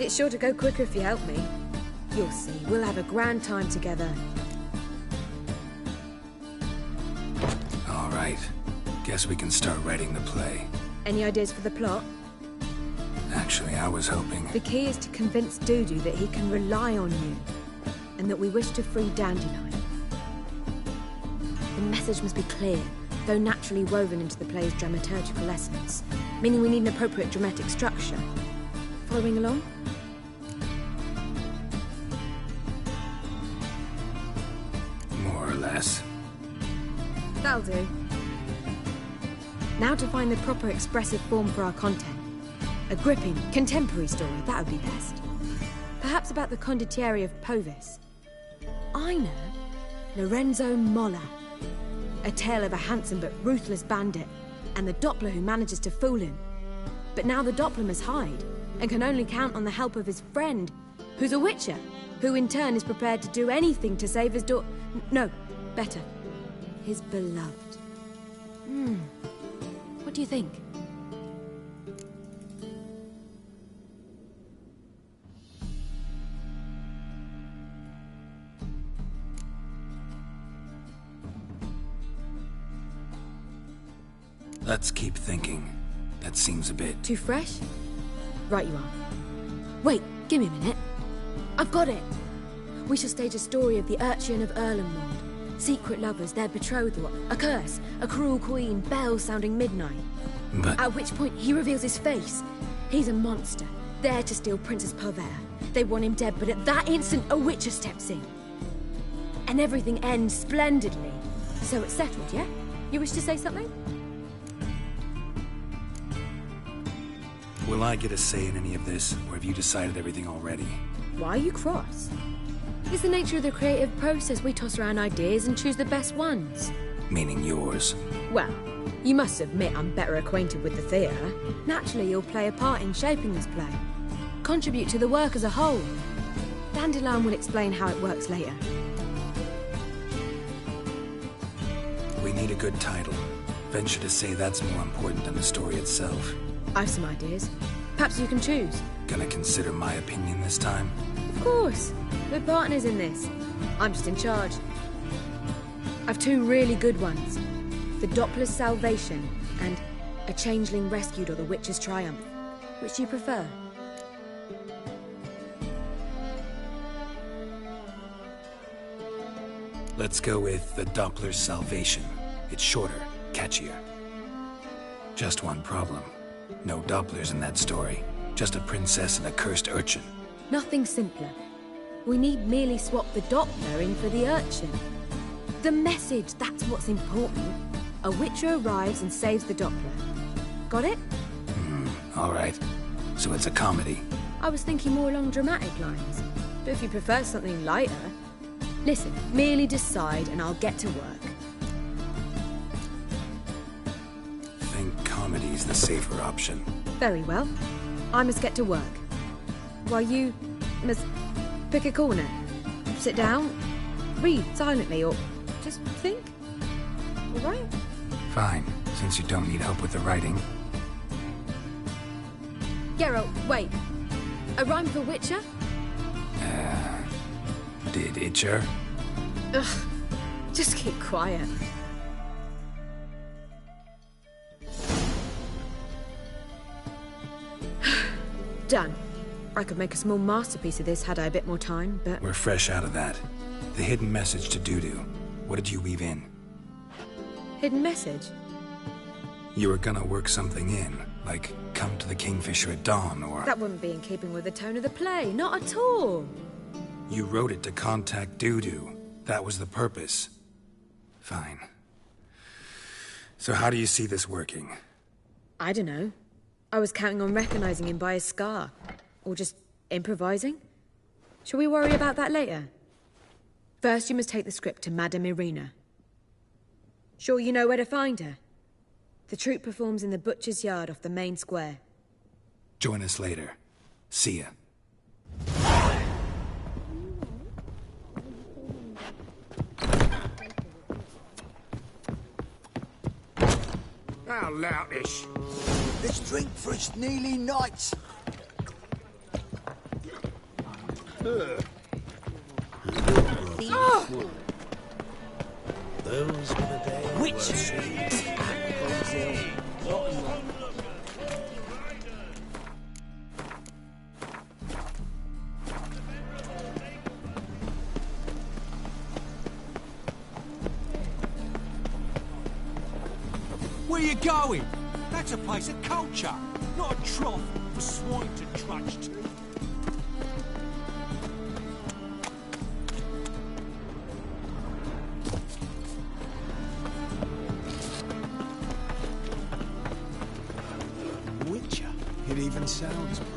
It's sure to go quicker if you help me. You'll see, we'll have a grand time together. All right. Guess we can start writing the play. Any ideas for the plot? Actually, I was hoping... The key is to convince Dudu that he can rely on you, and that we wish to free Dandelion. The message must be clear, though naturally woven into the play's dramaturgical essence, meaning we need an appropriate dramatic structure. Following along? More or less. That'll do. Now to find the proper expressive form for our content. A gripping, contemporary story, that would be best. Perhaps about the condottieri of Povis. I know. Lorenzo Molla. A tale of a handsome but ruthless bandit, and the Doppler who manages to fool him. But now the Doppler must hide, and can only count on the help of his friend, who's a witcher, who in turn is prepared to do anything to save his no, better, his beloved. What do you think? Let's keep thinking. That seems a bit... Too fresh? Right you are. Wait, give me a minute. I've got it! We shall stage a story of the Urchin of Erlenwald. Secret lovers, their betrothal, a curse, a cruel queen, bells sounding midnight. But... At which point he reveals his face. He's a monster, there to steal Princess Pavere. They want him dead, but at that instant a witcher steps in. And everything ends splendidly. So it's settled, yeah? You wish to say something? Will I get a say in any of this, or have you decided everything already? Why are you cross? It's the nature of the creative process. We toss around ideas and choose the best ones. Meaning yours? Well, you must admit I'm better acquainted with the theatre. Naturally, you'll play a part in shaping this play. Contribute to the work as a whole. Dandelion will explain how it works later. We need a good title. Venture to say that's more important than the story itself. I've some ideas. Perhaps you can choose. Gonna consider my opinion this time? Of course. We're partners in this. I'm just in charge. I've two really good ones. The Doppler's Salvation and A Changeling Rescued or the Witch's Triumph. Which do you prefer? Let's go with The Doppler's Salvation. It's shorter, catchier. Just one problem. No Dopplers in that story. Just a princess and a cursed urchin. Nothing simpler. We need merely swap the Doppler in for the urchin. The message, that's what's important. A witcher arrives and saves the Doppler. Got it? All right. So it's a comedy. I was thinking more along dramatic lines. But if you prefer something lighter... Listen, merely decide and I'll get to work. I think comedy's the safer option. Very well. I must get to work. While you must pick a corner. Sit down, read silently, or just think. All right? Fine, since you don't need help with the writing. Geralt, wait. A rhyme for Witcher? Did Itcher? Ugh, just keep quiet. Done. I could make a small masterpiece of this had I a bit more time, but... We're fresh out of that. The hidden message to Dudu. What did you weave in? Hidden message? You were gonna work something in, like come to the Kingfisher at dawn, or... That wouldn't be in keeping with the tone of the play, not at all. You wrote it to contact Dudu. That was the purpose. Fine. So how do you see this working? I don't know. I was counting on recognizing him by his scar. Or just improvising? Shall we worry about that later? First, you must take the script to Madame Irina. Sure you know where to find her? The troupe performs in the butcher's yard off the main square. Join us later. See ya. How loutish. Let's drink for its nearly nights. Oh! Those were the days. Witches! Where you going? That's a place of culture, not a trough for swine to trudge to. Witcher. It even sounds proud.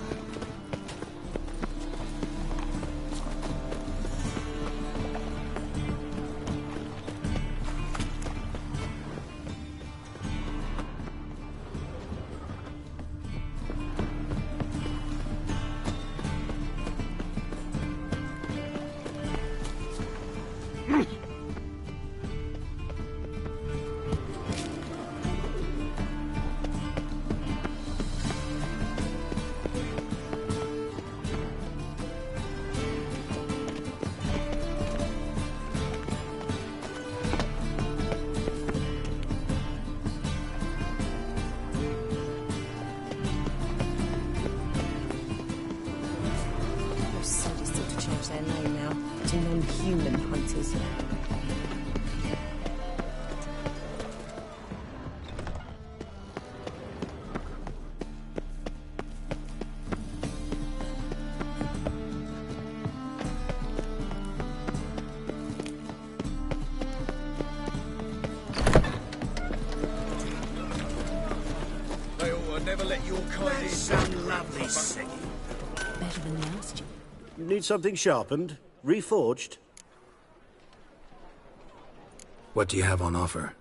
Their name now to non-human hunters. They ought to never let your kind in. Some lovely singing. Better than last year. You need something sharpened? Reforged? What do you have on offer?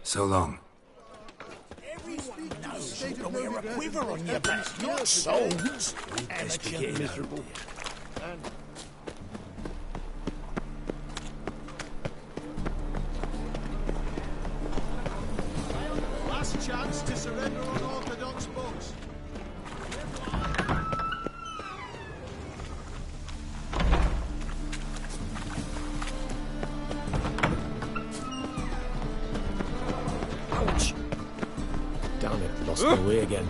So long. Wear a quiver on your back, not souls. Miserable. Last chance to surrender unorthodox books. Ouch! Damn it, lost my way again.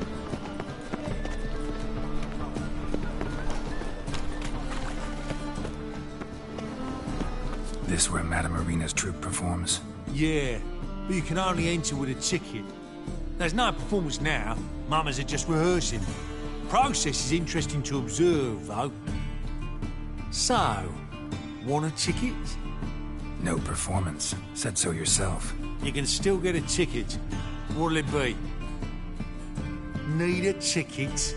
This where Madame Irina's troupe performs? Yeah, but you can only enter with a ticket. There's no performance now. Mamas are just rehearsing. Process is interesting to observe, though. So, want a ticket? No performance. Said so yourself. You can still get a ticket. What'll it be? Need a ticket?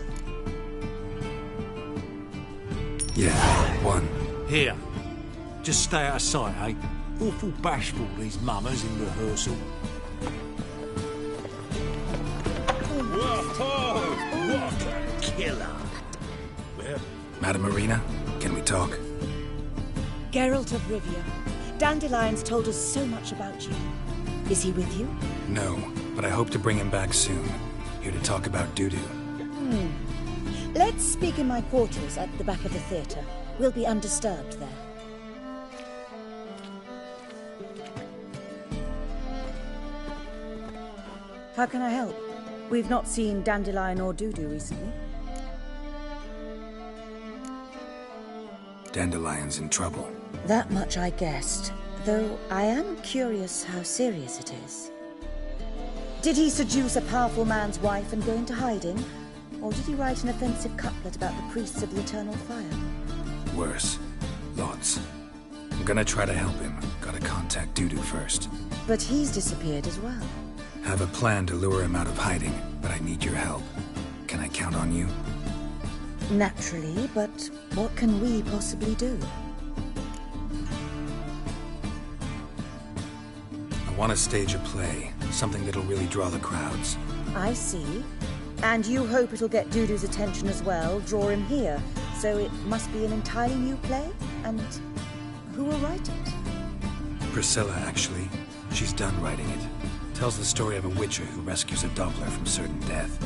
Yeah, one. Here. Just stay out of sight, eh? Awful bashful, these mamas in rehearsal. What a killer! Well, Madam Marina, can we talk? Geralt of Rivia, Dandelion's told us so much about you. Is he with you? No, but I hope to bring him back soon. Here to talk about Dudu. Let's speak in my quarters at the back of the theatre. We'll be undisturbed there. How can I help? We've not seen Dandelion or Dudu recently. Dandelion's in trouble. That much I guessed, though I am curious how serious it is. Did he seduce a powerful man's wife and go into hiding? Or did he write an offensive couplet about the priests of the eternal fire? Worse. Lots. I'm gonna try to help him. Gotta contact Dudu first. But he's disappeared as well. Have a plan to lure him out of hiding, but I need your help. Can I count on you? Naturally, but what can we possibly do? I want to stage a play, something that'll really draw the crowds. I see. And you hope it'll get Dudu's attention as well, draw him here. So it must be an entirely new play? And who will write it? Priscilla, actually. She's done writing it. Tells the story of a witcher who rescues a Doppler from certain death.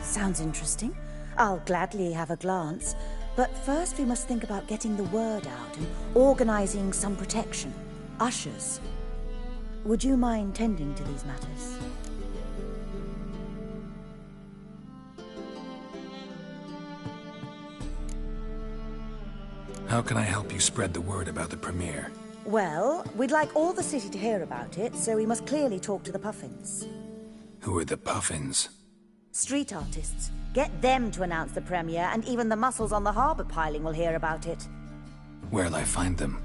Sounds interesting. I'll gladly have a glance. But first we must think about getting the word out and organizing some protection. Ushers. Would you mind tending to these matters? How can I help you spread the word about the premiere? Well, we'd like all the city to hear about it, so we must clearly talk to the Puffins. Who are the Puffins? Street artists. Get them to announce the premiere, and even the muscles on the harbour piling will hear about it. Where'll I find them?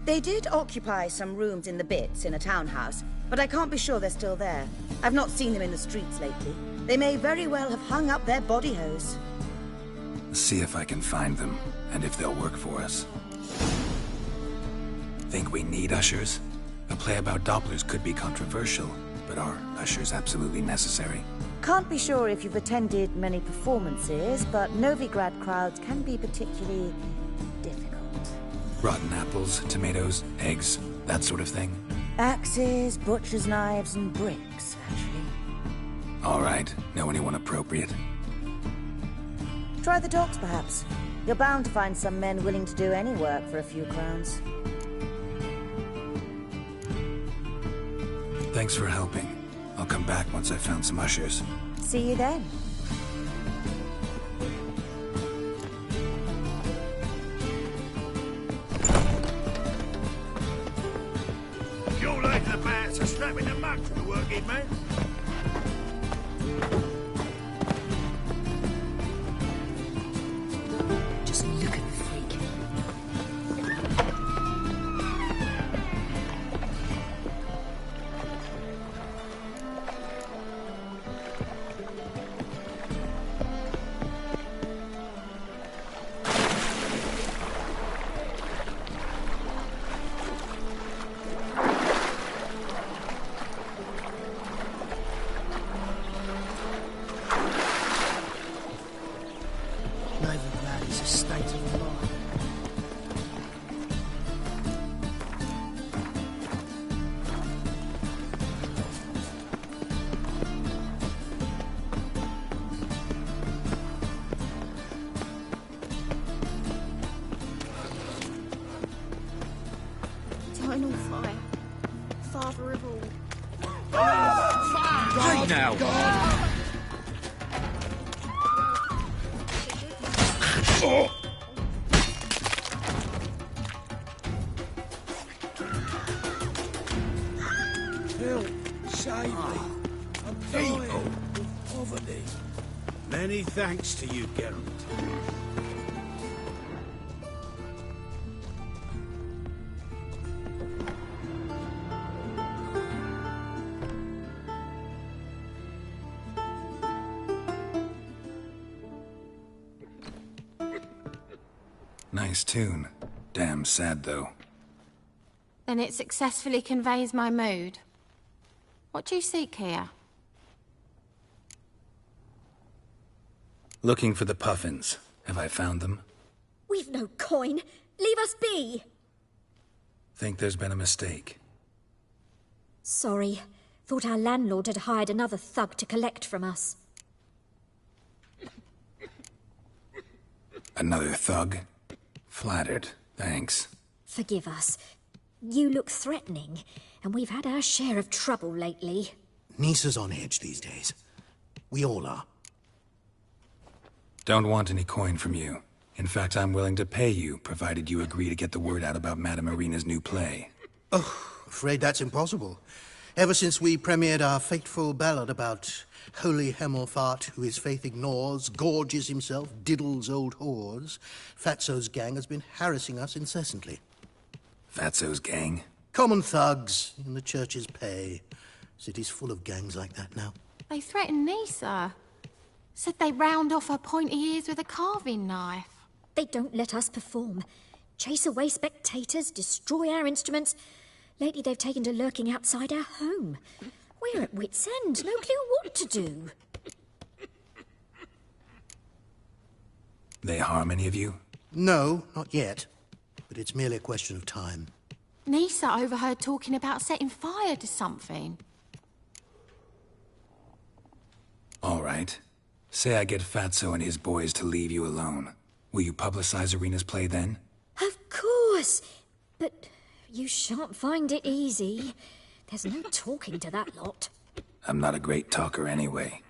They did occupy some rooms in the Bits in a townhouse, but I can't be sure they're still there. I've not seen them in the streets lately. They may very well have hung up their body hose. See if I can find them, and if they'll work for us. Think we need ushers? A play about Dopplers could be controversial, but are ushers absolutely necessary? Can't be sure if you've attended many performances, but Novigrad crowds can be particularly difficult. Rotten apples, tomatoes, eggs, that sort of thing? Axes, butcher's knives, and bricks, actually. All right. Know anyone appropriate? Try the docks, perhaps. You're bound to find some men willing to do any work for a few crowns. Thanks for helping. I'll come back once I've found some ushers. See you then. You're like the man for slapping the mug for the working man. Just look at the freak. Novigrad is a state of mind. Eternal fire. Father of all. Hey now! Save me. I'm people. Poverty. Many thanks to you, Geralt. Nice tune. Damn sad, though. Then it successfully conveys my mood. What do you seek here? Looking for the puffins. Have I found them? We've no coin. Leave us be. Think there's been a mistake. Sorry. Thought our landlord had hired another thug to collect from us. Another thug? Flattered. Thanks. Forgive us. You look threatening, and we've had our share of trouble lately. Nisa's on edge these days. We all are. Don't want any coin from you. In fact, I'm willing to pay you, provided you agree to get the word out about Madame Irina's new play. Oh, afraid that's impossible. Ever since we premiered our fateful ballad about holy Hemelfart, who his faith ignores, gorges himself, diddles old whores, Fatso's gang has been harassing us incessantly. Fatso's gang? Common thugs in the church's pay. City's full of gangs like that now. They threatened Nisa. Said they round off her pointy ears with a carving knife. They don't let us perform. Chase away spectators, destroy our instruments. Lately they've taken to lurking outside our home. We're at wit's end, no clue what to do. They harm any of you? No, not yet. But it's merely a question of time. Nisa overheard talking about setting fire to something. All right. Say I get Fatso and his boys to leave you alone. Will you publicize Irina's play then? Of course! But you shan't find it easy. There's no talking to that lot. I'm not a great talker anyway.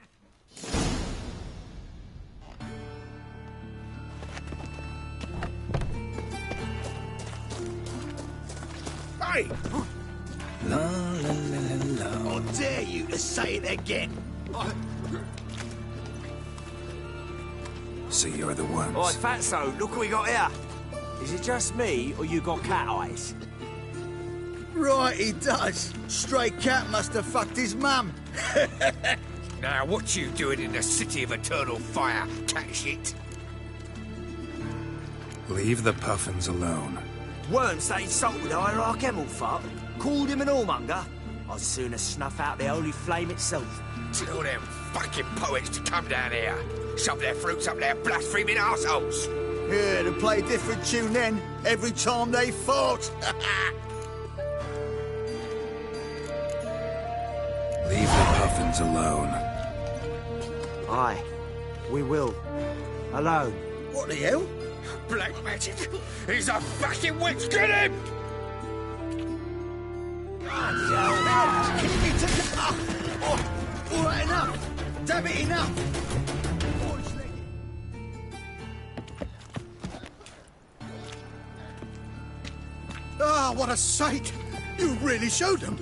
Hey! La la la la. I dare you to say it again. So you're the ones. Oi, Fatso, look what we got here. Is it just me, or you got cat eyes? Right, he does. Stray cat must have fucked his mum. Now, what you doing in the city of eternal fire, cat shit? Leave the puffins alone. Worms that insulted Hierarch Hemelfart, called him an whoremonger. I'd sooner snuff out the holy flame itself. Tell them fucking poets to come down here. Shove their fruits up their blaspheming arseholes. Yeah, to play a different tune then, every time they fought. Leave the puffins alone. Aye, we will. Alone. What the hell? Black magic! He's a fucking witch! Get him! All right, enough! Damn it, enough! Ah, what a sight! You really showed them.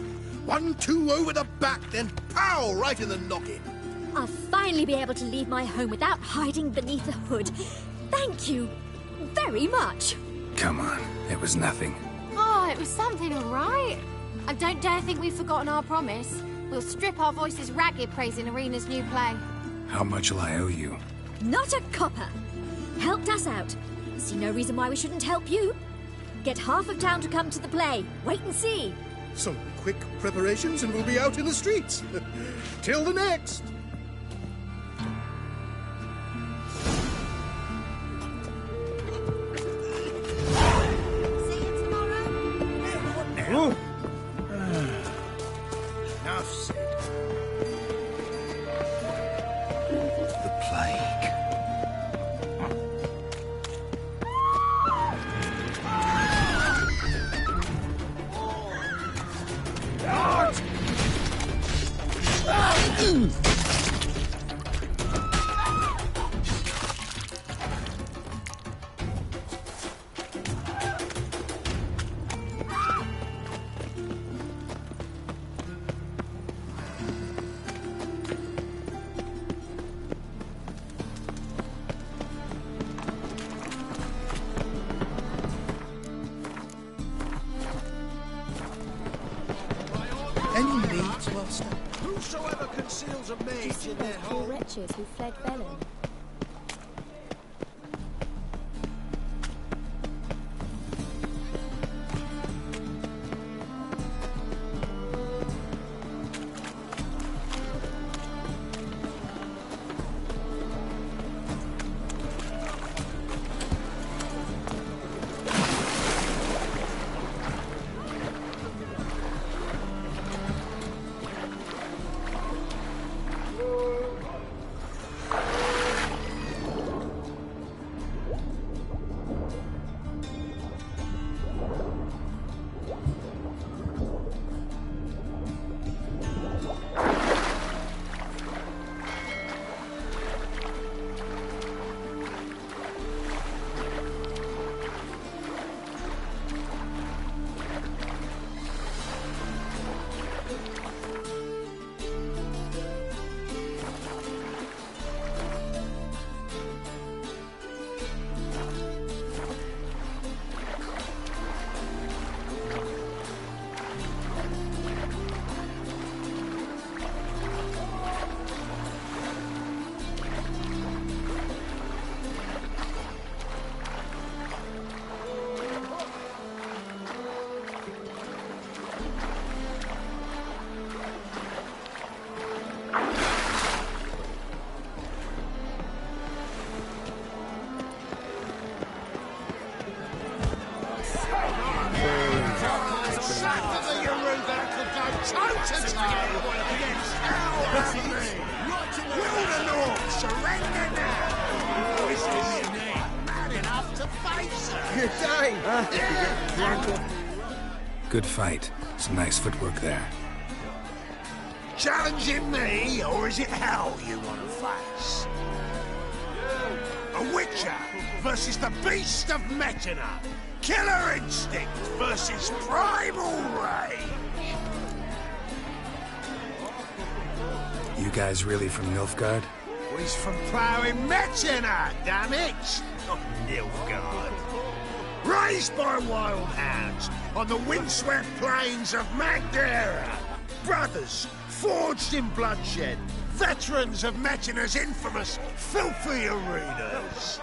1-2 over the back, then pow! Right in the noggin. I'll finally be able to leave my home without hiding beneath a hood. Thank you very much. Come on, it was nothing. Oh, it was something, all right. I don't dare think we've forgotten our promise. We'll strip our voices ragged praising Irina's new play. How much will I owe you? Not a copper. Helped us out. See no reason why we shouldn't help you. Get half of town to come to the play. Wait and see. Some quick preparations and we'll be out in the streets. Till the next. Oh. Enough said. The plague. master. Whosoever conceals a mage in their Poor home... wretches who fled Velen. Good fight. Some nice footwork there. Challenging me, or is it hell you want to face? A Witcher versus the Beast of Metina. Killer instinct versus primal rage. You guys really from Nilfgaard? He's from ploughing Metina, damn it! Not Nilfgaard. Raised by wild hounds on the windswept plains of Magdera. Brothers forged in bloodshed. Veterans of Metina's infamous filthy arenas.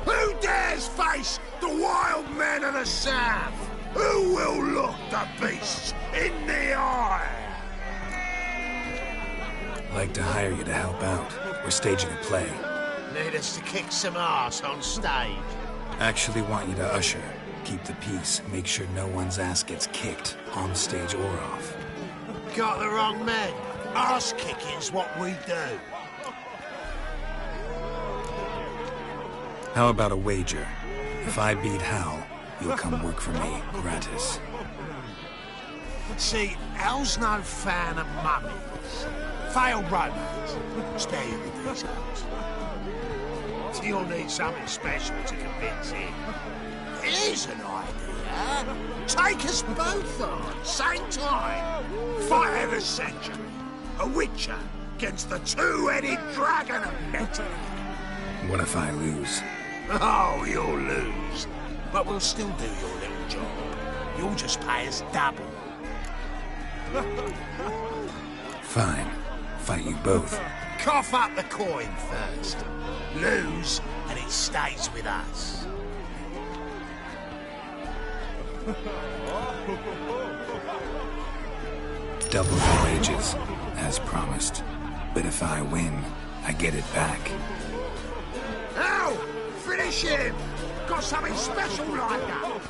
Who dares face the wild men of the south? Who will look the beasts in the eye? Like to hire you to help out. We're staging a play. Need us to kick some ass on stage. Actually want you to usher. Keep the peace. Make sure no one's ass gets kicked, on stage or off. Got the wrong men. Ass kicking's what we do. How about a wager? If I beat Hal, you'll come work for me, gratis. See, Hal's no fan of mummies. Failed romance. Spare you the details. You'll need something special to convince him. Here's an idea. Take us both on, same time. Fight of the century. A Witcher against the two-headed dragon of metal. What if I lose? Oh, you'll lose. But we'll still do your little job. You'll just pay us double. Fine. Fight you both. Cough up the coin first. Lose, and it stays with us. Double the wages, as promised. But if I win, I get it back. Now, finish him! Got something special lined up.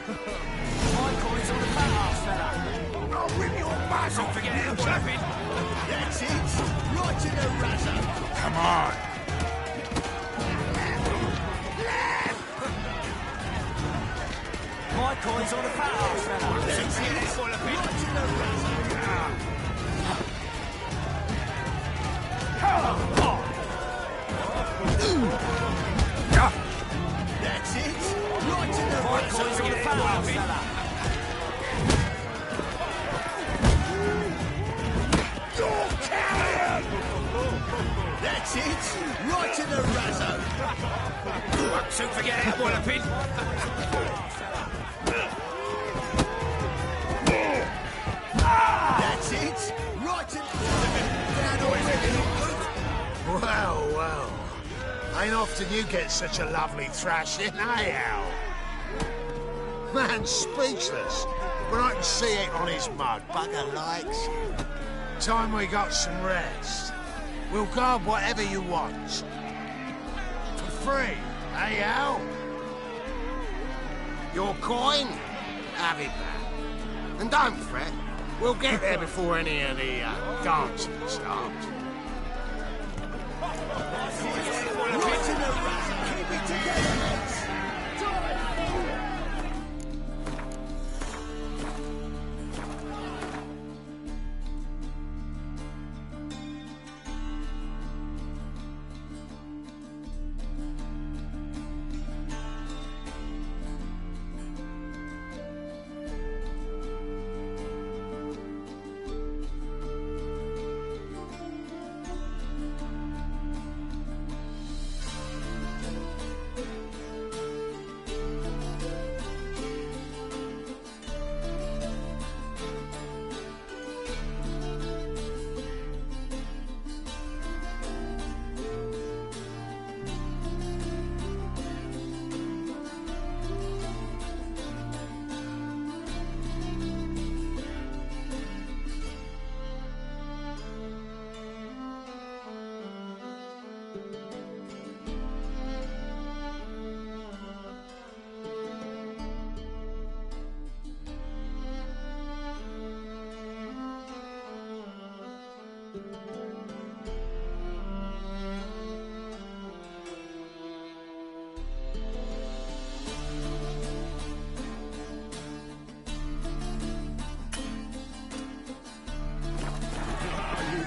My coin's on the fat ass, fella. I'll rip your back off. Forget it, weapon. That's it. Right in the razor. Come on. My coin's on the fat ass, fella. That's it. Right in the razor. That's it. Right in the razor. My coin's on the fat ass, fella. That's it! Right in the razzo! Won't soon forget it, Wallopin! Well, well. Ain't often you get such a lovely thrashing, eh, Al? Man's speechless, but I can see it on his mug. Bugger likes it. Time we got some rest. We'll guard whatever you want. For free, eh, Al? Your coin? Have it back. And don't fret. We'll get there before any of the dancing starts. Keep it together!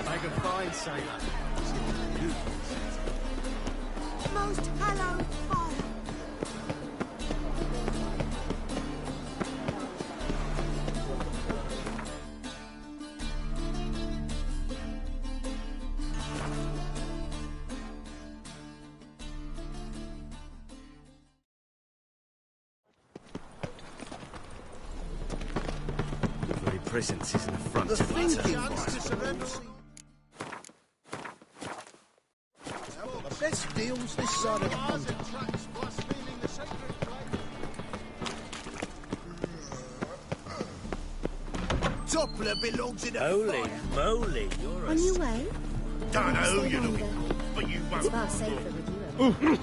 Make a fine sailor. Most hallowed fire. Your very presence is an affront The to me. thinking The best deals this side of the pond. Doppler belongs in a Holy fire. moly, you're On your way? Don't know who Stay you're looking longer. for, but you It's won't. far safer with you.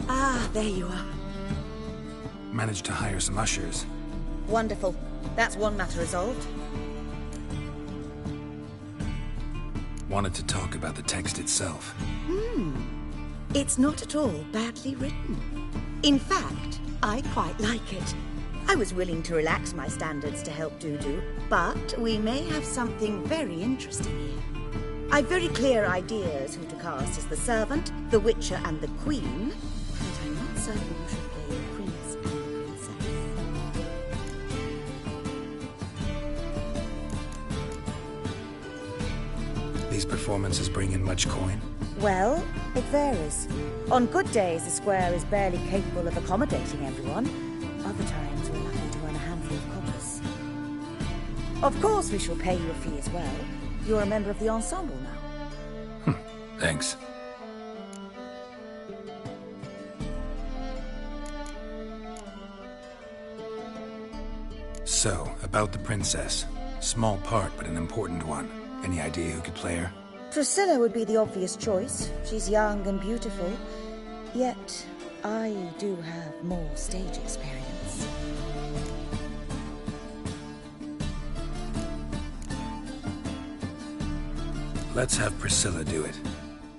Ah, there you are. Managed to hire some ushers. Wonderful. That's one matter resolved. Wanted to talk about the text itself. It's not at all badly written. In fact, I quite like it. I was willing to relax my standards to help Dudu, but we may have something very interesting here. I've very clear ideas who to cast as the servant, the witcher, and the queen, but I'm not certain who should play the prince and the princess. These performances bring in much coin? Well, it varies. On good days, the square is barely capable of accommodating everyone. Other times, we're lucky to earn a handful of coppers. Of course, we shall pay you a fee as well. You're a member of the ensemble now. Thanks. So, about the princess. Small part, but an important one. Any idea who could play her? Priscilla would be the obvious choice. She's young and beautiful. Yet, I do have more stage experience. Let's have Priscilla do it.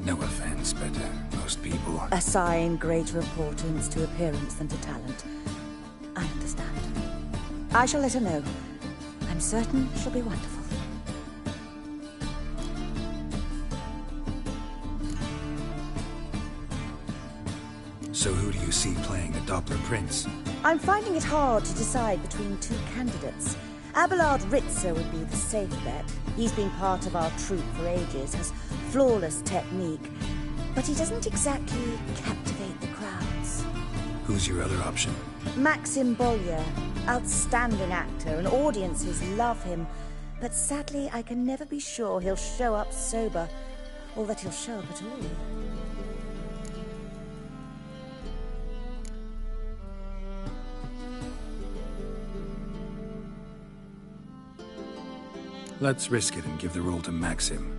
No offense, but most people... Assign greater importance to appearance than to talent. I understand. I shall let her know. I'm certain she'll be wonderful. So who do you see playing the Doppler Prince? I'm finding it hard to decide between two candidates. Abelard Ritzer would be the safe bet. He's been part of our troupe for ages, has flawless technique. but he doesn't exactly captivate the crowds. Who's your other option? Maxim Bollier, outstanding actor, and audiences love him. But sadly, I can never be sure he'll show up sober, or that he'll show up at all. Let's risk it and give the role to Maxim.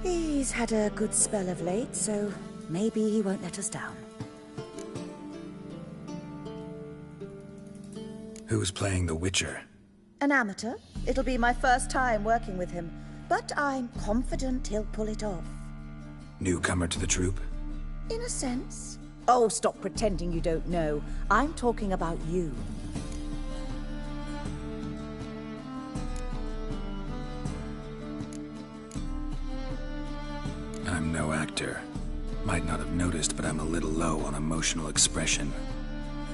He's had a good spell of late, so maybe he won't let us down. Who's playing the Witcher? An amateur. It'll be my first time working with him, but I'm confident he'll pull it off. Newcomer to the troupe? In a sense. Oh, stop pretending you don't know. I'm talking about you. I'm no actor. Might not have noticed, but I'm a little low on emotional expression.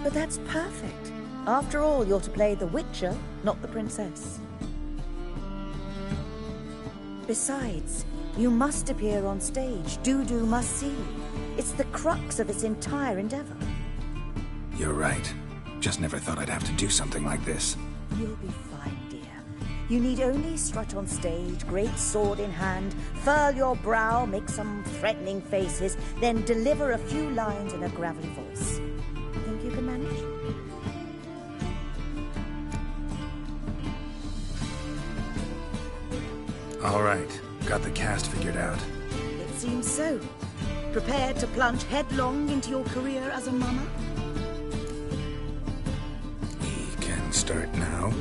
But that's perfect. After all, you're to play the Witcher, not the princess. Besides, you must appear on stage. Dudu must see you. It's the crux of its entire endeavor. You're right. Just never thought I'd have to do something like this. You'll be fine, dear. You need only strut on stage, great sword in hand, furl your brow, make some threatening faces, then deliver a few lines in a gravelly voice. Think you can manage? All right. Got the cast figured out. It seems so. Prepared to plunge headlong into your career as a mama? We can start now.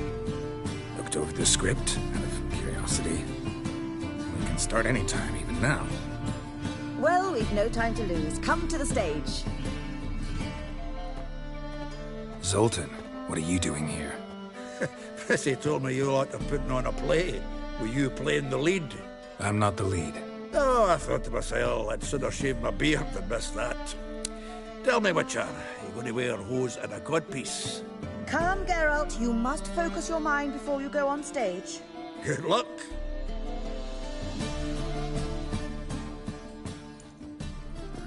Looked over the script out of curiosity. We can start anytime, even now. Well, we've no time to lose. Come to the stage. Zoltan, what are you doing here? Prissy told me you ought to putting on a play. Were you playing the lead? I'm not the lead. Oh, I thought to myself, I'd sooner shave my beard than miss that. Tell me, Witcher, you going to wear hose and a codpiece? Calm, Geralt. You must focus your mind before you go on stage. Good luck.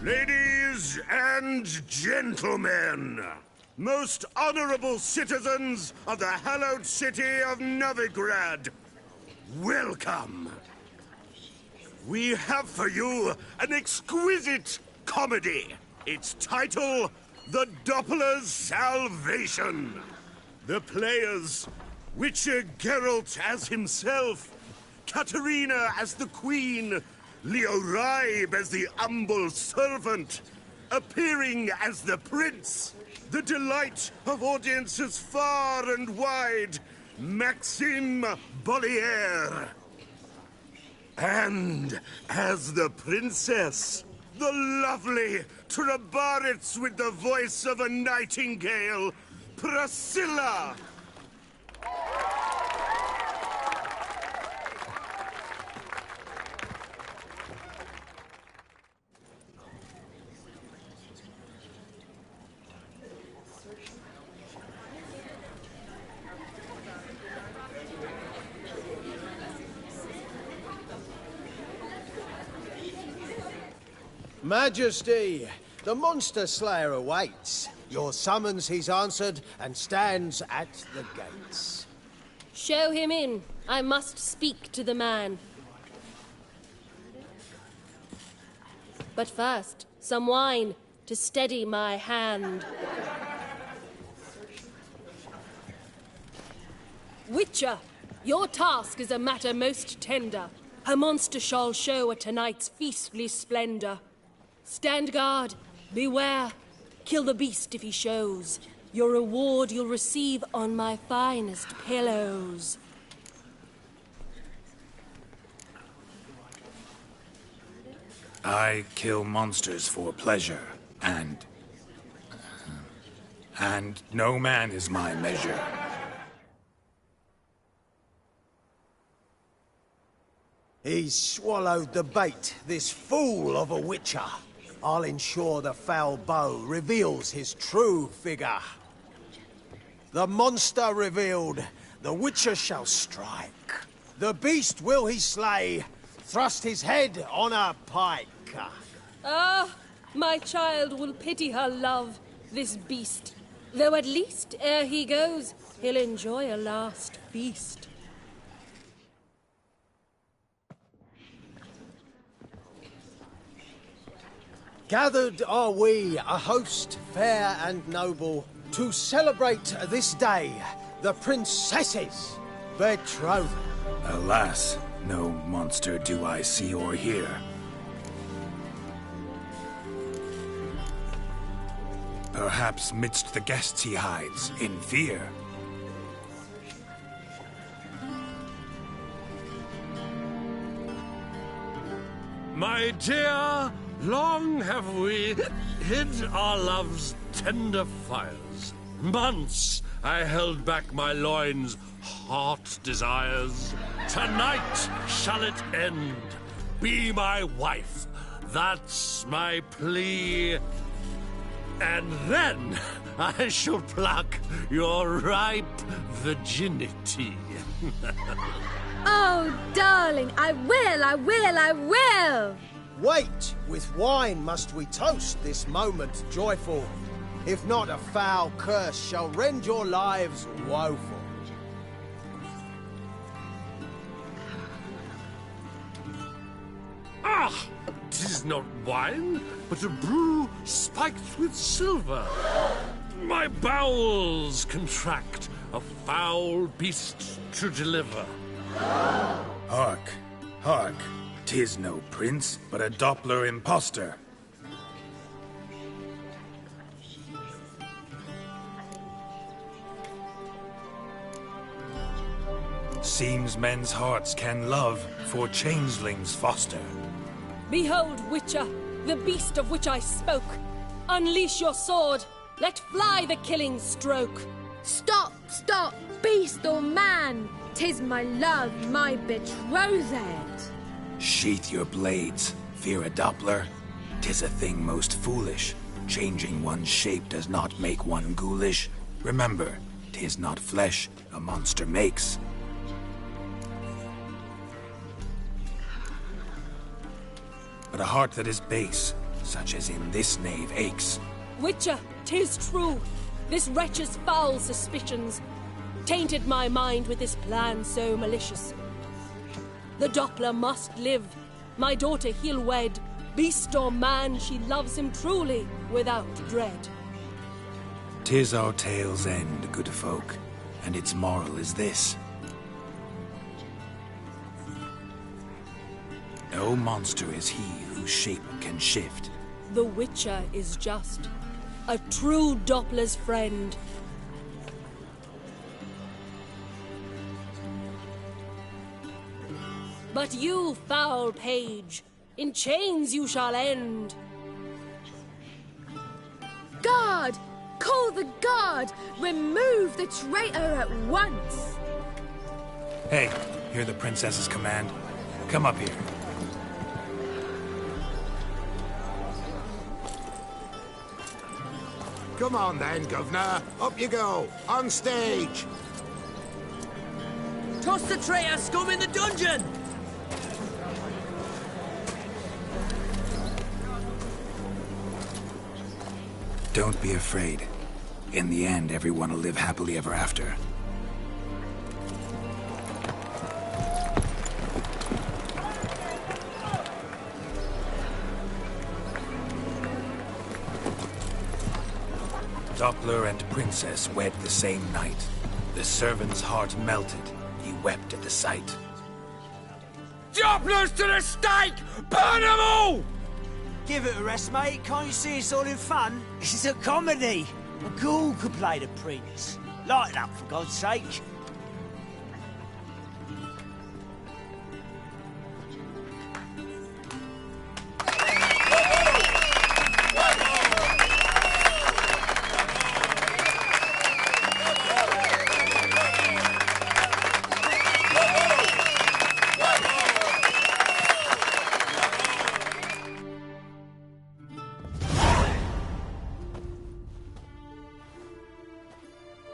Ladies and gentlemen, most honorable citizens of the hallowed city of Novigrad, welcome. We have for you an exquisite comedy. Its title, The Doppler's Salvation. The players, Witcher Geralt as himself, Katerina as the Queen, Leo Raib as the humble servant, appearing as the Prince, the delight of audiences far and wide, Maxim Bollier. And as the Princess, the lovely Trabaritz with the voice of a nightingale, Priscilla. Majesty, the monster slayer awaits. Your summons he's answered and stands at the gates. Show him in. I must speak to the man. But first, some wine to steady my hand. Witcher, your task is a matter most tender. A monster shall show at tonight's feastly splendor. Stand guard, beware, kill the beast if he shows. Your reward you'll receive on my finest pillows. I kill monsters for pleasure, and no man is my measure. He's swallowed the bait, this fool of a Witcher. I'll ensure the foul bow reveals his true figure. The monster revealed, the Witcher shall strike. The beast will he slay, thrust his head on a pike. Ah, my child will pity her love, this beast. Though at least, ere he goes, he'll enjoy a last feast. Gathered are we, a host fair and noble, to celebrate this day, the princess's betrothal. Alas, no monster do I see or hear. Perhaps midst the guests he hides, in fear. My dear, long have we hid our love's tender fires. Months I held back my loins' heart desires. Tonight shall it end. Be my wife. That's my plea. And then I shall pluck your ripe virginity. Oh, darling, I will! Wait, with wine must we toast this moment joyful. If not, a foul curse shall rend your lives woeful. Ah! 'Tis not wine, but a brew spiked with silver. My bowels contract, a foul beast to deliver. Hark, hark. 'Tis no prince, but a Doppler impostor. Seems men's hearts can love, for changelings foster. Behold, Witcher, the beast of which I spoke. Unleash your sword. Let fly the killing stroke. Stop, stop, beast or man! 'Tis my love, my betrothed. Sheath your blades, fear a Doppler. 'Tis a thing most foolish. Changing one's shape does not make one ghoulish. Remember, 'tis not flesh a monster makes. But a heart that is base, such as in this knave aches. Witcher, 'tis true. This wretch's foul suspicions tainted my mind with this plan so malicious. The Doppler must live. My daughter he'll wed. Beast or man, she loves him truly, without dread. 'Tis our tale's end, good folk, and its moral is this. No monster is he whose shape can shift. The Witcher is just a true Doppler's friend. But you, foul page, in chains you shall end. Guard! Call the guard! Remove the traitor at once! Hey, hear the princess's command? Come up here. Come on then, Governor. Up you go. On stage. Toss the traitor scum in the dungeon! Don't be afraid. In the end, everyone will live happily ever after. Doppler and princess wed the same night. The servant's heart melted. He wept at the sight. Dopplers to the stake! Burn them all! Give it a rest, mate. Can't you see it's all in fun? It's a comedy. A ghoul could play the prince. Lighten up, for God's sake.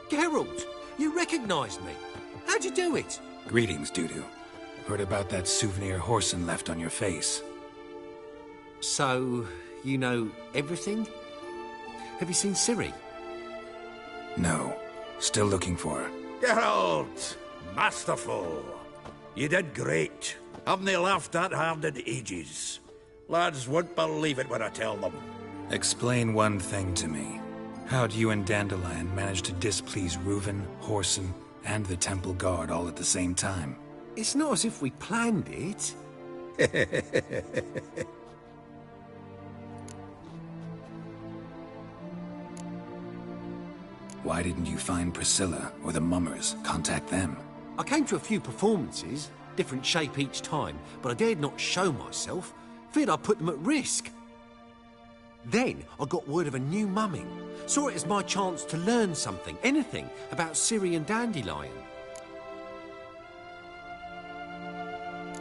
Geralt, you recognized me. How'd you do it? Greetings, Dudu. Heard about that souvenir Whoreson left on your face. So, you know everything? Have you seen Ciri? No. Still looking for her. Geralt! Masterful! You did great. Haven't they laughed that hard in ages? Lads won't believe it when I tell them. Explain one thing to me. How'd you and Dandelion manage to displease Reuven, Whoreson, and the Temple Guard all at the same time? It's not as if we planned it. Why didn't you find Priscilla or the Mummers? Contact them. I came to a few performances, different shape each time, but I dared not show myself. Feared I'd put them at risk. Then I got word of a new mumming. Saw it as my chance to learn something, anything, about Ciri and Dandelion.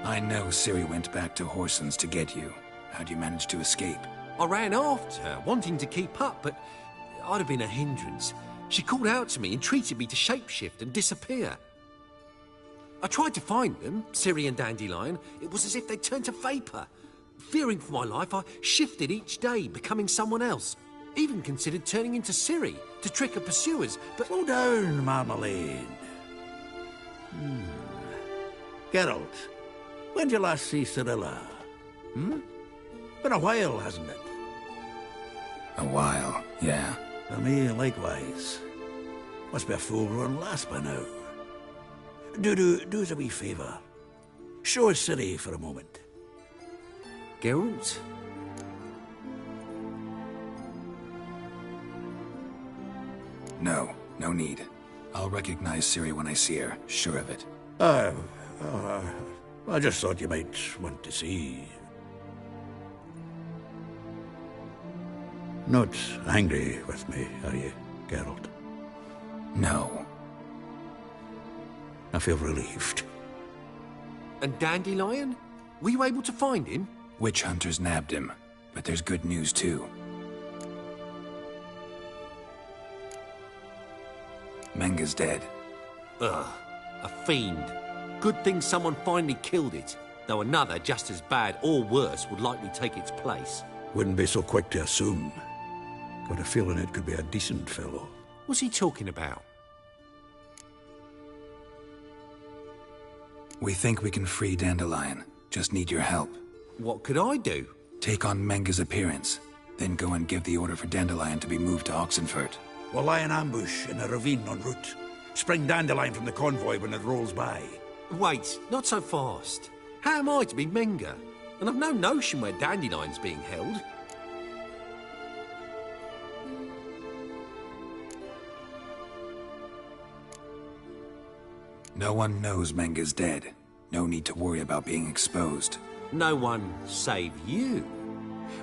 I know Ciri went back to Whoreson's to get you. How'd you manage to escape? I ran after her, wanting to keep up, but I'd have been a hindrance. She called out to me, entreated me to shapeshift and disappear. I tried to find them, Ciri and Dandelion. It was as if they'd turned to vapour. Fearing for my life, I shifted each day, becoming someone else. Even considered turning into Ciri to trick her pursuers, but... Slow down, Marmalade. Geralt, when did you last see Cirilla? Been a while, hasn't it? A while, yeah. For me, likewise. Must be a full-grown lass by now. Do us a wee favour. Show us Ciri for a moment. Geralt? No, no need. I'll recognize Ciri when I see her, sure of it. I just thought you might want to see. Not angry with me, are you, Geralt? No. I feel relieved. And Dandelion? Were you able to find him? Witch hunters nabbed him, but there's good news too. Menga's dead. Ugh, a fiend. Good thing someone finally killed it, though another just as bad or worse would likely take its place. Wouldn't be so quick to assume. Got a feeling it could be a decent fellow. What's he talking about? We think we can free Dandelion. Just need your help. What could I do? Take on Menga's appearance, then go and give the order for Dandelion to be moved to Oxenfurt. We'll lie in ambush in a ravine en route. Spring Dandelion from the convoy when it rolls by. Wait, not so fast. How am I to be Menga? And I've no notion where Dandelion's being held. No one knows Menga's dead. No need to worry about being exposed. No one save you.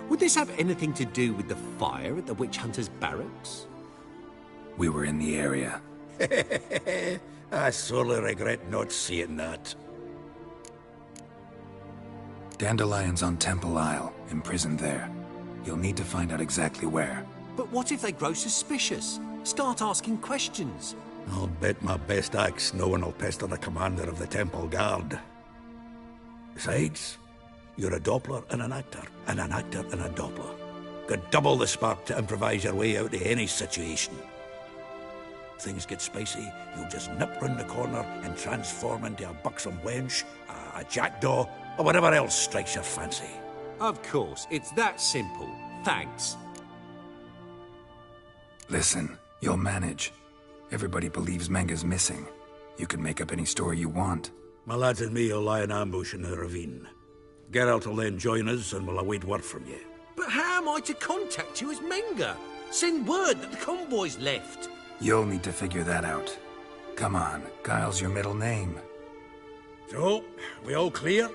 Would this have anything to do with the fire at the witch hunters' barracks? We were in the area. I sorely regret not seeing that. Dandelion's on Temple Isle, imprisoned there. You'll need to find out exactly where. But what if they grow suspicious? Start asking questions? I'll bet my best axe no one will pester the commander of the Temple Guard. Besides, you're a Doppler and an actor and a Doppler. Got double the spark to improvise your way out of any situation. If things get spicy, you'll just nip round the corner and transform into a buxom wench, a jackdaw, or whatever else strikes your fancy. Of course, it's that simple. Thanks. Listen, you'll manage. Everybody believes Menga's missing. You can make up any story you want. My lads and me will lie in ambush in the ravine. Geralt will then join us and we'll await word from you. But how am I to contact you as Menga? Send word that the convoy's left. You'll need to figure that out. Come on, Guile's your middle name. So, we all clear?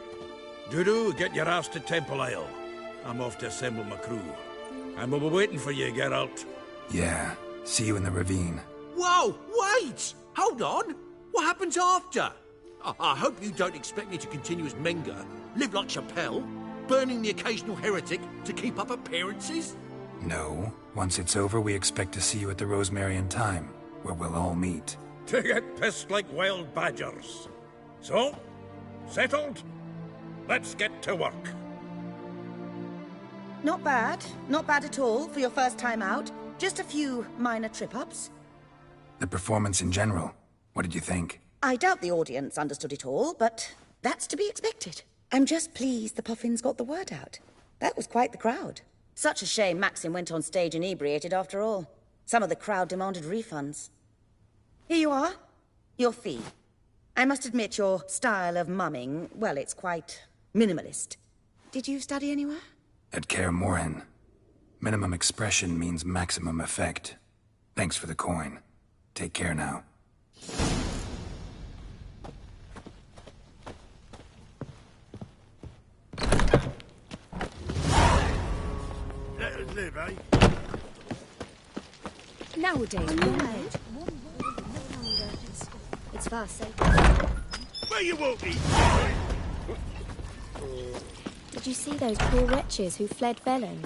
Dudu, get your ass to Temple Isle. I'm off to assemble my crew. And we'll be waiting for you, Geralt. Yeah, see you in the ravine. Whoa, wait! Hold on! What happens after? I hope you don't expect me to continue as Menga, live like Chappelle, burning the occasional heretic to keep up appearances? No. Once it's over, we expect to see you at the Rosemary in Time, where we'll all meet. To get pissed like wild badgers. So, settled? Let's get to work. Not bad. Not bad at all for your first time out. Just a few minor trip-ups. The performance in general, what did you think? I doubt the audience understood it all, but that's to be expected. I'm just pleased the Puffins got the word out. That was quite the crowd. Such a shame Maxim went on stage inebriated after all. Some of the crowd demanded refunds. Here you are. Your fee. I must admit your style of mumming, well, it's quite minimalist. Did you study anywhere? At Kaer Morhen. Minimum expression means maximum effect. Thanks for the coin. Take care now. Let us live, eh? Nowadays, it's far safer. Where you walking? Did you see those poor wretches who fled Velen?